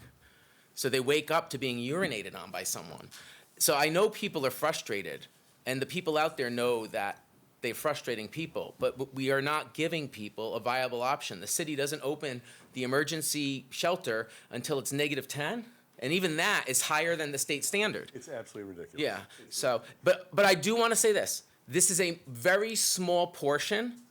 So they wake up to being urinated on by someone. So I know people are frustrated, and the people out there know that they're frustrating people, but we are not giving people a viable option. The city doesn't open the emergency shelter until it's -10, and even that is higher than the state standard. It's absolutely ridiculous. Yeah, so, but I do want to say this. This is a very small portion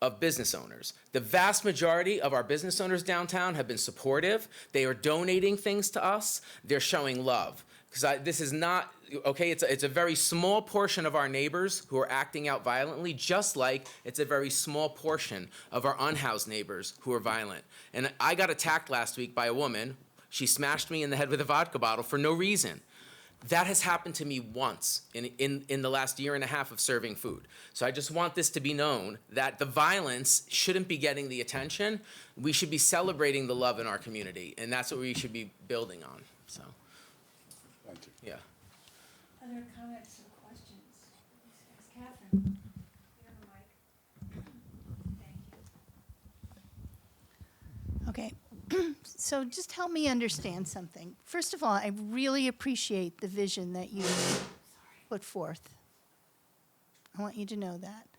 of business owners. The vast majority of our business owners downtown have been supportive. They are donating things to us. They're showing love. Because this is not, okay, it's a very small portion of our neighbors who are acting out violently, just like it's a very small portion of our unhoused neighbors who are violent. And I got attacked last week by a woman. She smashed me in the head with a vodka bottle for no reason. That has happened to me once in the last year and a half of serving food. So I just want this to be known that the violence shouldn't be getting the attention. We should be celebrating the love in our community, and that's what we should be building on, so. Thank you. Yeah. Other comments or questions? Catherine. You have a mic. Thank you. Okay. So just help me understand something. First of all, I really appreciate the vision that you put forth. I want you to know that.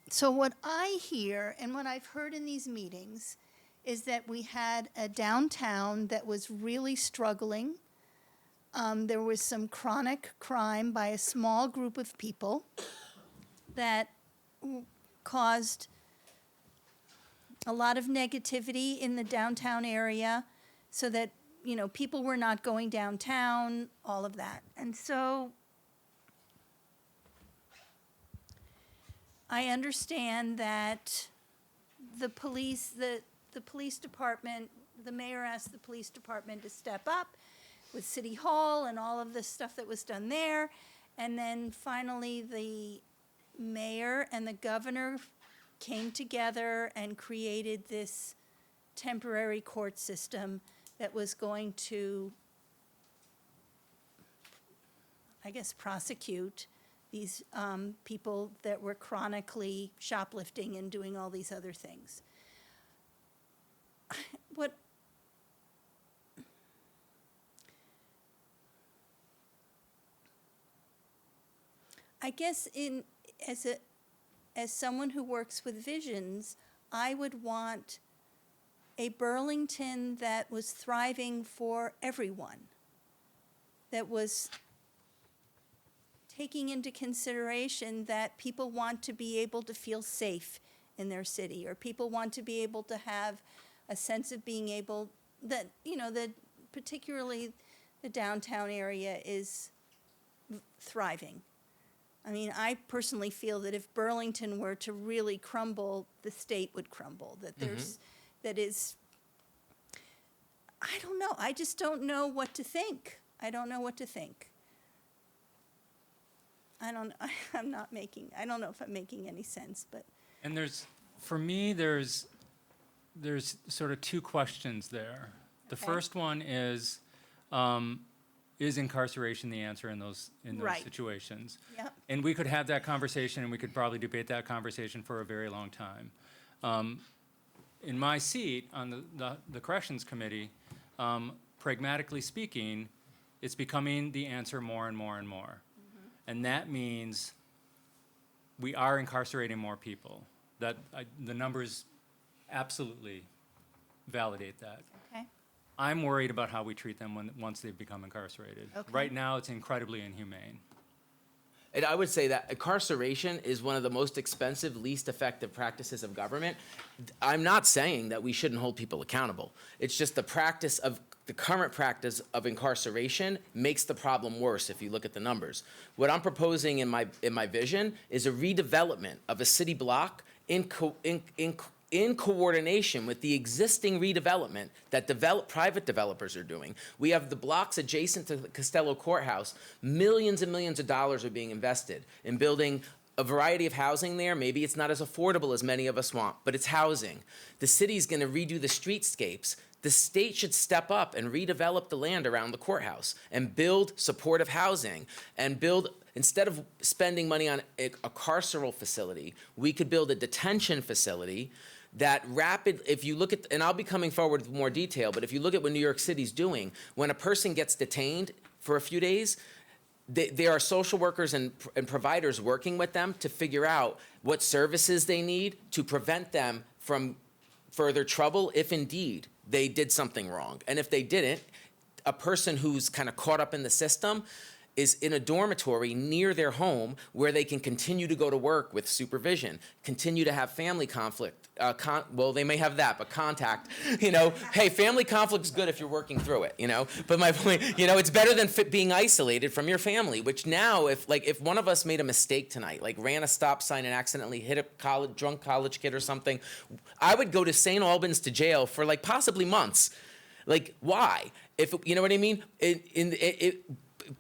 So what I hear and what I've heard in these meetings is that we had a downtown that was really struggling. There was some chronic crime by a small group of people that caused a lot of negativity in the downtown area, so that, you know, people were not going downtown, all of that. And so I understand that the police department, the mayor asked the police department to step up with City Hall and all of the stuff that was done there. And then finally the mayor and the governor came together and created this temporary court system that was going to, I guess, prosecute these people that were chronically shoplifting and doing all these other things. What I guess as someone who works with visions, I would want a Burlington that was thriving for everyone, that was taking into consideration that people want to be able to feel safe in their city, or people want to be able to have a sense of being able, that, you know, that particularly the downtown area is thriving. I mean, I personally feel that if Burlington were to really crumble, the state would crumble. That there's, that is, I don't know. I just don't know what to think. I don't know what to think. I don't know if I'm making any sense, but. And for me, there's sort of two questions there. The Okay. first one is incarceration the answer in those Right. situations? Yep. And we could have that conversation, and we could probably debate that conversation for a very long time. In my seat on the corrections committee, pragmatically speaking, it's becoming the answer more and more and more. And that means we are incarcerating more people. The numbers absolutely validate that. Okay. I'm worried about how we treat them once they've become incarcerated. Okay. Right now, it's incredibly inhumane. And I would say that incarceration is one of the most expensive, least effective practices of government. I'm not saying that we shouldn't hold people accountable. It's just the current practice of incarceration makes the problem worse if you look at the numbers. What I'm proposing in my vision is a redevelopment of a city block in in coordination with the existing redevelopment that private developers are doing. We have the blocks adjacent to the Costello Courthouse. Millions and millions of dollars are being invested in building a variety of housing there. Maybe it's not as affordable as many of us want, but it's housing. The city's going to redo the streetscapes. The state should step up and redevelop the land around the courthouse and build supportive housing and build, instead of spending money on a carceral facility, we could build a detention facility that if you look at, and I'll be coming forward with more detail, but if you look at what New York City's doing, when a person gets detained for a few days, there are social workers and providers working with them to figure out what services they need to prevent them from further trouble if indeed they did something wrong. And if they didn't, a person who's kind of caught up in the system is in a dormitory near their home where they can continue to go to work with supervision, continue to have family conflict. Well, they may have that, but contact, hey, family conflict's good if you're working through it, But my point, it's better than being isolated from your family, which now if one of us made a mistake tonight, like ran a stop sign and accidentally hit a drunk college kid or something, I would go to St. Albans to jail for possibly months. Why? If you know what I mean?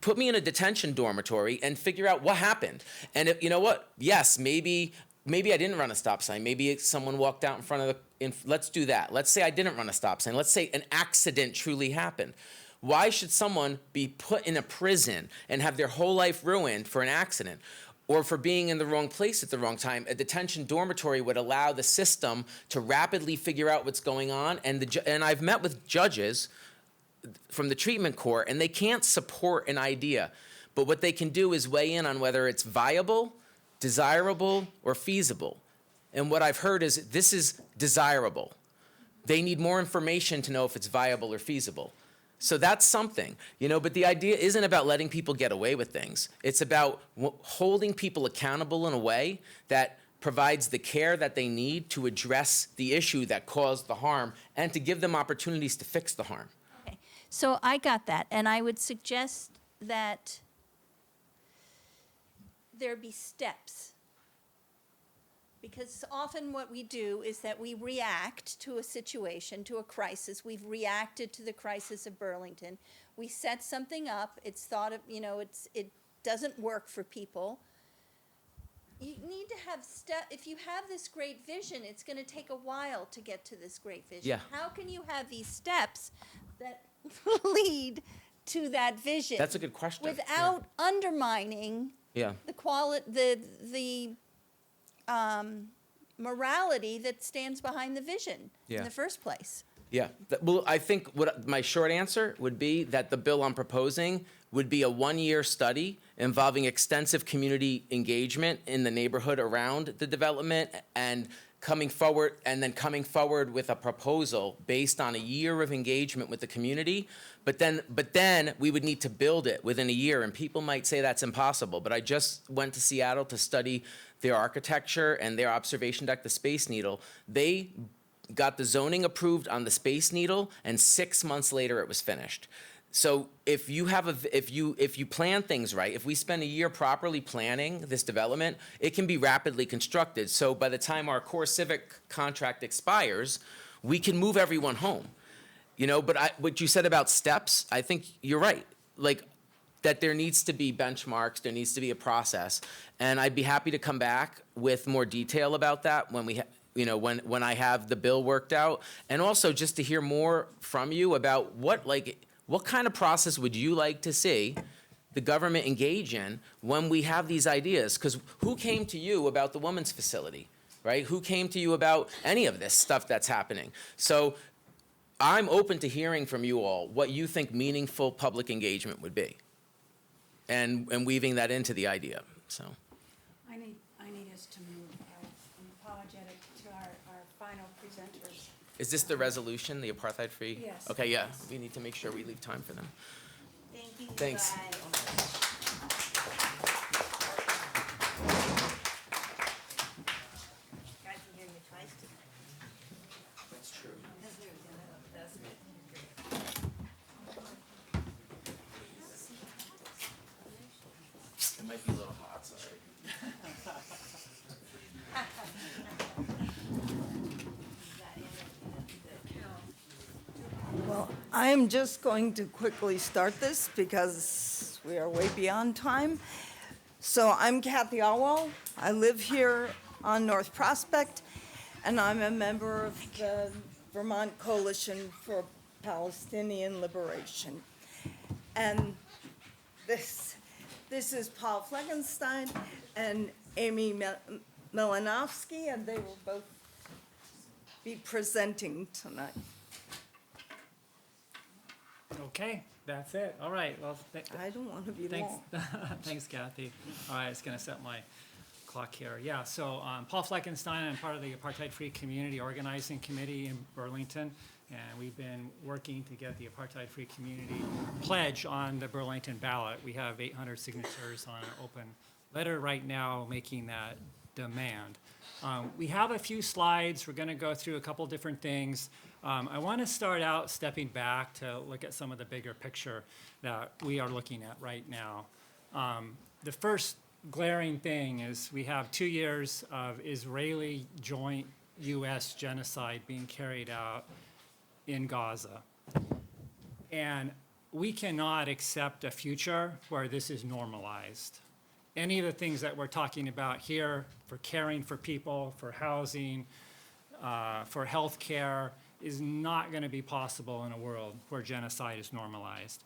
Put me in a detention dormitory and figure out what happened. And you know what? Yes, maybe I didn't run a stop sign. Maybe someone walked out in front of let's do that. Let's say I didn't run a stop sign. Let's say an accident truly happened. Why should someone be put in a prison and have their whole life ruined for an accident or for being in the wrong place at the wrong time? A detention dormitory would allow the system to rapidly figure out what's going on. And I've met with judges from the treatment court, and they can't support an idea. But what they can do is weigh in on whether it's viable, desirable, or feasible. And what I've heard is this is desirable. They need more information to know if it's viable or feasible. So that's something, but the idea isn't about letting people get away with things. It's about holding people accountable in a way that provides the care that they need to address the issue that caused the harm and to give them opportunities to fix the harm. So I got that, and I would suggest that there be steps. Because often what we do is that we react to a situation, to a crisis. We've reacted to the crisis of Burlington. We set something up. It's thought of, it doesn't work for people. You need to have if you have this great vision, it's going to take a while to get to this great vision. Yeah. How can you have these steps that lead to that vision? That's a good question. Without undermining the quality, the morality that stands behind the vision in the first place. Yeah. Well, I think what my short answer would be that the bill I'm proposing would be a one-year study involving extensive community engagement in the neighborhood around the development and coming forward with a proposal based on a year of engagement with the community. But then we would need to build it within a year, and people might say that's impossible. But I just went to Seattle to study their architecture and their observation deck, the Space Needle. They got the zoning approved on the Space Needle, and 6 months later it was finished. So if you plan things right, if we spend a year properly planning this development, it can be rapidly constructed. So by the time our core civic contract expires, we can move everyone home. But what you said about steps, I think you're right. That there needs to be benchmarks, there needs to be a process, and I'd be happy to come back with more detail about that when when I have the bill worked out, and also just to hear more from you about what kind of process would you like to see the government engage in when we have these ideas? Because who came to you about the women's facility, right? Who came to you about any of this stuff that's happening? So I'm open to hearing from you all what you think meaningful public engagement would be and weaving that into the idea, so. I need us to move apologetic to our final presenters. Is this the resolution, the apartheid-free? Yes. Okay, yeah, we need to make sure we leave time for them. Thank you. Thanks. Bye. Got to hear you twice tonight. That's true. It might be a little hot, sorry. I am just going to quickly start this because we are way beyond time. So I'm Kathy Alwell. I live here on North Prospect, and I'm a member of the Vermont Coalition for Palestinian Liberation. And this is Paul Fleckenstein and Amy Milanovsky, and they will both be presenting tonight. Okay, that's it. All right, well. I don't want to be thanks, long. Thanks, Kathy. All right, it's going to set my clock here. Yeah, so Paul Fleckenstein, I'm part of the Apartheid-Free Community Organizing Committee in Burlington, and we've been working to get the Apartheid-Free Community pledge on the Burlington ballot. We have 800 signatures on an open letter right now making that demand. We have a few slides. We're going to go through a couple different things. I want to start out stepping back to look at some of the bigger picture that we are looking at right now. The first glaring thing is we have 2 years of Israeli joint U.S. genocide being carried out in Gaza. And we cannot accept a future where this is normalized. Any of the things that we're talking about here for caring for people, for housing, for health care, is not going to be possible in a world where genocide is normalized.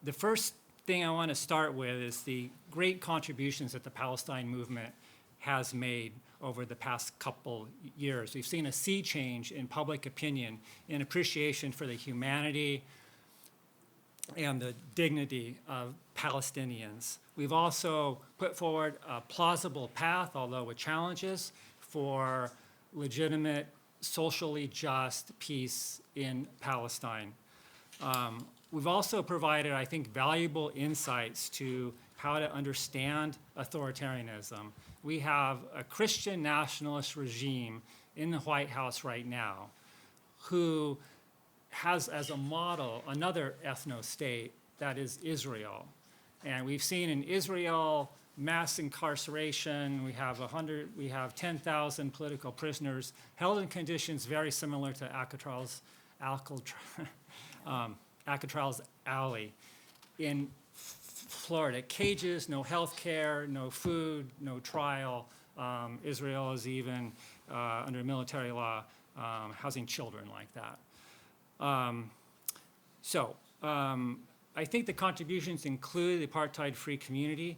The first thing I want to start with is the great contributions that the Palestine movement has made over the past couple years. We've seen a sea change in public opinion in appreciation for the humanity and the dignity of Palestinians. We've also put forward a plausible path, although with challenges, for legitimate, socially just peace in Palestine. We've also provided, I think, valuable insights to how to understand authoritarianism. We have a Christian nationalist regime in the White House right now who has as a model another ethno-state, that is Israel. And we've seen in Israel mass incarceration. We have 10,000 political prisoners held in conditions very similar to Alcatraz Alley in Florida. Cages, no health care, no food, no trial. Israel is even, under military law, housing children like that. I think the contributions include the Apartheid-Free Community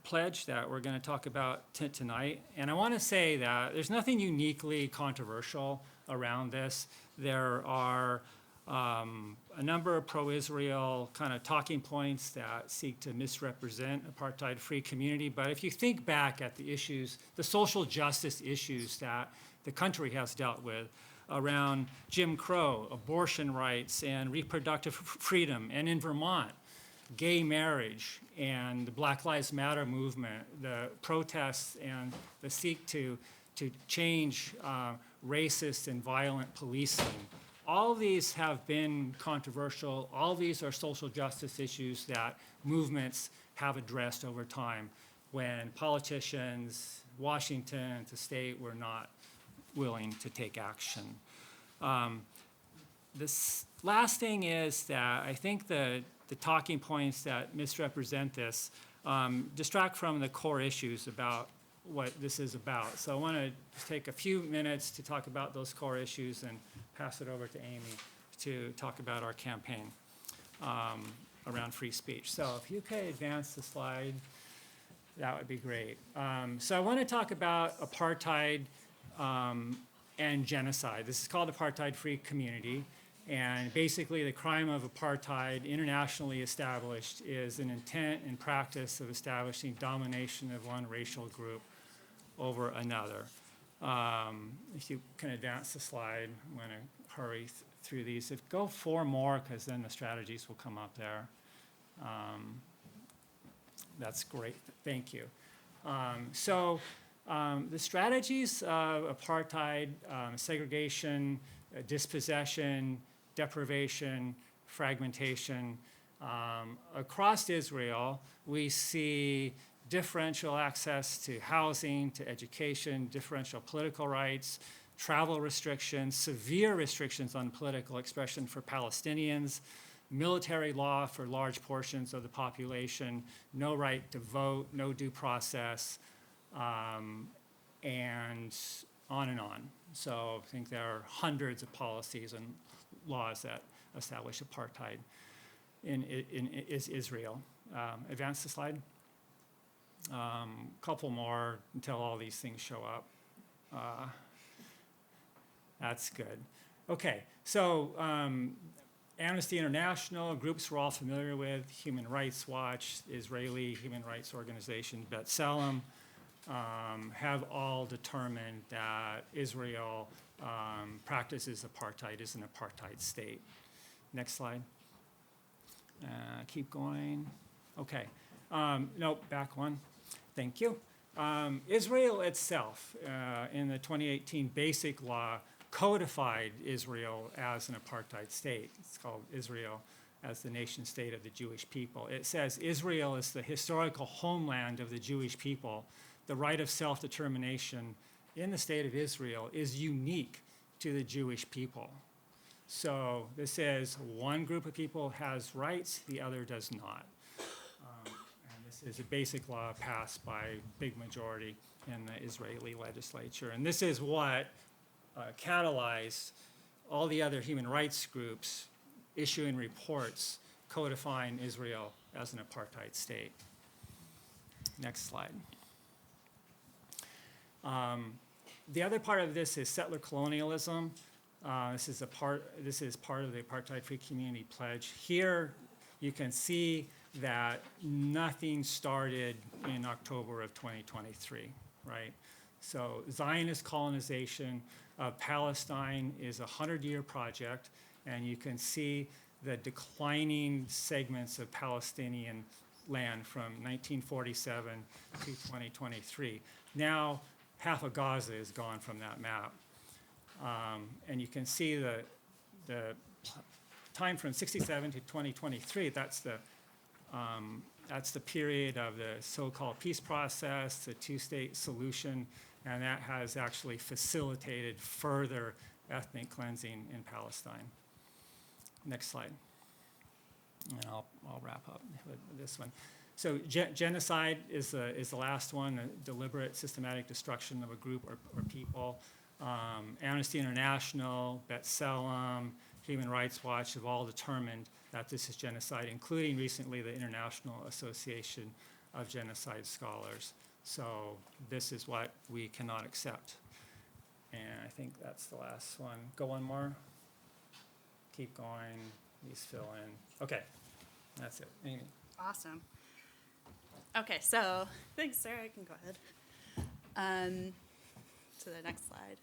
pledge that we're going to talk about tonight. And I want to say that there's nothing uniquely controversial around this. There are a number of pro-Israel kind of talking points that seek to misrepresent apartheid-free community. But if you think back at the issues, the social justice issues that the country has dealt with around Jim Crow, abortion rights, and reproductive freedom, and in Vermont, gay marriage, and the Black Lives Matter movement, the protests and the seek to change racist and violent policing. All of these have been controversial. All of these are social justice issues that movements have addressed over time when politicians, Washington, the state, were not willing to take action. This last thing is that I think the talking points that misrepresent this distract from the core issues about what this is about. So I want to just take a few minutes to talk about those core issues and pass it over to Amy to talk about our campaign around free speech. So if you could advance the slide, that would be great. So I want to talk about apartheid and genocide. This is called Apartheid-Free Community. And basically, the crime of apartheid, internationally established, is an intent and practice of establishing domination of one racial group over another. If you can advance the slide, I'm going to hurry through these. Go 4 more, because then the strategies will come up there. That's great. Thank you. The strategies of apartheid, segregation, dispossession, deprivation, fragmentation. Across Israel, we see differential access to housing, to education, differential political rights, travel restrictions, severe restrictions on political expression for Palestinians, military law for large portions of the population, no right to vote, no due process, and on and on. So I think there are hundreds of policies and laws that establish apartheid in Israel. Advance the slide. Couple more until all these things show up. That's good. Okay, so Amnesty International, groups we're all familiar with, Human Rights Watch, Israeli Human Rights Organization, B'Tselem, have all determined that Israel practices apartheid, is an apartheid state. Next slide. Keep going. Okay. No, back one. Thank you. Israel itself, in the 2018 Basic Law, codified Israel as an apartheid state. It's called Israel as the nation state of the Jewish people. It says Israel is the historical homeland of the Jewish people. The right of self-determination in the state of Israel is unique to the Jewish people. So this says one group of people has rights, the other does not. And this is a basic law passed by a big majority in the Israeli legislature. And this is what catalyzed all the other human rights groups issuing reports codifying Israel as an apartheid state. Next slide. The other part of this is settler colonialism. This is part of the Apartheid-Free Community Pledge. Here you can see that nothing started in October of 2023, right? So Zionist colonization of Palestine is a 100-year project, and you can see the declining segments of Palestinian land from 1947 to 2023. Now, half of Gaza is gone from that map. And you can see the time from 67 to 2023, that's the period of the so-called peace process, the two-state solution, and that has actually facilitated further ethnic cleansing in Palestine. Next slide. And I'll wrap up with this one. So genocide is the last one, the deliberate systematic destruction of a group or people. Amnesty International, B'Tselem, Human Rights Watch have all determined that this is genocide, including recently the International Association of Genocide Scholars. So this is what we cannot accept. And I think that's the last one. Go one more. Keep going. Please fill in. Okay, that's it. Amy. Awesome. Okay, so thanks, Sarah. I can go ahead. To the next slide.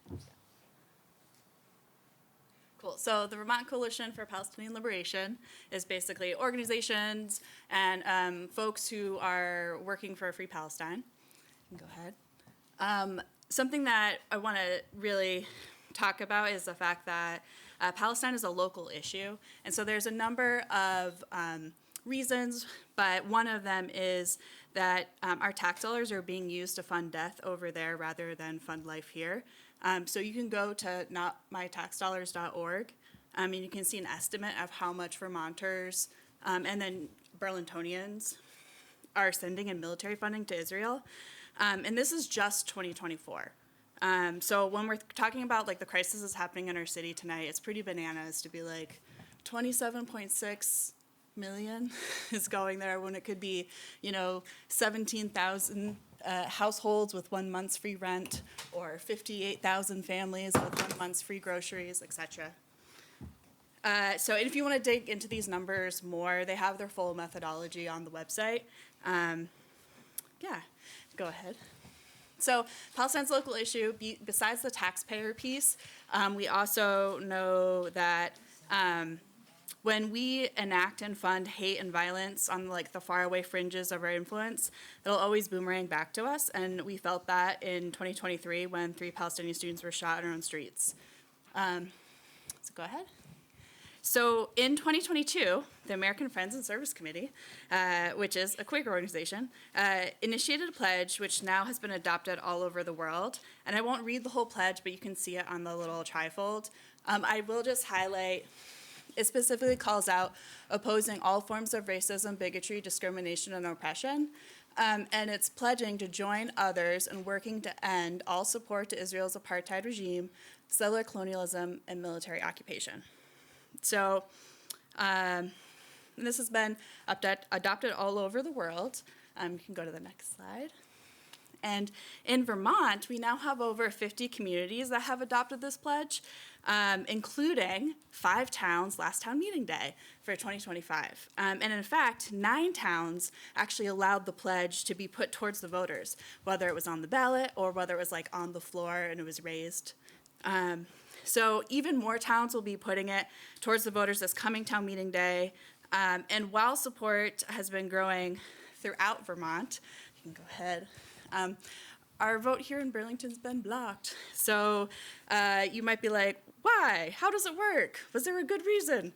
Cool. So the Vermont Coalition for Palestinian Liberation is basically organizations and folks who are working for a free Palestine. You can go ahead. Something that I want to really talk about is the fact that Palestine is a local issue. And so there's a number of reasons, but one of them is that our tax dollars are being used to fund death over there rather than fund life here. So you can go to notmytaxdollars.org, and you can see an estimate of how much Vermonters and then Burlingtonians are sending in military funding to Israel. And this is just 2024. So when we're talking about like the crisis that's happening in our city tonight, it's pretty bananas to be like 27.6 million is going there when it could be, 17,000 households with 1 month's free rent, or 58,000 families with 1 month's free groceries, etc. So if you want to dig into these numbers more, they have their full methodology on the website. Yeah, go ahead. So Palestine's a local issue. Besides the taxpayer piece, we also know that when we enact and fund hate and violence on the faraway fringes of our influence, it'll always boomerang back to us. And we felt that in 2023 when 3 Palestinian students were shot in our own streets. So go ahead. So in 2022, the American Friends and Service Committee, which is a Quaker organization, initiated a pledge which now has been adopted all over the world. And I won't read the whole pledge, but you can see it on the little trifold. I will just highlight, it specifically calls out opposing all forms of racism, bigotry, discrimination, and oppression. And it's pledging to join others in working to end all support to Israel's apartheid regime, settler colonialism, and military occupation. So this has been adopted all over the world. You can go to the next slide. And in Vermont, we now have over 50 communities that have adopted this pledge, including 5 towns last town meeting day for 2025. And in fact, 9 towns actually allowed the pledge to be put towards the voters, whether it was on the ballot or whether it was like on the floor and it was raised. So even more towns will be putting it towards the voters this coming town meeting day. And while support has been growing throughout Vermont, you can go ahead. Our vote here in Burlington's been blocked. So you might be like, why? How does it work? Was there a good reason?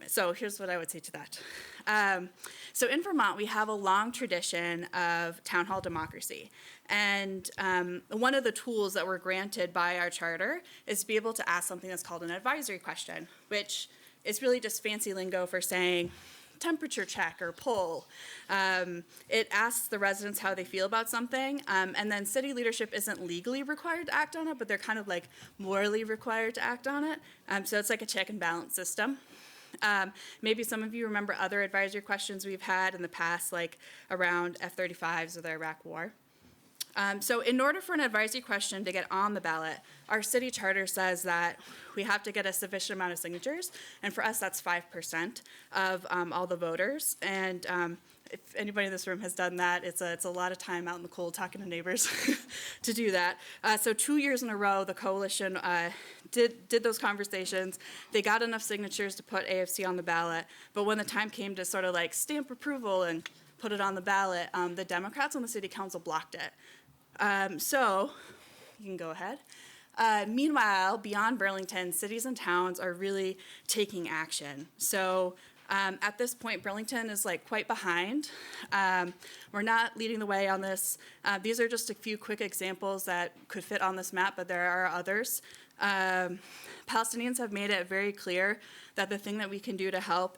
So here's what I would say to that. So in Vermont, we have a long tradition of town hall democracy. And one of the tools that we're granted by our charter is to be able to ask something that's called an advisory question, which is really just fancy lingo for saying temperature check or poll. It asks the residents how they feel about something, and then city leadership isn't legally required to act on it, but they're kind of like morally required to act on it. So it's like a check and balance system. Maybe some of you remember other advisory questions we've had in the past, like around F-35s or the Iraq War. So in order for an advisory question to get on the ballot, our city charter says that we have to get a sufficient amount of signatures, and for us that's 5% of all the voters. And if anybody in this room has done that, it's a lot of time out in the cold talking to neighbors to do that. So 2 years in a row, the coalition did those conversations. They got enough signatures to put AFC on the ballot, but when the time came to sort of like stamp approval and put it on the ballot, the Democrats on the city council blocked it. So you can go ahead. Meanwhile, beyond Burlington, cities and towns are really taking action. So at this point, Burlington is like quite behind. We're not leading the way on this. These are just a few quick examples that could fit on this map, but there are others. Palestinians have made it very clear that the thing that we can do to help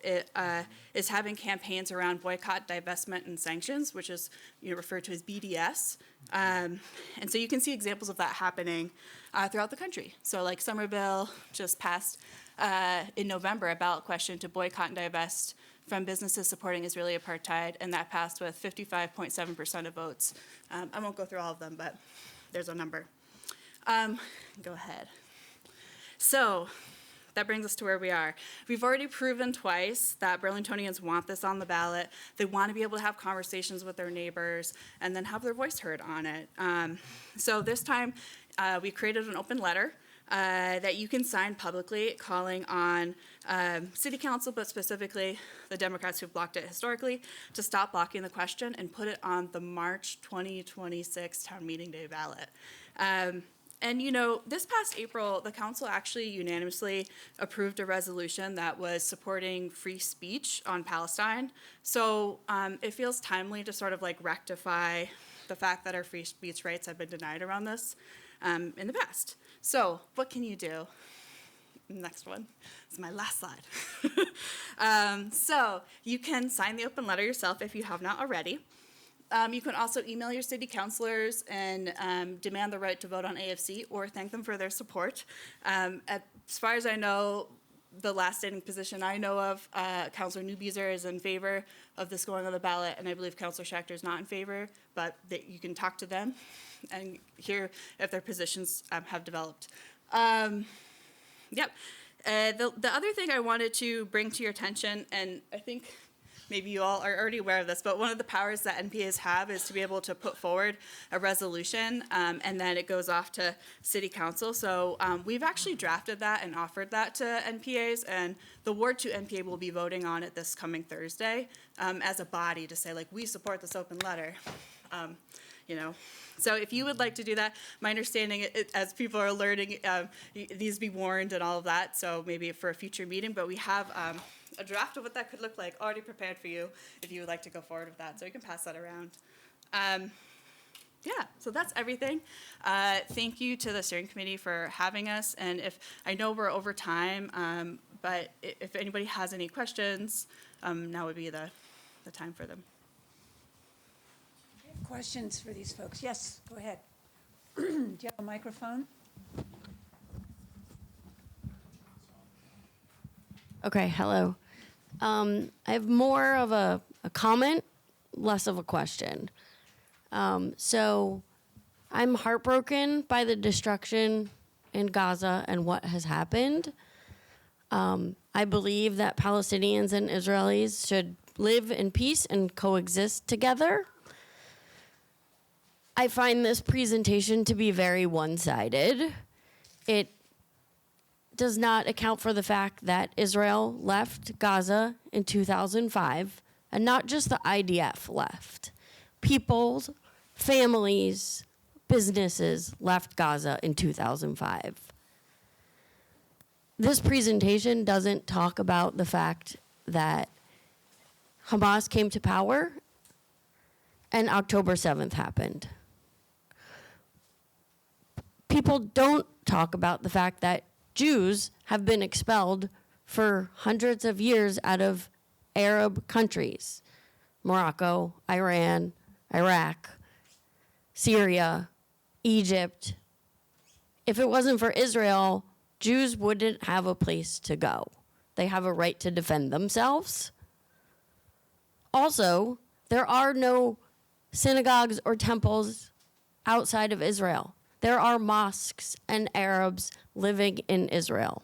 is having campaigns around boycott, divestment, and sanctions, which is referred to as BDS. And so you can see examples of that happening throughout the country. So like Somerville just passed in November a ballot question to boycott and divest from businesses supporting Israeli apartheid, and that passed with 55.7% of votes. I won't go through all of them, but there's a number. Go ahead. So that brings us to where we are. We've already proven twice that Burlingtonians want this on the ballot. They want to be able to have conversations with their neighbors and then have their voice heard on it. So this time, we created an open letter that you can sign publicly calling on City Council, but specifically the Democrats who've blocked it historically, to stop blocking the question and put it on the March 2026 town meeting day ballot. And this past April, the council actually unanimously approved a resolution that was supporting free speech on Palestine. So it feels timely to sort of like rectify the fact that our free speech rights have been denied around this in the past. So what can you do? Next one. This is my last slide. So you can sign the open letter yourself if you have not already. You can also email your city councilors and demand the right to vote on AFC or thank them for their support. As far as I know, the last standing position I know of, Councilor Newbeezer is in favor of this going on the ballot, and I believe Councilor Schachter is not in favor, but you can talk to them and hear if their positions have developed. Yep. The other thing I wanted to bring to your attention, and I think maybe you all are already aware of this, but one of the powers that NPAs have is to be able to put forward a resolution, and then it goes off to City Council. So we've actually drafted that and offered that to NPAs, and the Ward 2 NPA will be voting on it this coming Thursday as a body to say, like, we support this open letter. So if you would like to do that, my understanding, as people are learning, these be warned and all of that, so maybe for a future meeting, but we have a draft of what that could look like already prepared for you if you would like to go forward with that, so we can pass that around. Yeah, so that's everything. Thank you to the steering committee for having us, and I know we're over time, but if anybody has any questions, now would be the time for them. Questions for these folks? Yes, go ahead. Do you have a microphone? Okay, hello. I have more of a comment, less of a question. So I'm heartbroken by the destruction in Gaza and what has happened. I believe that Palestinians and Israelis should live in peace and coexist together. I find this presentation to be very one-sided. It does not account for the fact that Israel left Gaza in 2005, and not just the IDF left. People, families, businesses left Gaza in 2005. This presentation doesn't talk about the fact that Hamas came to power and October 7th happened. People don't talk about the fact that Jews have been expelled for hundreds of years out of Arab countries, Morocco, Iran, Iraq, Syria, Egypt. If it wasn't for Israel, Jews wouldn't have a place to go. They have a right to defend themselves. Also, there are no synagogues or temples outside of Israel. There are mosques and Arabs living in Israel.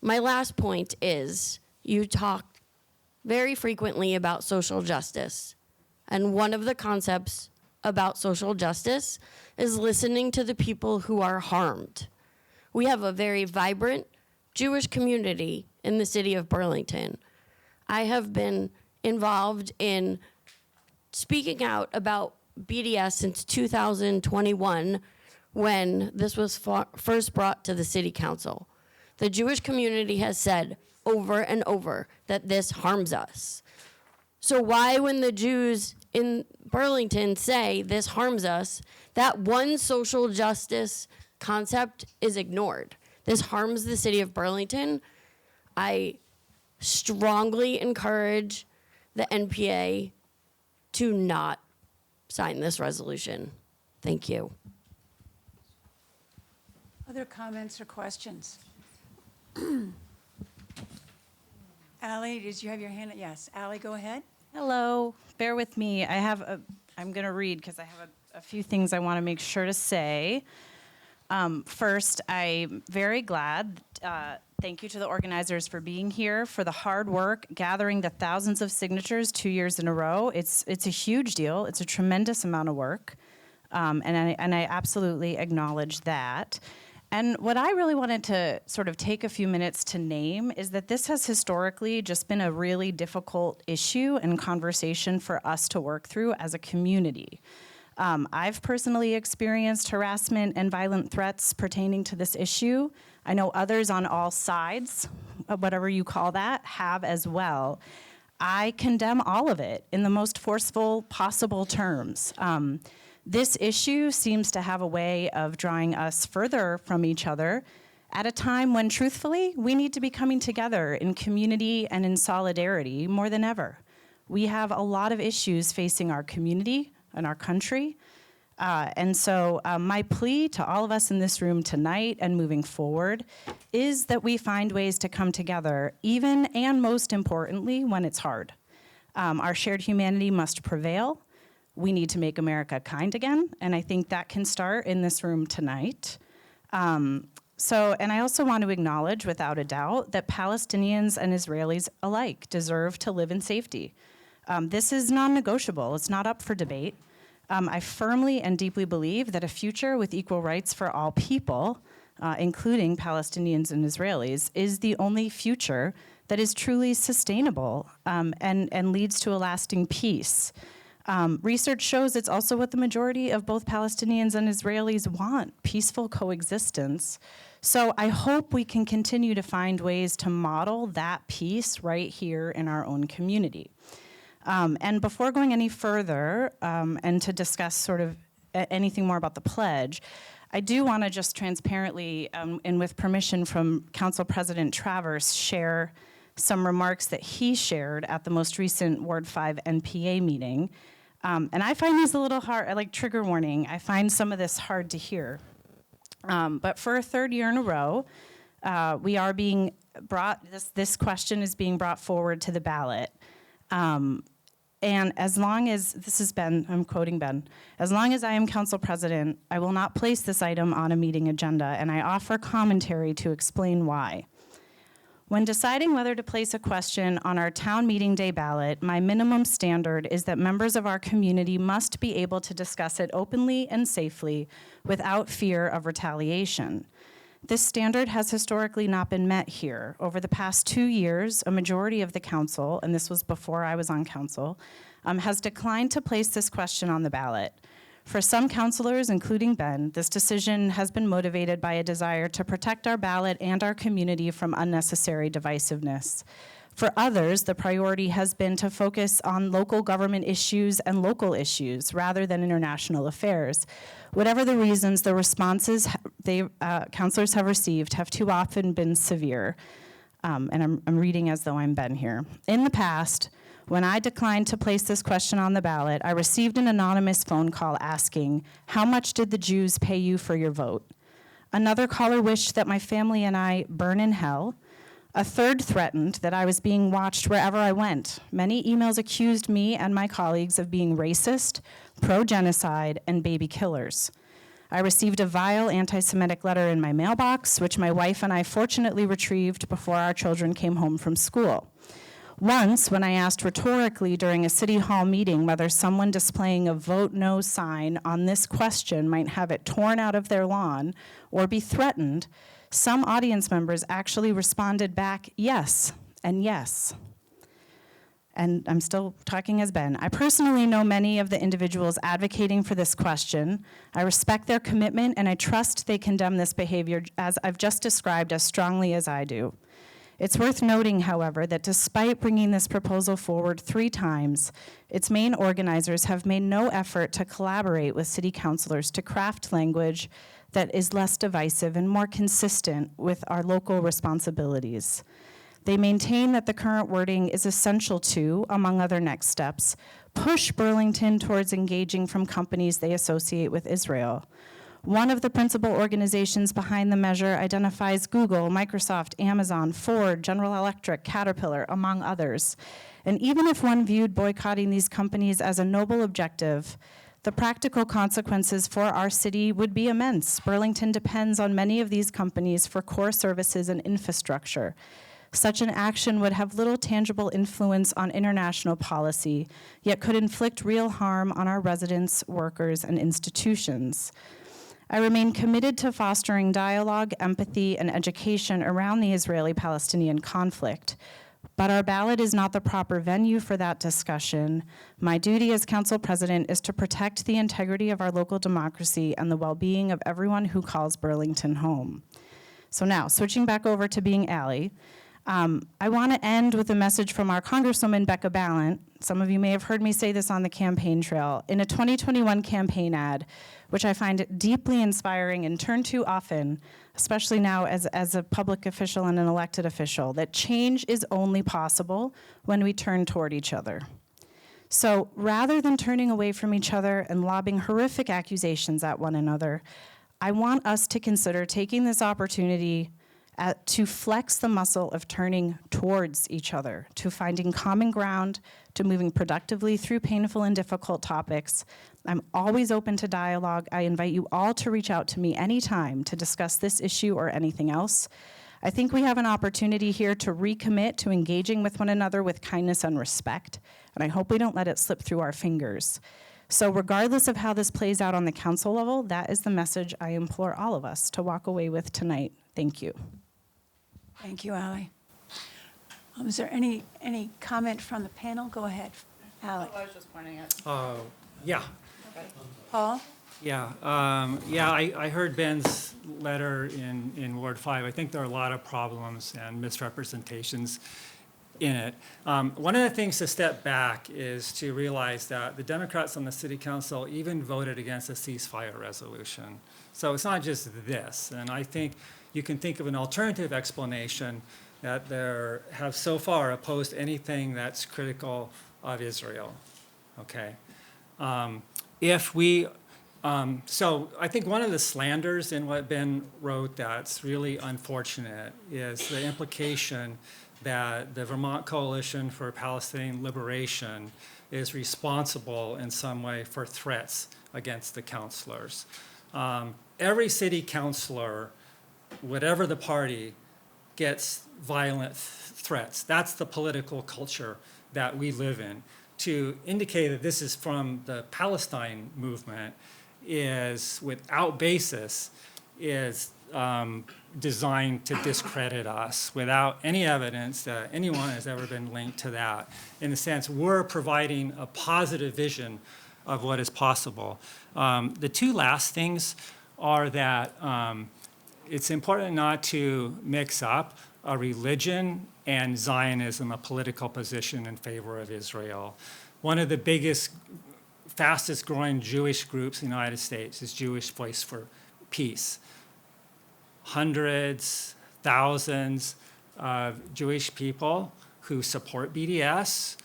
My last point is, you talk very frequently about social justice. And one of the concepts about social justice is listening to the people who are harmed. We have a very vibrant Jewish community in the city of Burlington. I have been involved in speaking out about BDS since 2021, when this was first brought to the city council. The Jewish community has said over and over that this harms us. So why, when the Jews in Burlington say this harms us, that one social justice concept is ignored? This harms the city of Burlington. I strongly encourage the NPA to not sign this resolution. Thank you. Other comments or questions? Allie, did you have your hand? Yes, Allie, go ahead. Hello, bear with me. I'm going to read because I have a few things I want to make sure to say. First, I'm very glad. Thank you to the organizers for being here, for the hard work, gathering the thousands of signatures 2 years in a row. It's a huge deal. It's a tremendous amount of work, and I absolutely acknowledge that. And what I really wanted to sort of take a few minutes to name is that this has historically just been a really difficult issue and conversation for us to work through as a community. I've personally experienced harassment and violent threats pertaining to this issue. I know others on all sides, whatever you call that, have as well. I condemn all of it in the most forceful possible terms. This issue seems to have a way of drawing us further from each other at a time when, truthfully, we need to be coming together in community and in solidarity more than ever. We have a lot of issues facing our community and our country. And so my plea to all of us in this room tonight and moving forward is that we find ways to come together, even and most importantly, when it's hard. Our shared humanity must prevail. We need to make America kind again, and I think that can start in this room tonight. And I also want to acknowledge, without a doubt, that Palestinians and Israelis alike deserve to live in safety. This is non-negotiable. It's not up for debate. I firmly and deeply believe that a future with equal rights for all people, including Palestinians and Israelis, is the only future that is truly sustainable and leads to a lasting peace. Research shows it's also what the majority of both Palestinians and Israelis want, peaceful coexistence. So I hope we can continue to find ways to model that peace right here in our own community. And before going any further and to discuss sort of anything more about the pledge, I do want to just transparently and with permission from Council President Travers share some remarks that he shared at the most recent Ward 5 NPA meeting. And I find these a little hard, like trigger warning, I find some of this hard to hear. But for a third year in a row, we are being brought, this question is being brought forward to the ballot. And as long as, this is Ben, I'm quoting Ben, as long as I am council president, I will not place this item on a meeting agenda, and I offer commentary to explain why. When deciding whether to place a question on our town meeting day ballot, my minimum standard is that members of our community must be able to discuss it openly and safely without fear of retaliation. This standard has historically not been met here. Over the past 2 years, a majority of the council, and this was before I was on council, has declined to place this question on the ballot. For some councilors, including Ben, this decision has been motivated by a desire to protect our ballot and our community from unnecessary divisiveness. For others, the priority has been to focus on local government issues and local issues rather than international affairs. Whatever the reasons, the responses councilors have received have too often been severe. And I'm reading as though I'm Ben here. In the past, when I declined to place this question on the ballot, I received an anonymous phone call asking, "How much did the Jews pay you for your vote?" Another caller wished that my family and I burn in hell. A third threatened that I was being watched wherever I went. Many emails accused me and my colleagues of being racist, pro-genocide, and baby killers. I received a vile anti-Semitic letter in my mailbox, which my wife and I fortunately retrieved before our children came home from school. Once, when I asked rhetorically during a city hall meeting whether someone displaying a vote no sign on this question might have it torn out of their lawn or be threatened, some audience members actually responded back, yes, and yes. And I'm still talking as Ben. I personally know many of the individuals advocating for this question. I respect their commitment, and I trust they condemn this behavior, as I've just described, as strongly as I do. It's worth noting, however, that despite bringing this proposal forward 3 times, its main organizers have made no effort to collaborate with city councilors to craft language that is less divisive and more consistent with our local responsibilities. They maintain that the current wording is essential to, among other next steps, push Burlington towards engaging from companies they associate with Israel. One of the principal organizations behind the measure identifies Google, Microsoft, Amazon, Ford, General Electric, Caterpillar, among others. And even if one viewed boycotting these companies as a noble objective, the practical consequences for our city would be immense. Burlington depends on many of these companies for core services and infrastructure. Such an action would have little tangible influence on international policy, yet could inflict real harm on our residents, workers, and institutions. I remain committed to fostering dialogue, empathy, and education around the Israeli-Palestinian conflict. But our ballot is not the proper venue for that discussion. My duty as council president is to protect the integrity of our local democracy and the well-being of everyone who calls Burlington home. So now, switching back over to being Ally, I want to end with a message from our Congresswoman Becca Balint. Some of you may have heard me say this on the campaign trail. In a 2021 campaign ad, which I find deeply inspiring and turn to often, especially now as a public official and an elected official, that change is only possible when we turn toward each other. So rather than turning away from each other and lobbing horrific accusations at one another, I want us to consider taking this opportunity to flex the muscle of turning towards each other, to finding common ground, to moving productively through painful and difficult topics. I'm always open to dialogue. I invite you all to reach out to me anytime to discuss this issue or anything else. I think we have an opportunity here to recommit to engaging with one another with kindness and respect, and I hope we don't let it slip through our fingers. So regardless of how this plays out on the council level, that is the message I implore all of us to walk away with tonight. Thank you. Thank you, Ally. Is there any comment from the panel? Go ahead. Alex. I was just pointing at. Yeah. Paul? Yeah, I heard Ben's letter in Ward 5. I think there are a lot of problems and misrepresentations in it. One of the things to step back is to realize that the Democrats on the city council even voted against a ceasefire resolution. So it's not just this. And I think you can think of an alternative explanation that they have so far opposed anything that's critical of Israel, okay? So I think one of the slanders in what Ben wrote that's really unfortunate is the implication that the Vermont Coalition for Palestinian Liberation is responsible in some way for threats against the councilors. Every city councilor, whatever the party, gets violent threats. That's the political culture that we live in. To indicate that this is from the Palestine movement is, without basis, is designed to discredit us without any evidence that anyone has ever been linked to that. In a sense, we're providing a positive vision of what is possible. The two last things are that it's important not to mix up a religion and Zionism, a political position in favor of Israel. One of the biggest, fastest growing Jewish groups in the United States is Jewish Voice for Peace. Hundreds, thousands of Jewish people who support BDS,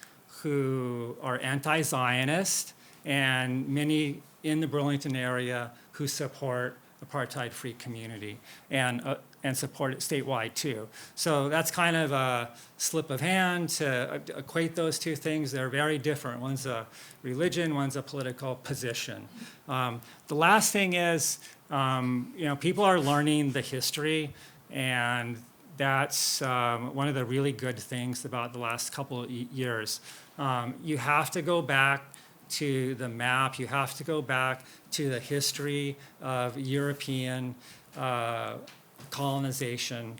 who are anti-Zionist, and many in the Burlington area who support apartheid-free community and support it statewide too. So that's kind of a slip of hand to equate those two things. They're very different. One's a religion, one's a political position. The last thing is, people are learning the history, and that's one of the really good things about the last couple of years. You have to go back to the map. You have to go back to the history of European colonization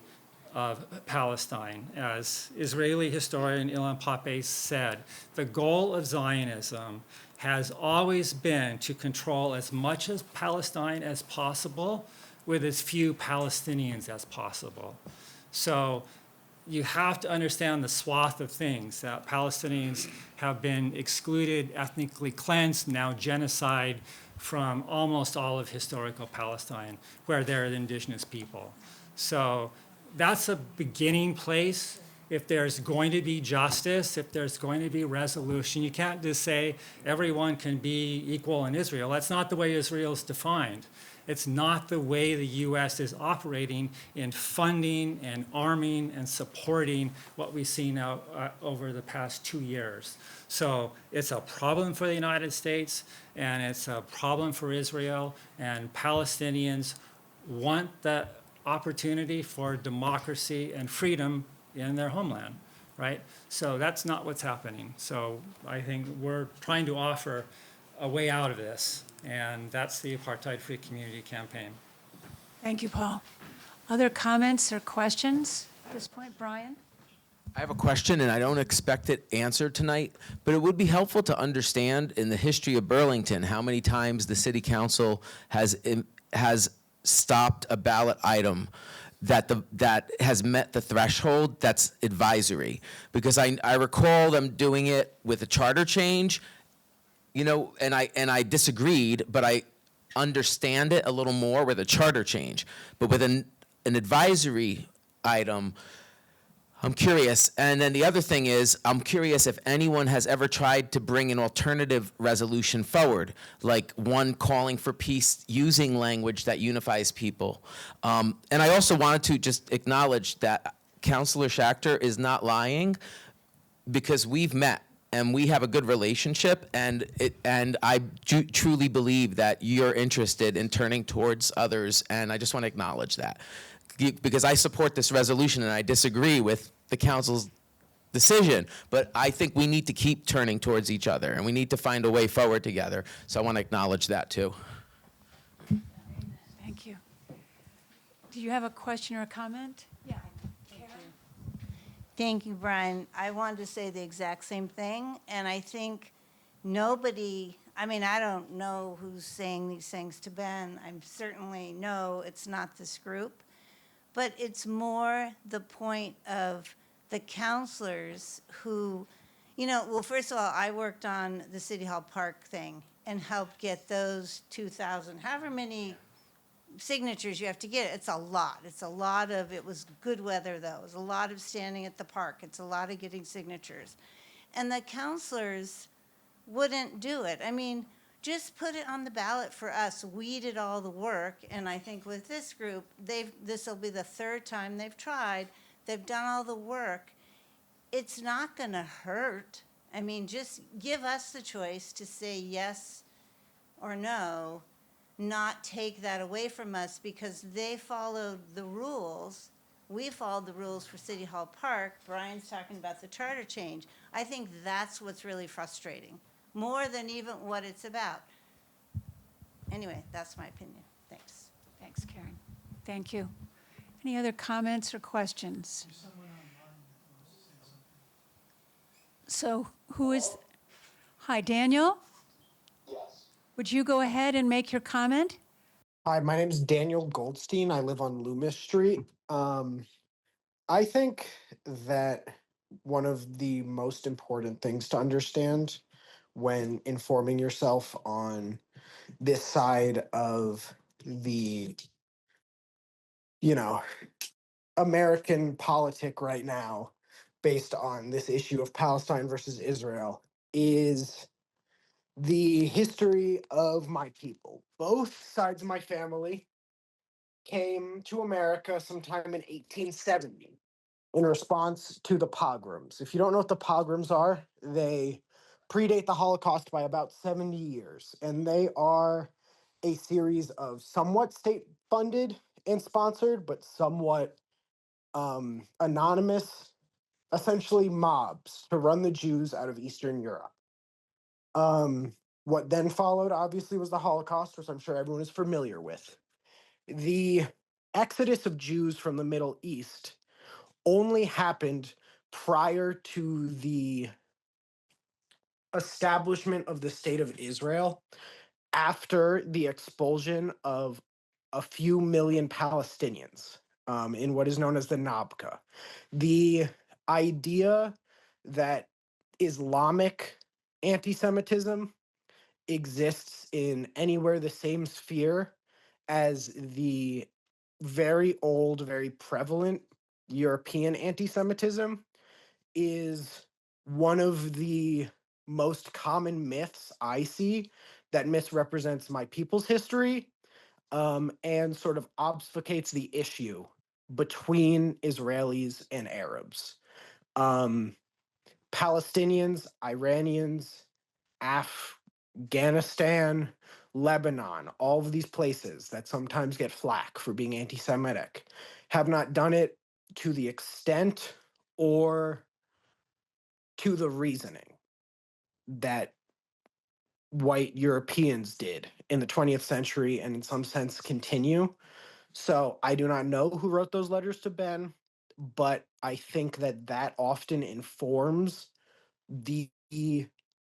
of Palestine. As Israeli historian Ilan Pappé said, the goal of Zionism has always been to control as much of Palestine as possible with as few Palestinians as possible. So you have to understand the swath of things that Palestinians have been excluded, ethnically cleansed, now genocide from almost all of historical Palestine, where they're the indigenous people. So that's a beginning place. If there's going to be justice, if there's going to be resolution, you can't just say everyone can be equal in Israel. That's not the way Israel's defined. It's not the way the U.S. is operating in funding and arming and supporting what we've seen now over the past 2 years. So it's a problem for the United States, and it's a problem for Israel, and Palestinians want the opportunity for democracy and freedom in their homeland, right? So that's not what's happening. So I think we're trying to offer a way out of this, and that's the Apartheid-Free Community Campaign. Thank you, Paul. Other comments or questions at this point? Brian? I have a question, and I don't expect it answered tonight, but it would be helpful to understand in the history of Burlington how many times the city council has stopped a ballot item that has met the threshold that's advisory. Because I recall them doing it with a charter change, and I disagreed, but I understand it a little more with a charter change. But with an advisory item, I'm curious. And then the other thing is, I'm curious if anyone has ever tried to bring an alternative resolution forward, like one calling for peace using language that unifies people. And I also wanted to just acknowledge that Councilor Schachter is not lying, because we've met and we have a good relationship, and I truly believe that you're interested in turning towards others, and I just want to acknowledge that. Because I support this resolution and I disagree with the council's decision, but I think we need to keep turning towards each other, and we need to find a way forward together. So I want to acknowledge that too. Thank you. Do you have a question or a comment? Yeah. Thank you, Brian. I wanted to say the exact same thing, and I think nobody, I mean, I don't know who's saying these things to Ben. I'm certainly, no, it's not this group. But it's more the point of the counselors who, you know, well, first of all, I worked on the City Hall Park thing and helped get those 2,000, however many signatures you have to get. It's a lot. It's a lot of, it was good weather though. It was a lot of standing at the park. It's a lot of getting signatures. And the counselors wouldn't do it. I mean, just put it on the ballot for us. We did all the work. And I think with this group, this will be the third time they've tried. They've done all the work. It's not going to hurt. I mean, just give us the choice to say yes or no, not take that away from us, because they followed the rules. We followed the rules for City Hall Park. Brian's talking about the charter change. I think that's what's really frustrating, more than even what it's about. Anyway, that's my opinion. Thanks. Thanks, Karen. Thank you. Any other comments or questions? So who is, hi, Daniel? Yes. Would you go ahead and make your comment? Hi, my name is Daniel Goldstein. I live on Loomis Street. I think that one of the most important things to understand when informing yourself on this side of the, you know, American politic right now, based on this issue of Palestine versus Israel, is the history of my people. Both sides of my family came to America sometime in 1870 in response to the pogroms. If you don't know what the pogroms are, they predate the Holocaust by about 70 years, and they are a series of somewhat state-funded and sponsored, but somewhat anonymous, essentially mobs to run the Jews out of Eastern Europe. What then followed, obviously, was the Holocaust, which I'm sure everyone is familiar with. The exodus of Jews from the Middle East only happened prior to the establishment of the State of Israel, after the expulsion of a few million Palestinians in what is known as the Nabka. The idea that Islamic anti-Semitism exists in anywhere the same sphere as the very old, very prevalent European anti-Semitism is one of the most common myths I see that misrepresents my people's history and sort of obfuscates the issue between Israelis and Arabs. Palestinians, Iranians, Afghanistan, Lebanon, all of these places that sometimes get flack for being anti-Semitic have not done it to the extent or to the reasoning that white Europeans did in the 20th century, and in some sense continue. So I do not know who wrote those letters to Ben, but I think that that often informs the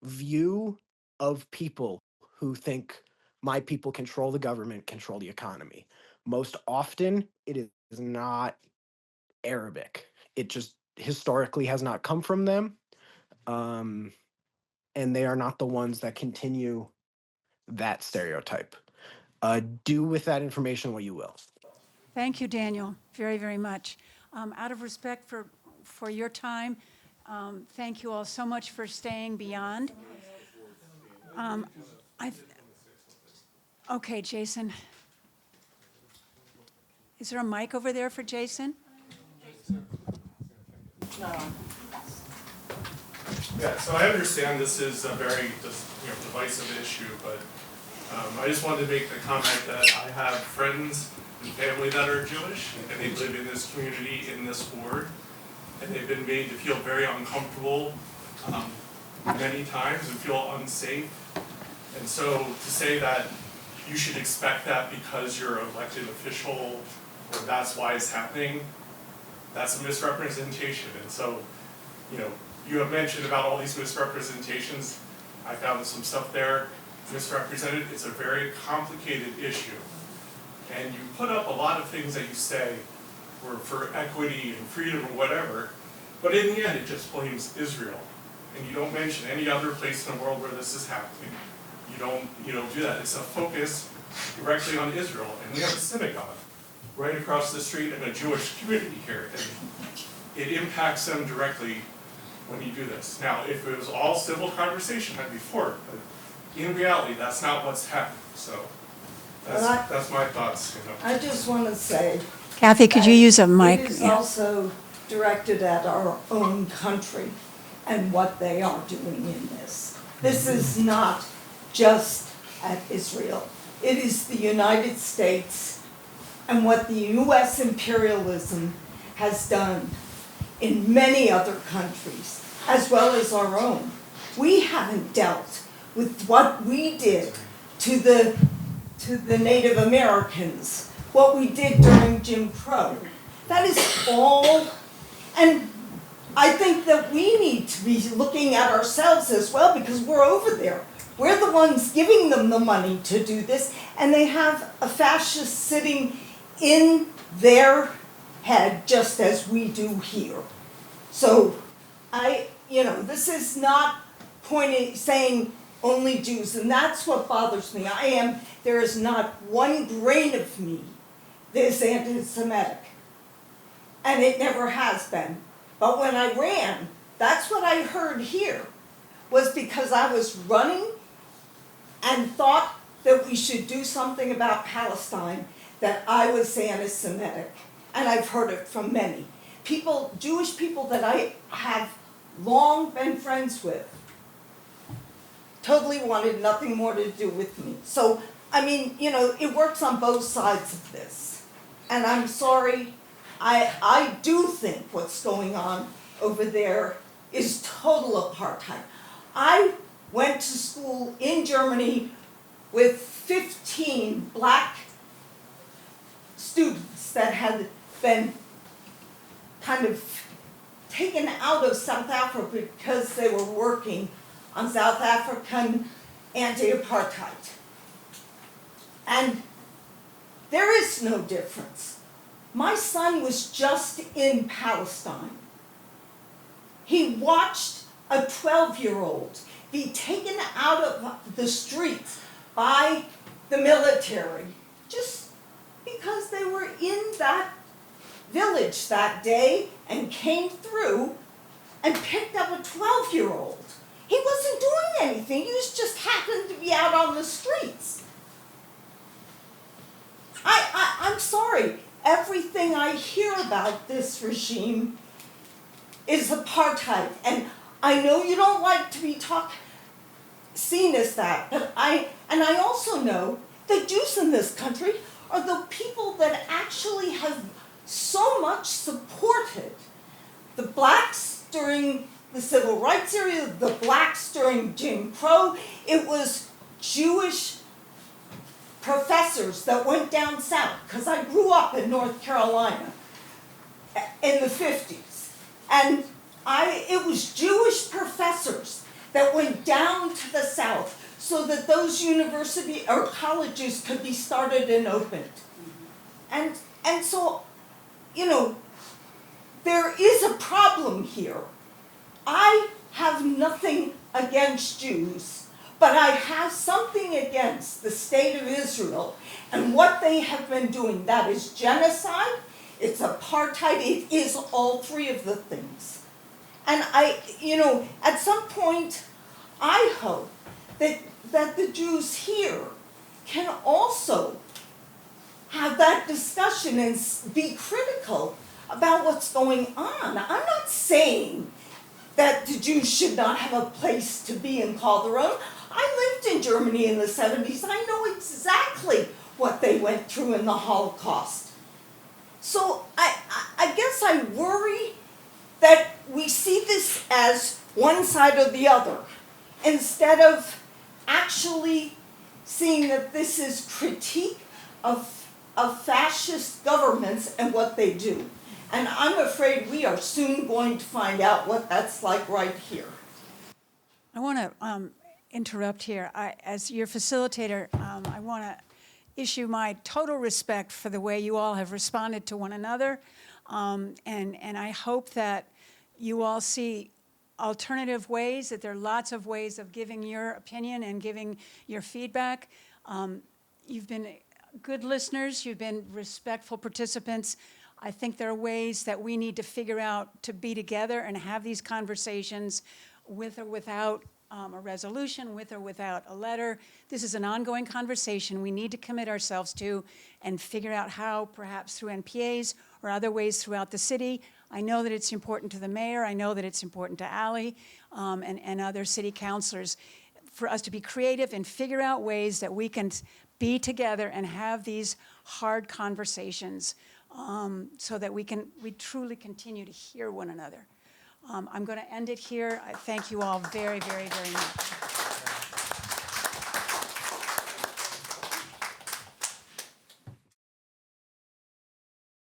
view of people who think my people control the government, control the economy. Most often, it is not Arabic. It just historically has not come from them. And they are not the ones that continue that stereotype. Do with that information what you will. Thank you, Daniel, very, very much. Out of respect for your time, thank you all so much for staying beyond. Okay, Jason. Is there a mic over there for Jason? Yeah, so I understand this is a very divisive issue, but I just wanted to make the comment that I have friends and family that are Jewish, and they live in this community, in this ward, and they've been made to feel very uncomfortable many times and feel unsafe. And so to say that you should expect that because you're an elected official, or that's why it's happening, that's a misrepresentation. And so, you have mentioned about all these misrepresentations. I found some stuff there misrepresented. It's a very complicated issue. And you put up a lot of things that you say were for equity and freedom or whatever, but in the end it just blames Israel. And you don't mention any other place in the world where this is happening. You don't do that. It's a focus directly on Israel. And we have a synagogue right across the street and a Jewish community here. And it impacts them directly when you do this. Now, if it was all civil conversation, I'd be for it. But in reality, that's not what's happening. So that's my thoughts. I just want to say. Kathy, could you use a mic? It is Yeah. also directed at our own country and what they are doing in this. This is not just at Israel. It is the United States and what the U.S. imperialism has done in many other countries, as well as our own. We haven't dealt with what we did to the Native Americans, what we did during Jim Crow. That is all, and I think that we need to be looking at ourselves as well, because we're over there. We're the ones giving them the money to do this, and they have a fascist sitting in their head just as we do here. So this is not saying only Jews, and that's what bothers me. There is not one grain of me that is anti-Semitic, and it never has been. But when I ran, that's what I heard here, was because I was running and thought that we should do something about Palestine, that I was anti-Semitic. And I've heard it from many. People, Jewish people that I have long been friends with, totally wanted nothing more to do with me. So, it works on both sides of this. And I'm sorry, I do think what's going on over there is total apartheid. I went to school in Germany with 15 black students that had been kind of taken out of South Africa because they were working on South African anti-apartheid. And there is no difference. My son was just in Palestine. He watched a 12-year-old be taken out of the streets by the military just because they were in that village that day and came through and picked up a 12-year-old. He wasn't doing anything. He just happened to be out on the streets. I'm sorry. Everything I hear about this regime is apartheid. And I know you don't like to be seen as that, but I also know that Jews in this country are the people that actually have so much supported the blacks during the civil rights era, the blacks during Jim Crow. It was Jewish professors that went down south, because I grew up in North Carolina in the 50s. And it was Jewish professors that went down to the south so that those university or colleges could be started and opened. And so, there is a problem here. I have nothing against Jews, but I have something against the state of Israel and what they have been doing. That is genocide, it's apartheid, it is all three of the things. And at some point, I hope that the Jews here can also have that discussion and be critical about what's going on. I'm not saying that the Jews should not have a place to be and call their own. I lived in Germany in the 70s. I know exactly what they went through in the Holocaust. So I guess I worry that we see this as one side or the other, instead of actually seeing that this is critique of fascist governments and what they do. And I'm afraid we are soon going to find out what that's like right here. I want to interrupt here. As your facilitator, I want to issue my total respect for the way you all have responded to one another. And I hope that you all see alternative ways, that there are lots of ways of giving your opinion and giving your feedback. You've been good listeners. You've been respectful participants. I think there are ways that we need to figure out to be together and have these conversations with or without a resolution, with or without a letter. This is an ongoing conversation we need to commit ourselves to and figure out how, perhaps through NPAs or other ways throughout the city. I know that it's important to the mayor. I know that it's important to Ally and other city councilors for us to be creative and figure out ways that we can be together and have these hard conversations so that we truly continue to hear one another. I'm going to end it here. I thank you all very, very, very much.